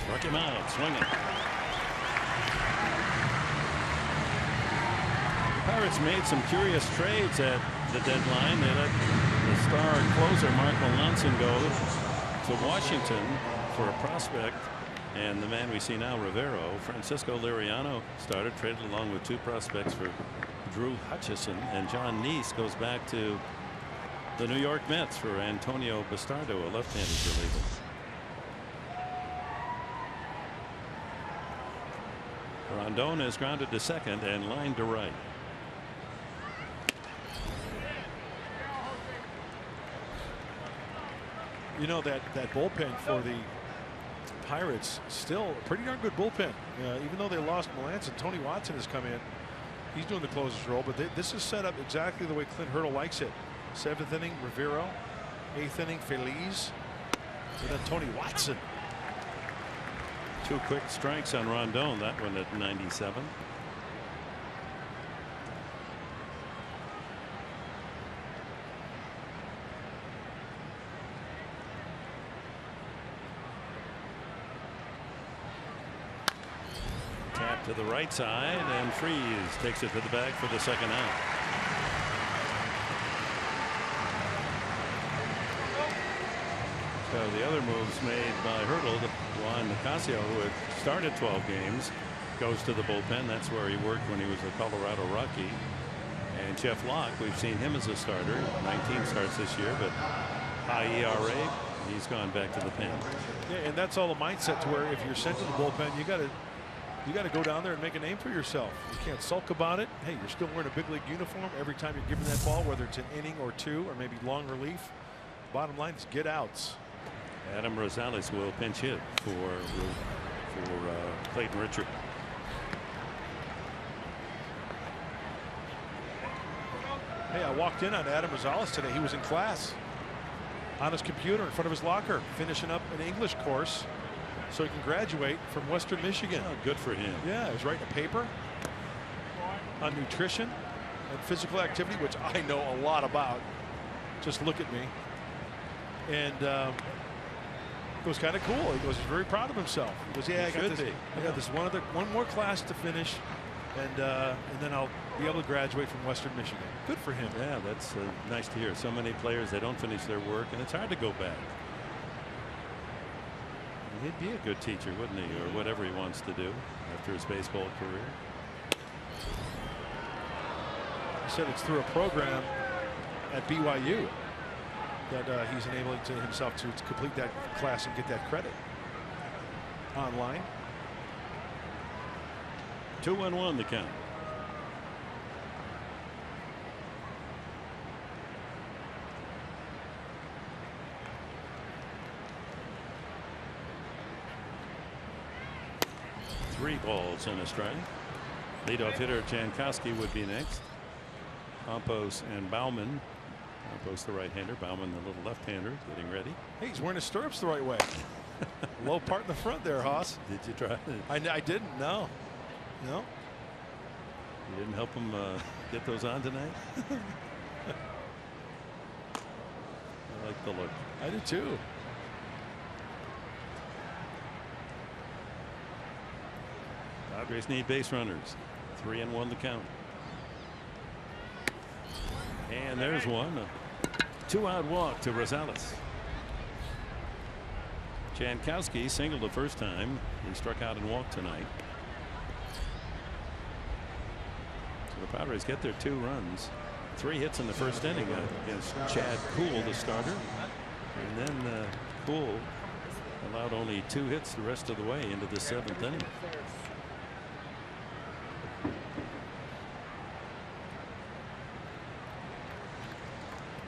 Struck him out, swinging. The Pirates made some curious trades at the deadline. They let the star closer Mark Melanson go to Washington for a prospect, and the man we see now, Rivero. Francisco Liriano started, traded along with 2 prospects for Drew Hutchison, and John Neese goes back to the New York Mets for Antonio Bastardo, a left-handed reliever. Rondon is grounded to second and lined to right. You know, that bullpen for the Pirates, still a pretty darn good bullpen. Even though they lost Melanson, Tony Watson has come in. He's doing the closer's role, but this is set up exactly the way Clint Hurdle likes it. 7th inning, Rivero. 8th inning, Feliz. And then Tony Watson. 2 quick strikes on Rondon, that one at 97. To the right side, and Freese takes it to the bag for the 2nd out. So the other moves made by Hurdle, Juan Nicasio, who had started 12 games, goes to the bullpen. That's where he worked when he was a Colorado Rocky. And Jeff Locke, we've seen him as a starter, 19 starts this year, but high ERA. He's gone back to the pen. Yeah, and that's all a mindset to where if you're sent to the bullpen, you got to You got to go down there and make a name for yourself. You can't sulk about it. Hey, you're still wearing a big league uniform every time you're giving that ball, whether it's an inning or two or maybe long relief. Bottom line is get outs. Adam Rosales will pinch hit for Clayton Richard. Hey, I walked in on Adam Rosales today. He was in class on his computer in front of his locker, finishing up an English course so he can graduate from Western Michigan. Oh, good for him. Yeah, he was writing a paper on nutrition and physical activity, which I know a lot about. Just look at me. And it was kind of cool. He goes, he's very proud of himself. He goes, yeah, I got this one more class to finish, and then I'll be able to graduate from Western Michigan. Good for him. Yeah, that's nice to hear. So many players, they don't finish their work, and it's hard to go back. He'd be a good teacher, wouldn't he, or whatever he wants to do after his baseball career. He said it's through a program at BYU that he's enabling to himself to complete that class and get that credit online. 2-1 the count. Three balls and a strike. Leadoff hitter Jankowski would be next. Campos and Bauman. Campos the right-hander, Bauman the little left-hander, getting ready. Hey, he's wearing his stirrups the right way. Low part in the front there, Haas. Did you try? I didn't. No. You didn't help him get those on tonight. I like the look. I do too. Padres need base runners. 3-1 the count. And there's one. A 2-out walk to Rosales. Jankowski singled the first time. He struck out and walked tonight. So the Padres get their 2 runs. 3 hits in the first inning against Chad Kuhl, the starter. And then Kuhl allowed only 2 hits the rest of the way into the 7th inning.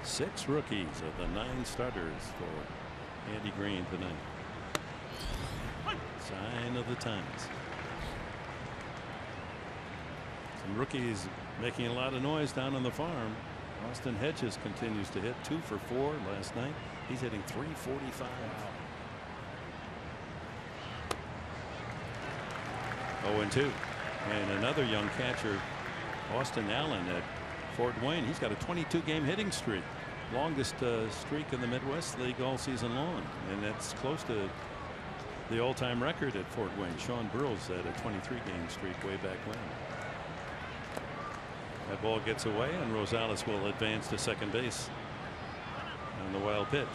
6 rookies of the 9 starters for Andy Green tonight. Sign of the times. Some rookies making a lot of noise down on the farm. Austin Hedges continues to hit 2 for 4 last night. He's hitting .345. Wow. 0-2. And another young catcher, Austin Allen at Fort Wayne. He's got a 22-game hitting streak. Longest streak in the Midwest League all season long. And that's close to the all-time record at Fort Wayne. Sean Burroughs had a 23-game streak way back when. That ball gets away, and Rosales will advance to second base on the wild pitch.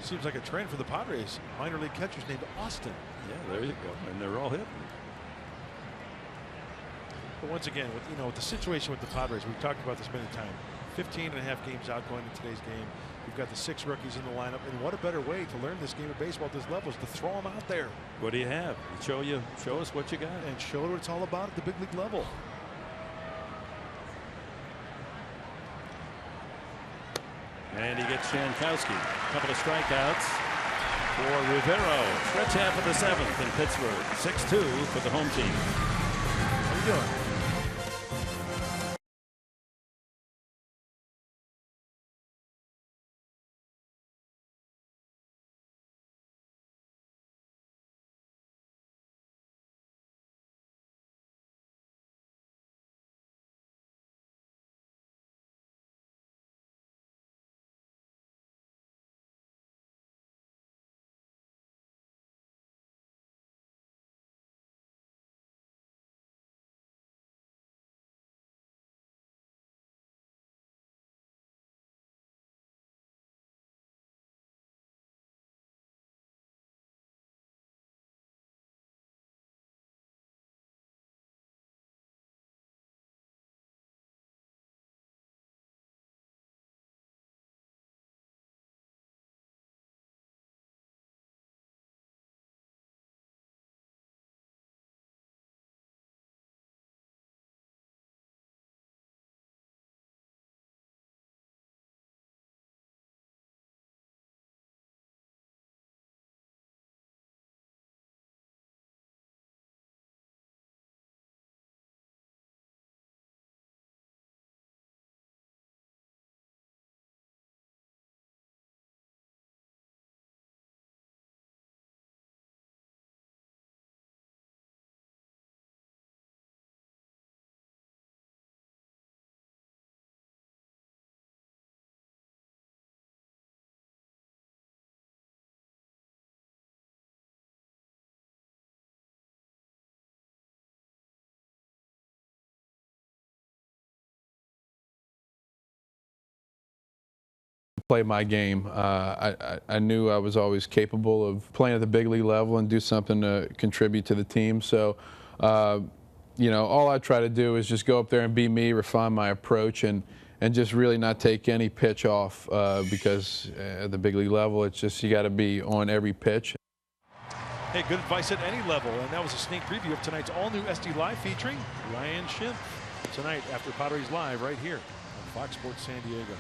Seems like a trend for the Padres. Minor league catchers named Austin. Yeah, there you go. And they're all hitting. But once again, with the situation with the Padres, we've talked about this many times. 15.5 games out going in today's game. We've got the 6 rookies in the lineup, and what a better way to learn this game of baseball at this level is to throw them out there. What do you have? Show us what you got, and show what it's all about at the big league level. And he gets Jankowski. A couple of strikeouts for Rivero. Stretch half of the 7th in Pittsburgh. 6-2 for the home team. How you doing? play my game. I knew I was always capable of playing at the big league level and do something to contribute to the team. So, you know, all I try to do is just go up there and be me, refine my approach, and just really not take any pitch off because at the big league level, it's just you got to be on every pitch. Hey, good advice at any level, and that was a sneak preview of tonight's all-new SD Live featuring Ryan Schimpf tonight after Padres Live right here on Fox Sports San Diego.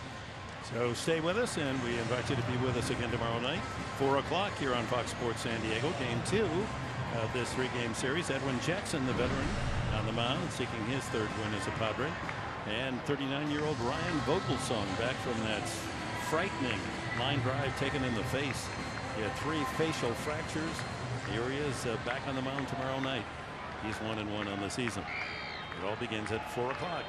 So stay with us, and we invite you to be with us again tomorrow night, 4 o'clock here on Fox Sports San Diego. Game 2 of this 3-game series. Edwin Jackson, the veteran, on the mound, seeking his 3rd win as a Padre. And 39-year-old Ryan Vogelsong back from that frightening line drive taken in the face. He had 3 facial fractures. Here he is back on the mound tomorrow night. He's 1-1 on the season. It all begins at 4 o'clock.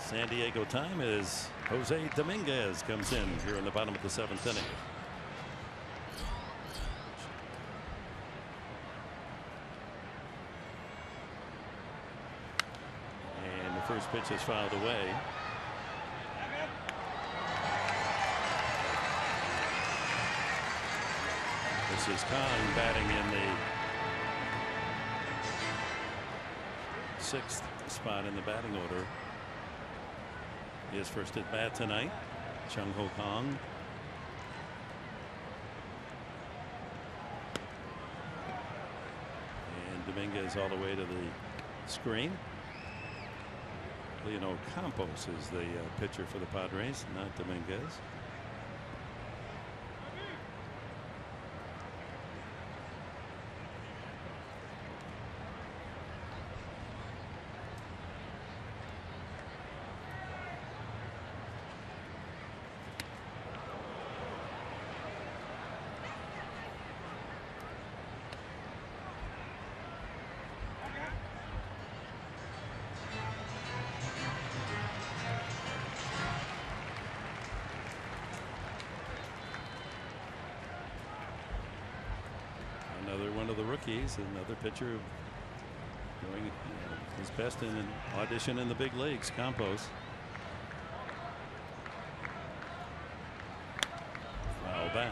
San Diego time as Jose Dominguez comes in here in the bottom of the 7th inning. And the first pitch is fouled away. This is Khan batting in the 6th spot in the batting order. His first at bat tonight. Chung Ho Kong. And Dominguez all the way to the screen. Leonel Campos is the pitcher for the Padres, not Dominguez. Another one of the rookies, another pitcher doing his best in an audition in the big leagues. Campos. Foul back.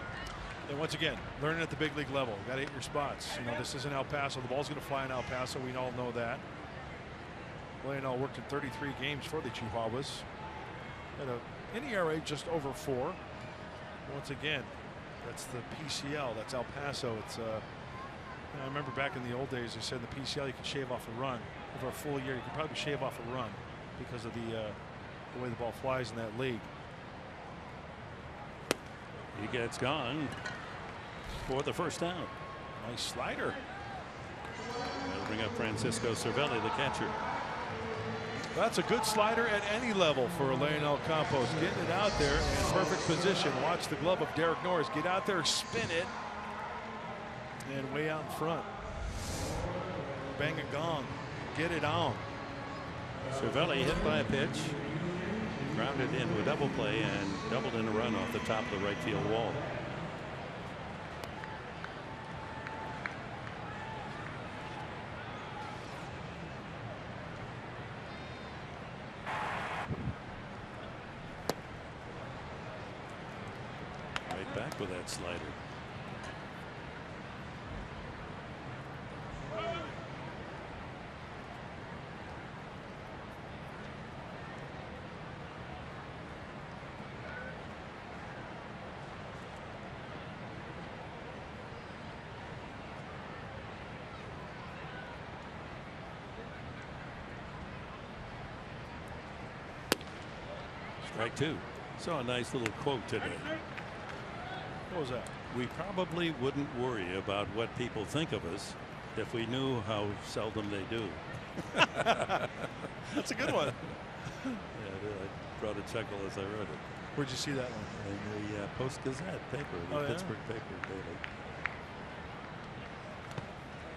And once again, learning at the big league level. Got to hit your spots. You know, this isn't El Paso. The ball's going to fly in El Paso. We all know that. Leonel worked in 33 games for the Chihuahuas. Had an ERA just over 4. Once again, that's the PCL. That's El Paso. It's I remember back in the old days, they said in the PCL you could shave off a run. Over a full year, you could probably shave off a run because of the way the ball flies in that league. He gets gone for the first down. Nice slider. That'll bring up Francisco Cervelli, the catcher. That's a good slider at any level for Leonel Campos. Getting it out there in perfect position. Watch the glove of Derek Norris. Get out there, spin it. And way out in front. Bang a gong. Get it on. Cervelli hit by a pitch. Grounded into a double play and doubled in a run off the top of the right field wall. Right back with that slider. Strike 2. Saw a nice little quote today. What was that? We probably wouldn't worry about what people think of us if we knew how seldom they do. That's a good one. Yeah, I brought a chuckle as I wrote it. Where'd you see that one? In the Post-Gazette paper, the Pittsburgh paper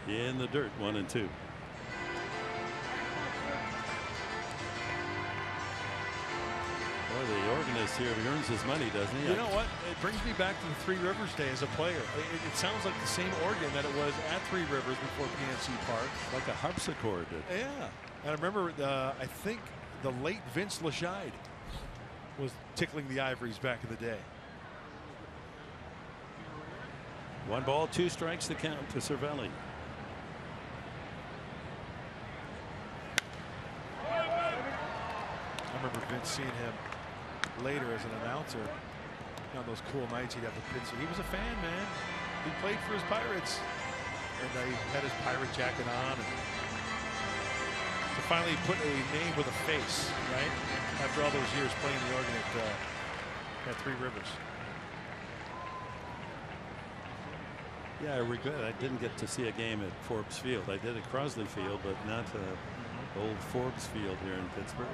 daily. In the dirt, 1-2. Boy, the organist here earns his money, doesn't he? You know what? It brings me back to the Three Rivers day as a player. It sounds like the same organ that it was at Three Rivers before PNC Park. Like a harpsichord. Yeah. And I remember, I think the late Vince Lashide was tickling the ivories back in the day. 1 ball, 2 strikes to count to Cervelli. I remember Vince seeing him later as an announcer on those cool nights he'd have the Pittsburgh. He was a fan, man. He played for his Pirates, and he had his pirate jacket on. And to finally put a name with a face, right? After all those years playing the organ at Three Rivers. Yeah, I regret I didn't get to see a game at Forbes Field. I did at Crosley Field, but not old Forbes Field here in Pittsburgh.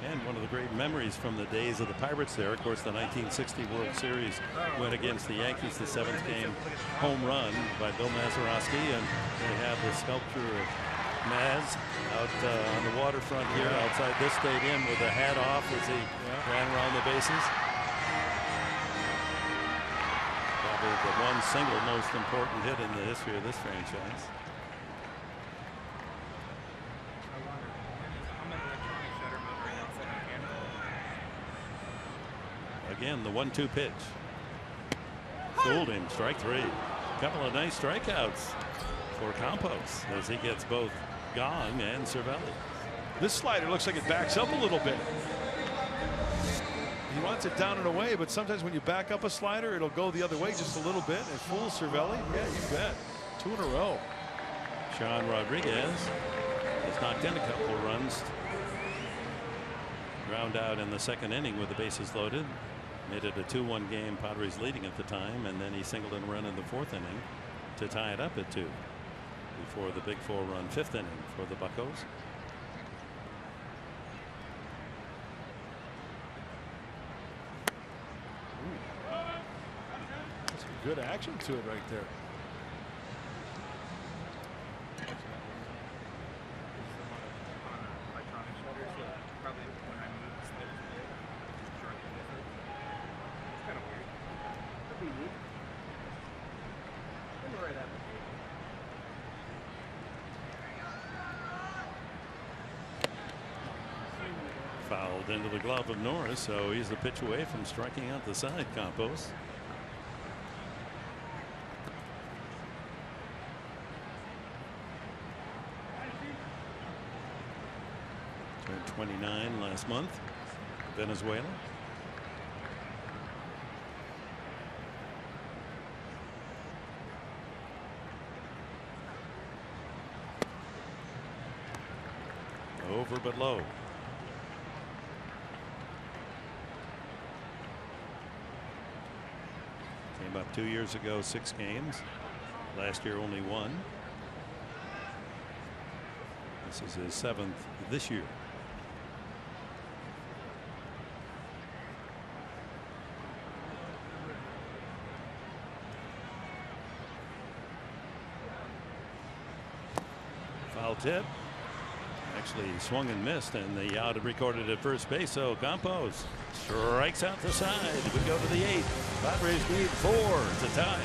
And one of the great memories from the days of the Pirates there, of course, the 1960 World Series went against the Yankees, the 7th game home run by Bill Mazeroski, and they have the sculpture of Maz out on the waterfront here outside this stadium with a hat off as he ran around the bases. Probably the one single most important hit in the history of this franchise. Again, the 1-2 pitch. Fooled him. Strike 3. Couple of nice strikeouts for Campos as he gets both Gong and Cervelli. This slider looks like it backs up a little bit. He wants it down and away, but sometimes when you back up a slider, it'll go the other way just a little bit and fool Cervelli. Yeah, you bet. 2 in a row. Sean Rodriguez has knocked in a couple of runs. Ground out in the 2nd inning with the bases loaded. Made it a 2-1 game. Padres leading at the time, and then he singled and run in the 4th inning to tie it up at 2 before the big 4-run 5th inning for the Buccos. That's some good action to it right there. Fouled into the glove of Norris, so he's a pitch away from striking out the side. Campos. Turned 29 last month. Venezuela. Over but low. Came up 2 years ago, 6 games. Last year only 1. This is his 7th this year. Foul tip. Actually swung and missed, and the out had recorded at first base. So Campos strikes out the side. We go to the 8th. Padres need 4 to tie.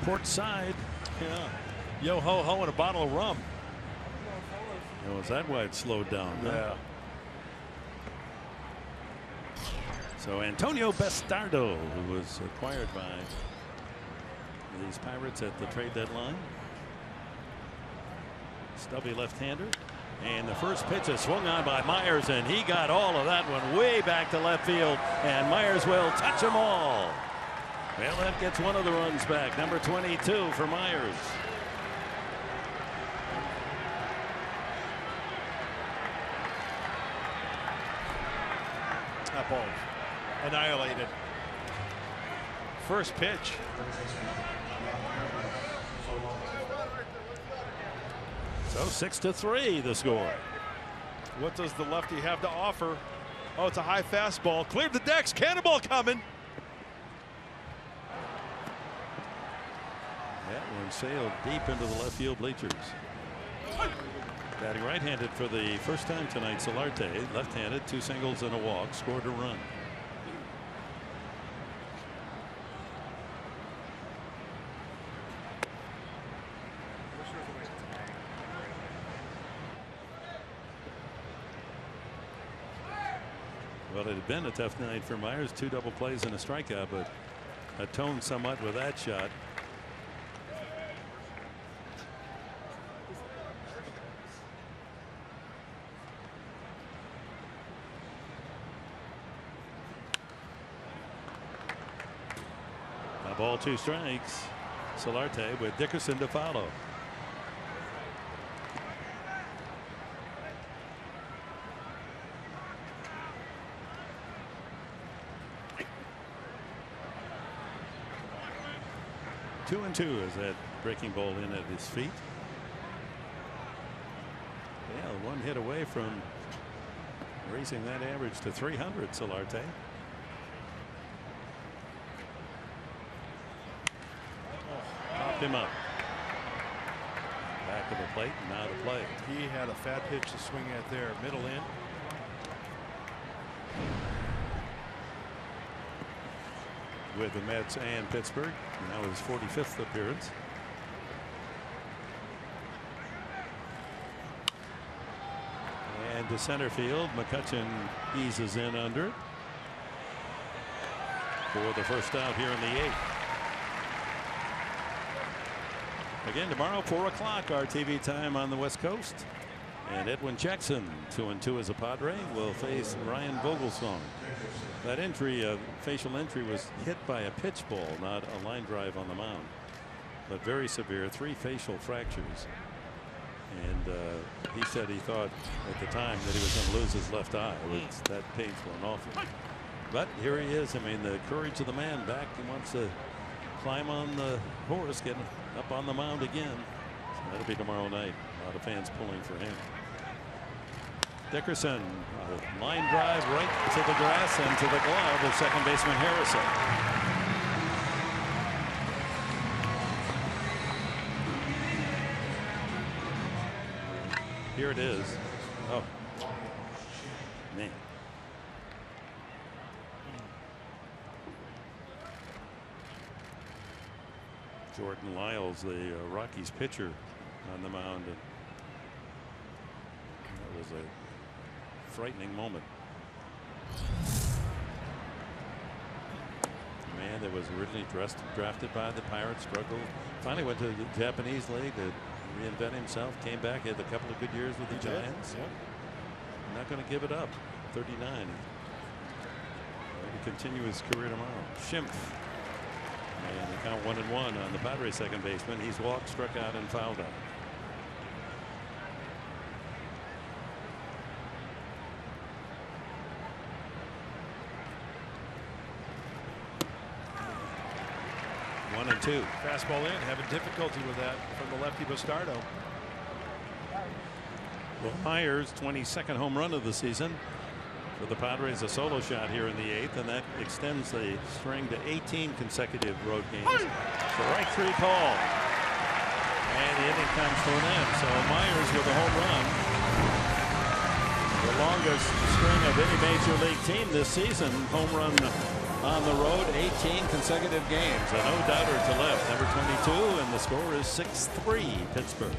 port side. Yeah. Yo ho ho and a bottle of rum. Oh, is that why it slowed down? Huh? Yeah. So Antonio Bastardo, who was acquired by these Pirates at the trade deadline. Stubby left-hander. And the first pitch is swung on by Myers, and he got all of that one way back to left field. And Myers will touch them all. Well, that gets one of the runs back. Number 22 for Myers. That ball annihilated. First pitch. So 6-3 the score. What does the lefty have to offer? Oh, it's a high fastball. Cleared the decks. Cannonball coming. That one sailed deep into the left field bleachers. Batting right-handed for the first time tonight, Solarte, left-handed, 2 singles and a walk, scored a run. Well, it had been a tough night for Myers, 2 double plays and a strikeout, but atoned somewhat with that shot. A ball, 2 strikes. Solarte with Dickerson to follow. Two and 2 as that breaking ball in at his feet. Yeah, 1 hit away from raising that average to 300, Solarte. Popped him up. Back of the plate, now to play. He had a fat pitch to swing at there. Middle in. With the Mets and Pittsburgh. Now his 45th appearance. And to center field, McCutchen eases in under for the first out here in the 8th. Again tomorrow, 4 o'clock, our TV time on the West Coast. And Edwin Jackson, 2-2 as a Padre, will face Ryan Vogelsong. That injury, facial injury, was hit by a pitch ball, not a line drive on the mound. But very severe, 3 facial fractures. And he said he thought at the time that he was going to lose his left eye. It was that painful and awful. But here he is. I mean, the courage of the man back. He wants to climb on the horse, get up on the mound again. So that'll be tomorrow night. A lot of fans pulling for him. Dickerson, a line drive right to the grass and to the glove of second baseman Harrison. Here it is. Oh, man. Jordan Lyles, the Rockies pitcher, on the mound. And that was a frightening moment. Man that was originally drafted by the Pirates, struggled, finally went to the Japanese league to reinvent himself, came back, had a couple of good years with the Giants. Yep. Not going to give it up. 39. Maybe continue his career tomorrow. Schimpf. And the count 1-1 on the Padres second baseman. He's walked, struck out, and fouled out. One and 2. Fastball in, having difficulty with that from the lefty Bastardo. Well, Myers, 22nd home run of the season for the Padres, a solo shot here in the 8th, and that extends the string to 18 consecutive road games. Strike 3 call, and the inning comes to an end. So Myers with a home run, the longest string of any major league team this season. Home run on the road, 18 consecutive games. A no-doubter to left, number 22, and the score is 6-3 Pittsburgh.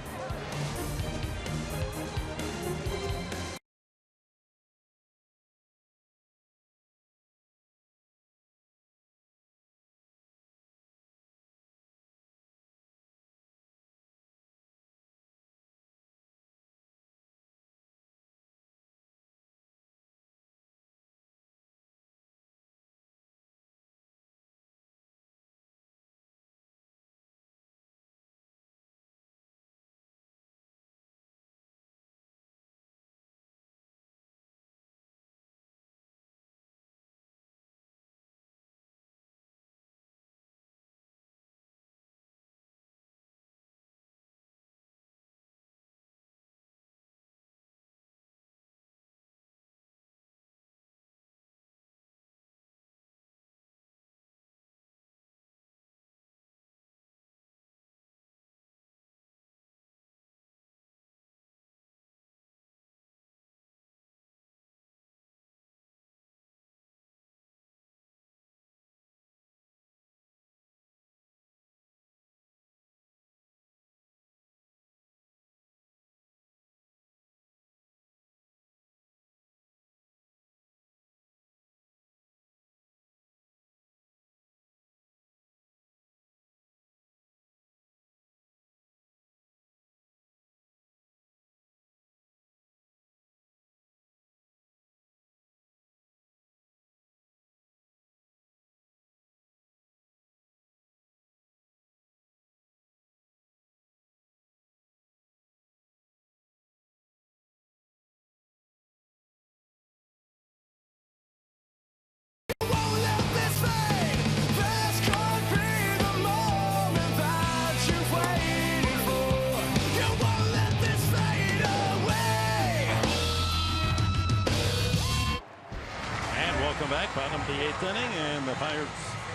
Welcome back. Bottom of the 8th inning, and the Pirates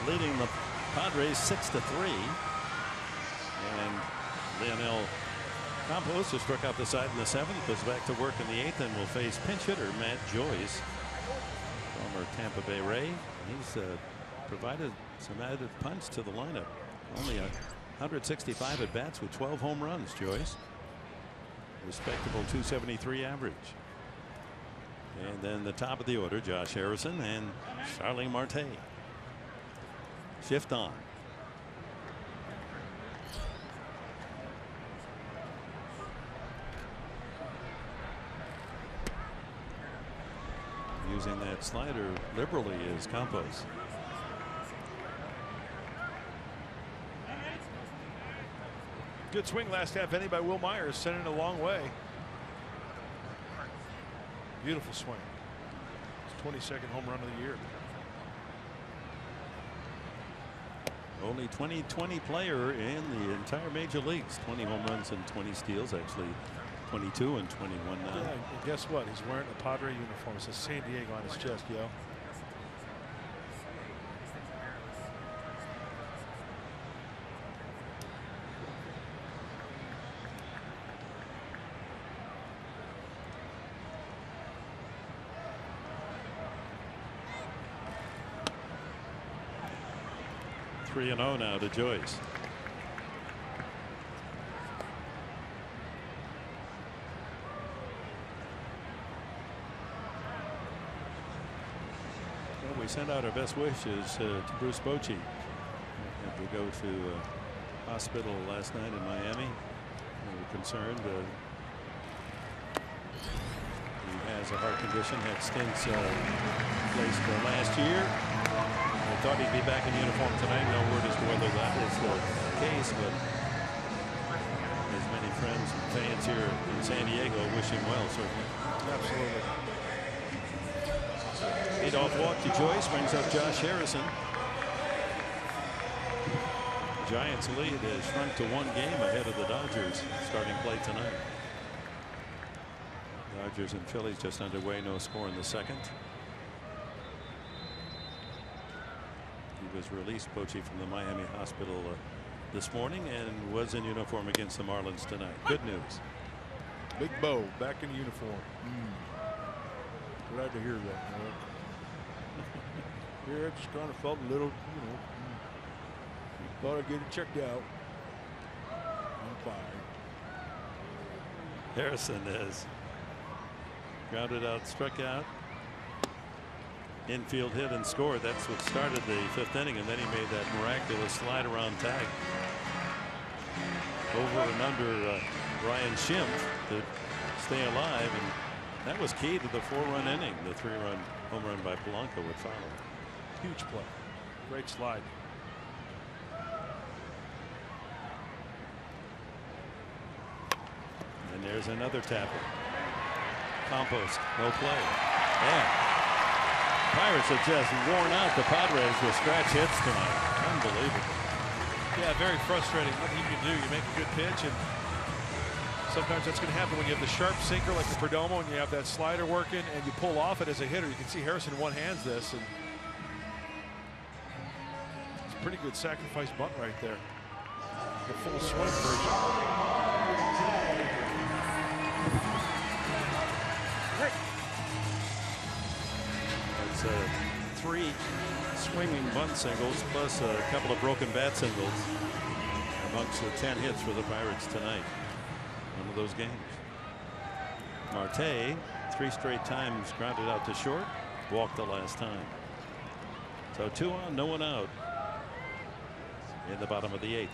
leading the Padres 6-3. And Leonel Campos, who struck out the side in the 7th, goes back to work in the 8th and will face pinch hitter Matt Joyce, former Tampa Bay Ray. He's provided some added punch to the lineup. Only 165 at bats with 12 home runs. Joyce, respectable .273 average. And then the top of the order, Josh Harrison and Charlie Marte. Shift on. Using that slider liberally is Campos. Good swing last half inning by Will Myers, sent it a long way. Beautiful swing. His 22nd home run of the year. Only 20-20 player in the entire major leagues. 20 home runs and 20 steals. Actually 22 and 21 now. Yeah, and guess what? He's wearing a Padre uniform. It says San Diego on his chest, yo. Three and 0 now to Joyce. Well, we send out our best wishes to Bruce Bochy. Had to go to hospital last night in Miami. We were concerned. He has a heart condition. Had stints placed last year. We thought he'd be back in uniform tonight. No word as to whether that is the case, but as many friends and fans here in San Diego wish him well, certainly. Absolutely. Leadoff walk to Joyce brings up Josh Harrison. The Giants' lead has shrunk to 1 game ahead of the Dodgers starting play tonight. Dodgers and Phillies just underway, no score in the 2nd. Was released, Bochy, from the Miami hospital this morning and was in uniform against the Marlins tonight. Good news. Big Bo back in uniform. Glad to hear that. here. Just kind of felt a little, thought I'd get it checked out. I'm fine. Harrison is grounded out, struck out. Infield hit and scored. That's what started the 5th inning, and then he made that miraculous slide around tag over and under Ryan Schimpf to stay alive, and that was key to the 4-run inning. The 3-run home run by Polanco would follow. Huge play. Great slide. And there's another tapper. Compost, no play. Yeah. Pirates have just worn out the Padres with scratch hits tonight. Unbelievable. Yeah, very frustrating. Nothing you can do. You make a good pitch, and sometimes that's going to happen when you have the sharp sinker like the Perdomo, and you have that slider working, and you pull off it as a hitter. You can see Harrison one-hands this, and it's a pretty good sacrifice bunt right there. The full swing version. It's 3 swinging bunt singles plus a couple of broken bat singles amongst the 10 hits for the Pirates tonight. One of those games. Marte 3 straight times grounded out to short, walked the last time. So 2 on, no one out in the bottom of the 8th.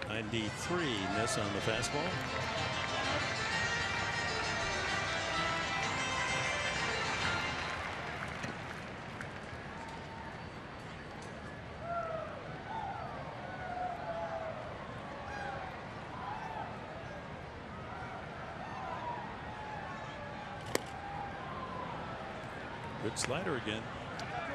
.93 miss on the fastball. Good slider again.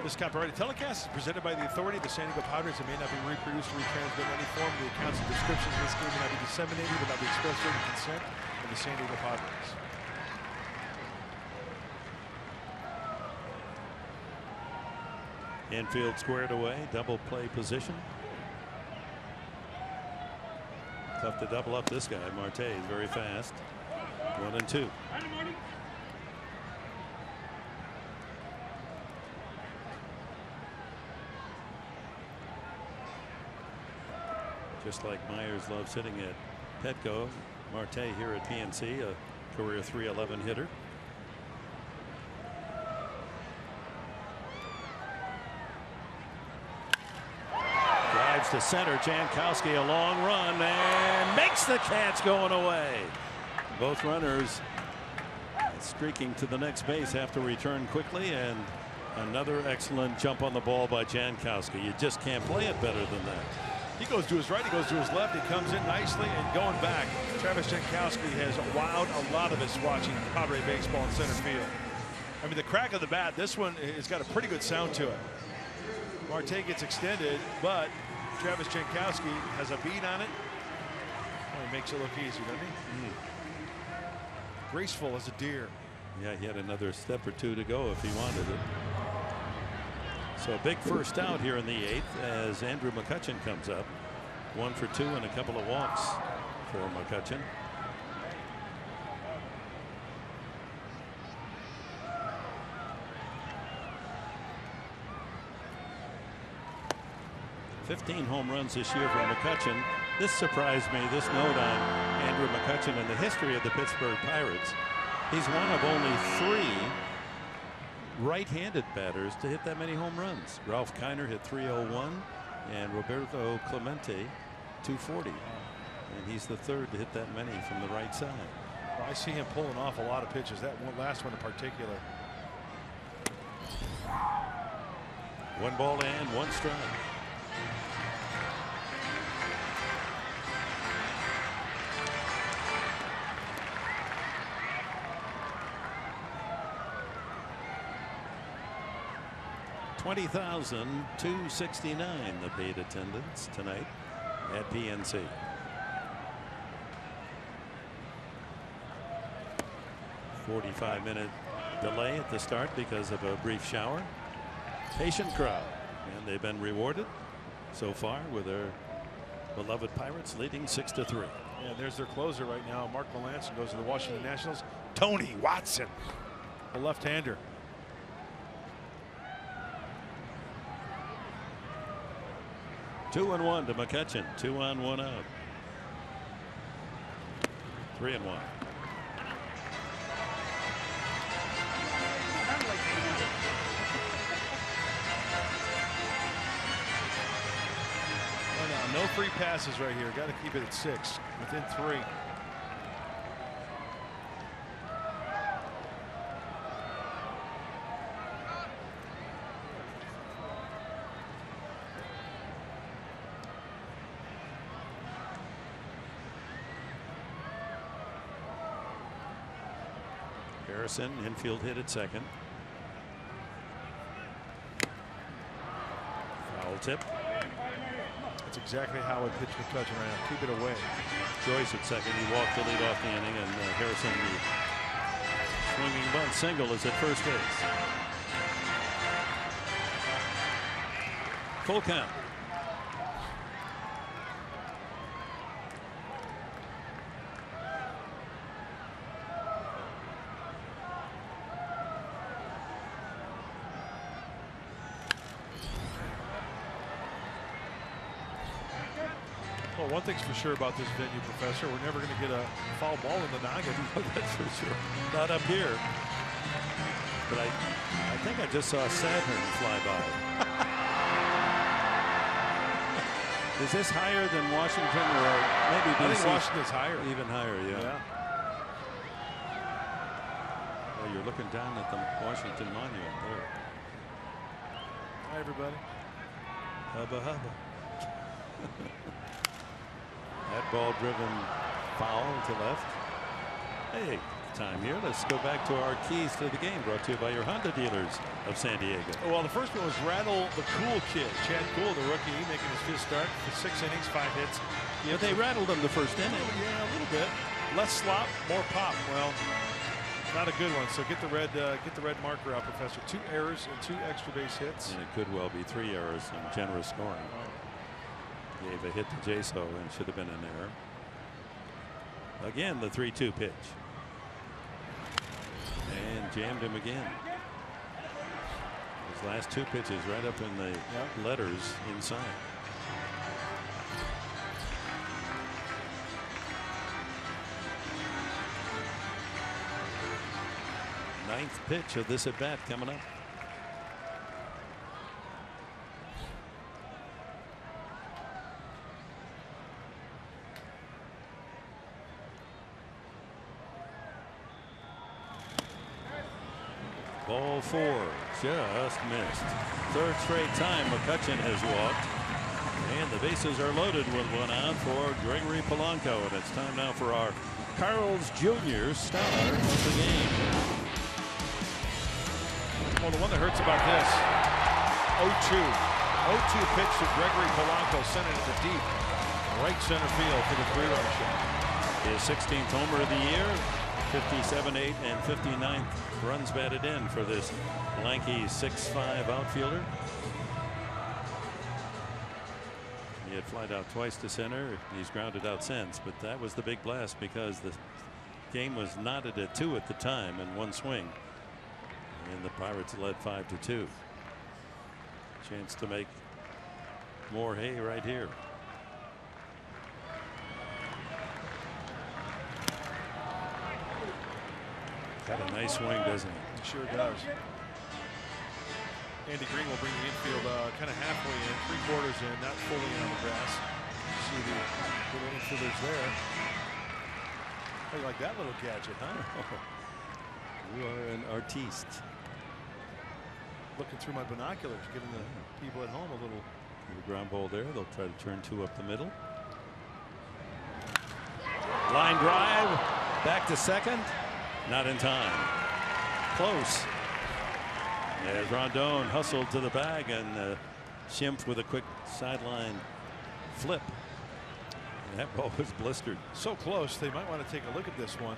This copyrighted telecast is presented by the authority of the San Diego Padres and may not be reproduced or retransmitted in any form. The accounts and descriptions of this game may not be disseminated without the express written consent of the San Diego Padres. Infield squared away, double play position. Tough to double up this guy. Marte is very fast. 1-2. Just like Myers loves hitting at Petco, Marte here at PNC, a career .311 hitter. Drives to center. Jankowski, a long run, and makes the catch going away. Both runners streaking to the next base have to return quickly, and another excellent jump on the ball by Jankowski. You just can't play it better than that. He goes to his right, he goes to his left, he comes in nicely, and going back, Travis Jankowski has wowed a lot of us watching Padre baseball in center field. I mean, the crack of the bat, this one has got a pretty good sound to it. Marte gets extended, but Travis Jankowski has a beat on it. Oh, he makes it look easy, doesn't he? Graceful as a deer. Yeah, he had another step or 2 to go if he wanted it. So a big first out here in the 8th as Andrew McCutchen comes up. 1 for 2 and a couple of walks for McCutchen. "15 home runs this year for McCutchen." This surprised me, this note on Andrew McCutchen in the history of the Pittsburgh Pirates. He's one of only 3 right-handed batters to hit that many home runs. Ralph Kiner hit .301 and Roberto Clemente .240, and he's the 3rd to hit that many from the right side. Well, I see him pulling off a lot of pitches, that last one in particular. 1 ball and 1 strike. $20,269 the paid attendance tonight at PNC. "45-minute delay at the start because of a brief shower. Patient crowd, and they've been rewarded so far with their beloved Pirates leading 6-3. Yeah, there's their closer right now. Mark Melanson goes to the Washington Nationals. Tony Watson, the left-hander. Two and one to McCutchen. 2 on, 1 out. 3 and 1. No free passes right here. Got to keep it at 6. Within 3. Harrison, infield hit at second. Foul tip. That's exactly how I pitched McCutchen right now. Keep it away. Joyce at second. He walked to lead off the inning, and Harrison, the swinging bunt single, is at first base. Full count. Well, one thing's for sure about this venue, Professor. We're never going to get a foul ball in the noggin. That's for sure. Not up here. But I think I just saw Saturn fly by. Is this higher than Washington, or maybe DC? I think Washington's higher. Even higher, yeah. Well, you're looking down at the Washington Monument there. Hi, everybody. Hubba hubba. That ball driven foul to left. Hey, time here. Let's go back to our keys to the game, brought to you by your Honda dealers of San Diego. Well, the first one was Rattle the Cool Kid. Chad Gould, the rookie, making his 5th start for 6 innings, 5 hits. But they rattled him the first inning. Yeah, a little bit. Less slop, more pop. Well, not a good one. So get the red marker out, Professor. 2 errors and 2 extra base hits. And it could well be 3 errors and generous scoring. Gave a hit to Jaso and should have been an error. Again, the 3-2 pitch. And jammed him again. His last 2 pitches right up in the letters inside. Ninth pitch of this at bat coming up. Ball 4, just missed. 3rd straight time McCutchen has walked. And the bases are loaded with 1 out for Gregory Polanco. And it's time now for our Carl's Jr. star of the game. Well, the one that hurts about this, 0-2. 0-2 pitch to Gregory Polanco, sent it into deep right center field for the 3-run shot. His 16th homer of the year. 57, 8, and 59th runs batted in for this lanky 6'5" outfielder. He had flied out twice to center. He's grounded out since, but that was the big blast because the game was knotted at 2 at the time in 1 swing. And the Pirates led 5-2. Chance to make more hay right here. Got a nice swing, doesn't he? He sure does. Andy Green will bring the infield kind of halfway in, 3/4 in, not fully in on the grass. See the little infielders there. How you like that little gadget, huh? You are an artiste. Looking through my binoculars, giving the people at home a little. Ground ball there. They'll try to turn 2 up the middle. Line drive. Back to second. Not in time. Close. As Rondon hustled to the bag and Schimpf with a quick sideline flip. And that ball was blistered. So close, they might want to take a look at this one.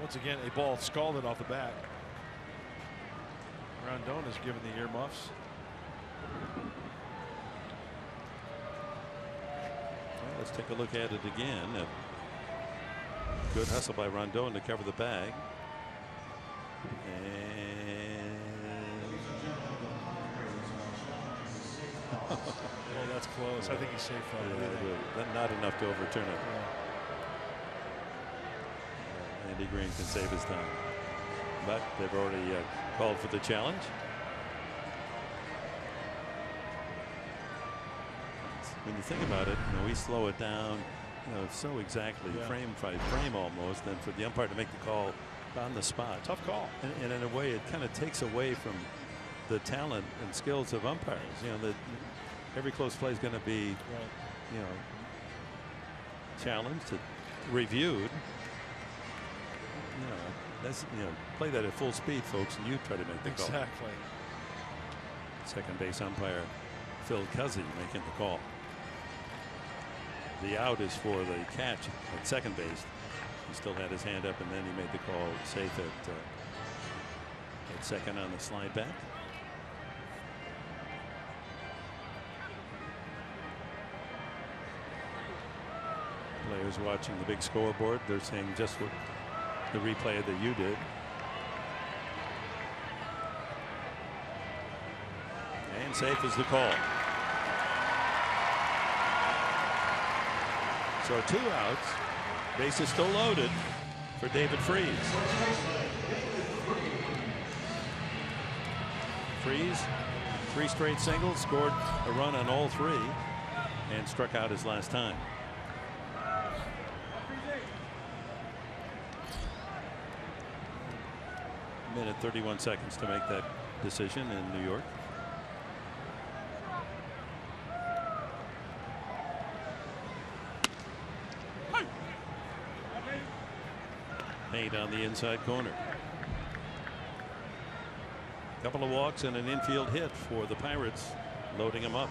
Once again, a ball scalded off the bat. Rondon is given the earmuffs. Well, Let's take a look at it again. Good hustle by Rondon to cover the bag. Well, that's close. I think he's safe. Not enough to overturn it. Andy Green can save his time, but they've already called for the challenge. When you think about it, we slow it down, so exactly, frame by frame almost, and for the umpire to make the call on the spot. Tough call. And in a way, it kind of takes away from the talent and skills of umpires. Every close play is going to be, challenged, reviewed. That's play that at full speed, folks, and you try to make the call. Exactly. Second base umpire Phil Cuzzy making the call. The out is for the catch at second base. He still had his hand up, and then he made the call safe at second on the slide back. Players watching the big scoreboard, they're saying just what the replay that you did. And safe is the call. So 2 outs. Base is still loaded for David Freese. Freese, 3 straight singles, scored a run on all 3, and struck out his last time. Minute 31 seconds to make that decision in New York. Paint on the inside corner. Couple of walks and an infield hit for the Pirates, loading them up.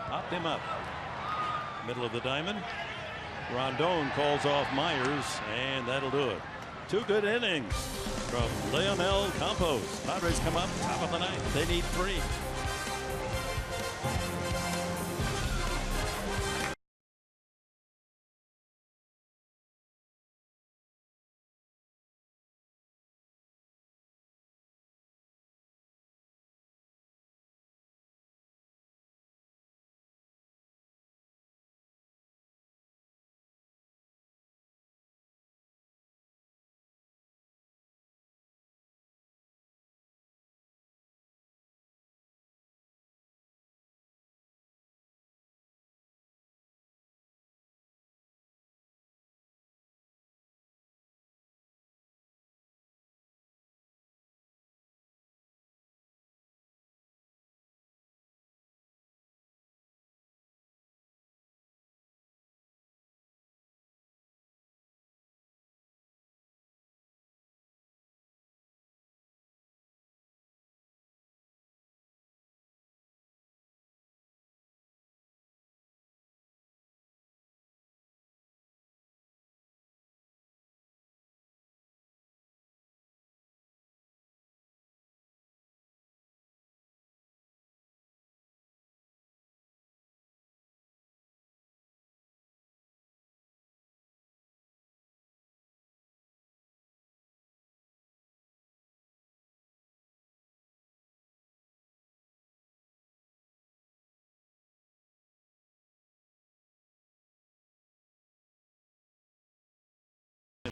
Popped him up. Middle of the diamond. Rondon calls off Myers, and that'll do it. 2 good innings from Leonel Campos. Padres come up top of the 9th. They need 3.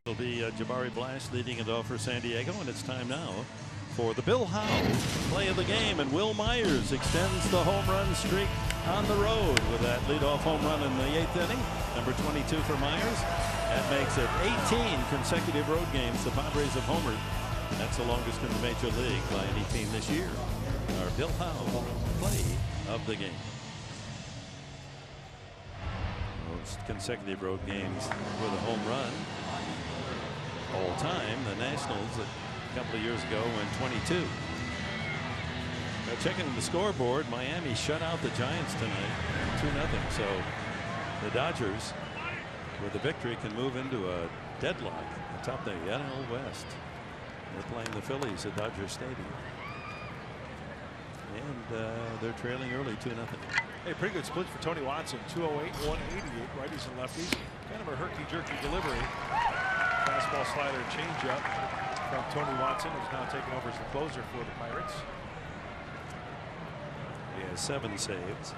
It'll be Jabari Blast leading it off for San Diego, and it's time now for the Bill Howe play of the game. And Will Myers extends the home run streak on the road with that leadoff home run in the 8th inning. Number 22 for Myers. That makes it 18 consecutive road games the Padres have homered. That's the longest in the Major League by any team this year. Our Bill Howe play of the game. Most consecutive road games with a home run all time. The Nationals a couple of years ago went 22. Now checking the scoreboard, Miami shut out the Giants tonight 2-0. So the Dodgers with the victory can move into a deadlock atop the NL West. They're playing the Phillies at Dodger Stadium. And they're trailing early 2-0. Hey, pretty good split for Tony Watson. 208, 188, righties and lefties. Kind of a herky-jerky delivery. Fastball, slider, changeup from Tony Watson, who's now taking over as the closer for the Pirates. He has 7 saves.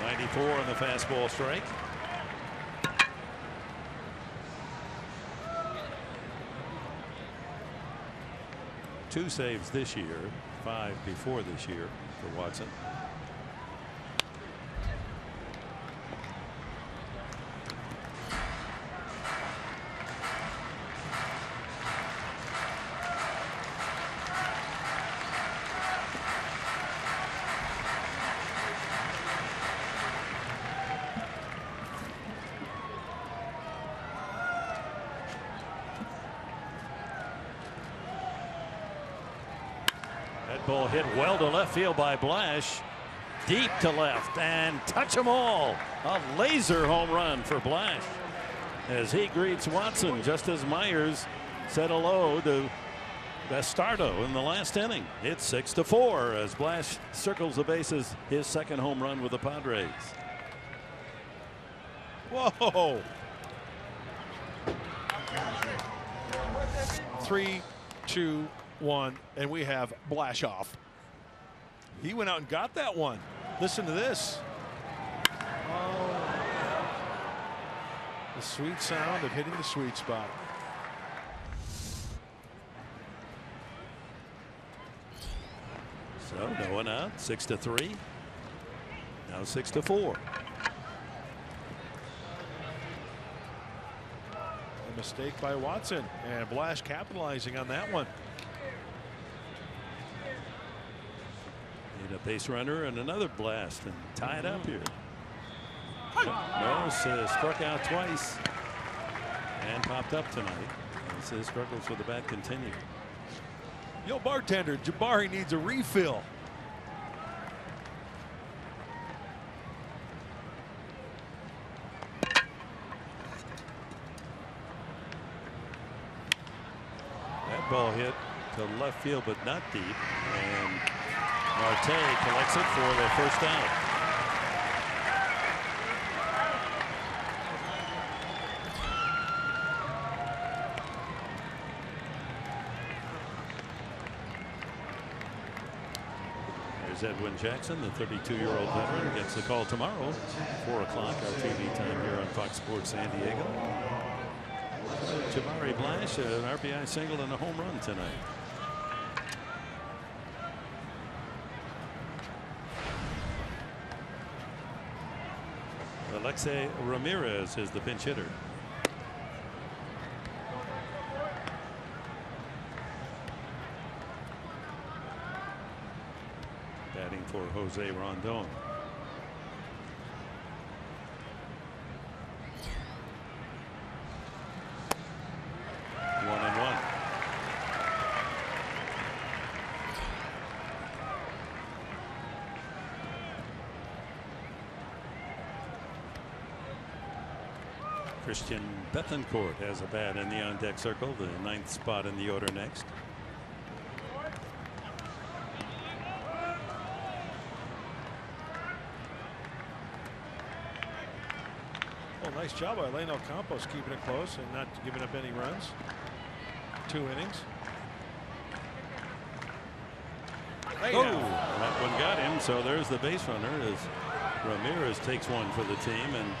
.94 on the fastball strike. Two saves this year, 5 before this year for Watson. Ball hit well to left field by Blash. Deep to left and touch them all. A laser home run for Blash as he greets Watson just as Myers said hello to Bastardo in the last inning. It's 6-4 as Blash circles the bases, his second home run with the Padres. Whoa. 3, 2, 1, and we have Blash off. He went out and got that one. Listen to this. Oh. The sweet sound of hitting the sweet spot. So no one out. 6-3. Now 6-4. A mistake by Watson, and Blash capitalizing on that one. Need a base runner and another blast and tie it up here. Norris struck out twice and popped up tonight as his struggles with the bat continue. Yo, bartender, Jabari needs a refill. That ball hit to left field, but not deep. And Marte collects it for the first out. There's Edwin Jackson, the 32-year-old veteran, gets the call tomorrow, 4 o'clock our TV time here on Fox Sports San Diego. Jabari Blash, an RBI single and a home run tonight. Alexei Ramirez is the pinch hitter. Batting for Jose Rondon. One and one. Christian Bethancourt has a bat in the on-deck circle, the 9th spot in the order next. Well, nice job by Leno Campos keeping it close and not giving up any runs. 2 innings. Oh, that one got him. So there's the base runner as Ramirez takes one for the team and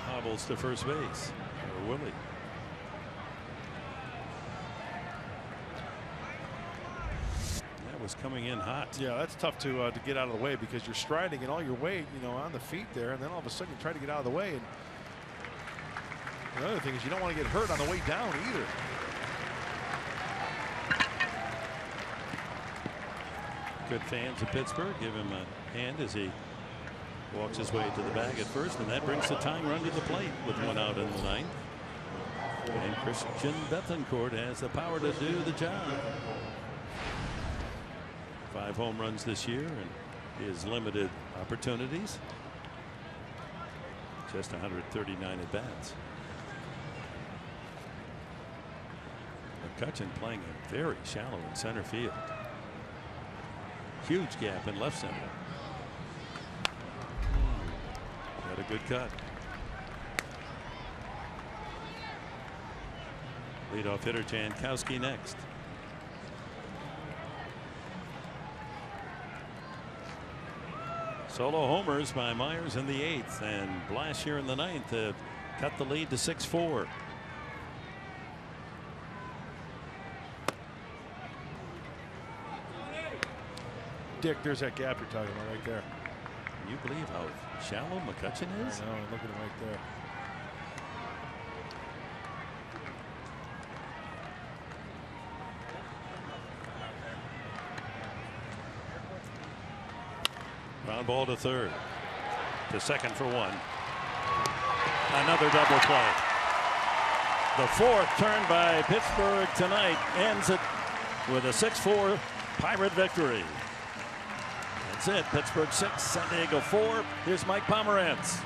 hobbles to first base. Or Willie. That was coming in hot. Yeah, that's tough to get out of the way because you're striding and all your weight, on the feet there, and then all of a sudden you try to get out of the way. And the other thing is you don't want to get hurt on the way down either. Good fans of Pittsburgh give him a hand as he walks his way to the bag at first, and that brings the tying run to the plate with 1 out in the 9th. And Christian Bethancourt has the power to do the job. 5 home runs this year and his limited opportunities. Just 139 at bats. McCutchen playing it very shallow in center field. Huge gap in left center. Got a good cut. Leadoff hitter Jankowski next. Solo homers by Myers in the 8th, and Blash here in the 9th to cut the lead to 6-4. Dick, there's that gap you're talking about right there. Can you believe how shallow McCutchen is? I know, look at him right there. Ground ball to third. To second for 1. Another double play. The 4th turn by Pittsburgh tonight ends it with a 6-4 Pirate victory. That's it. Pittsburgh 6, San Diego 4. Here's Mike Pomerantz.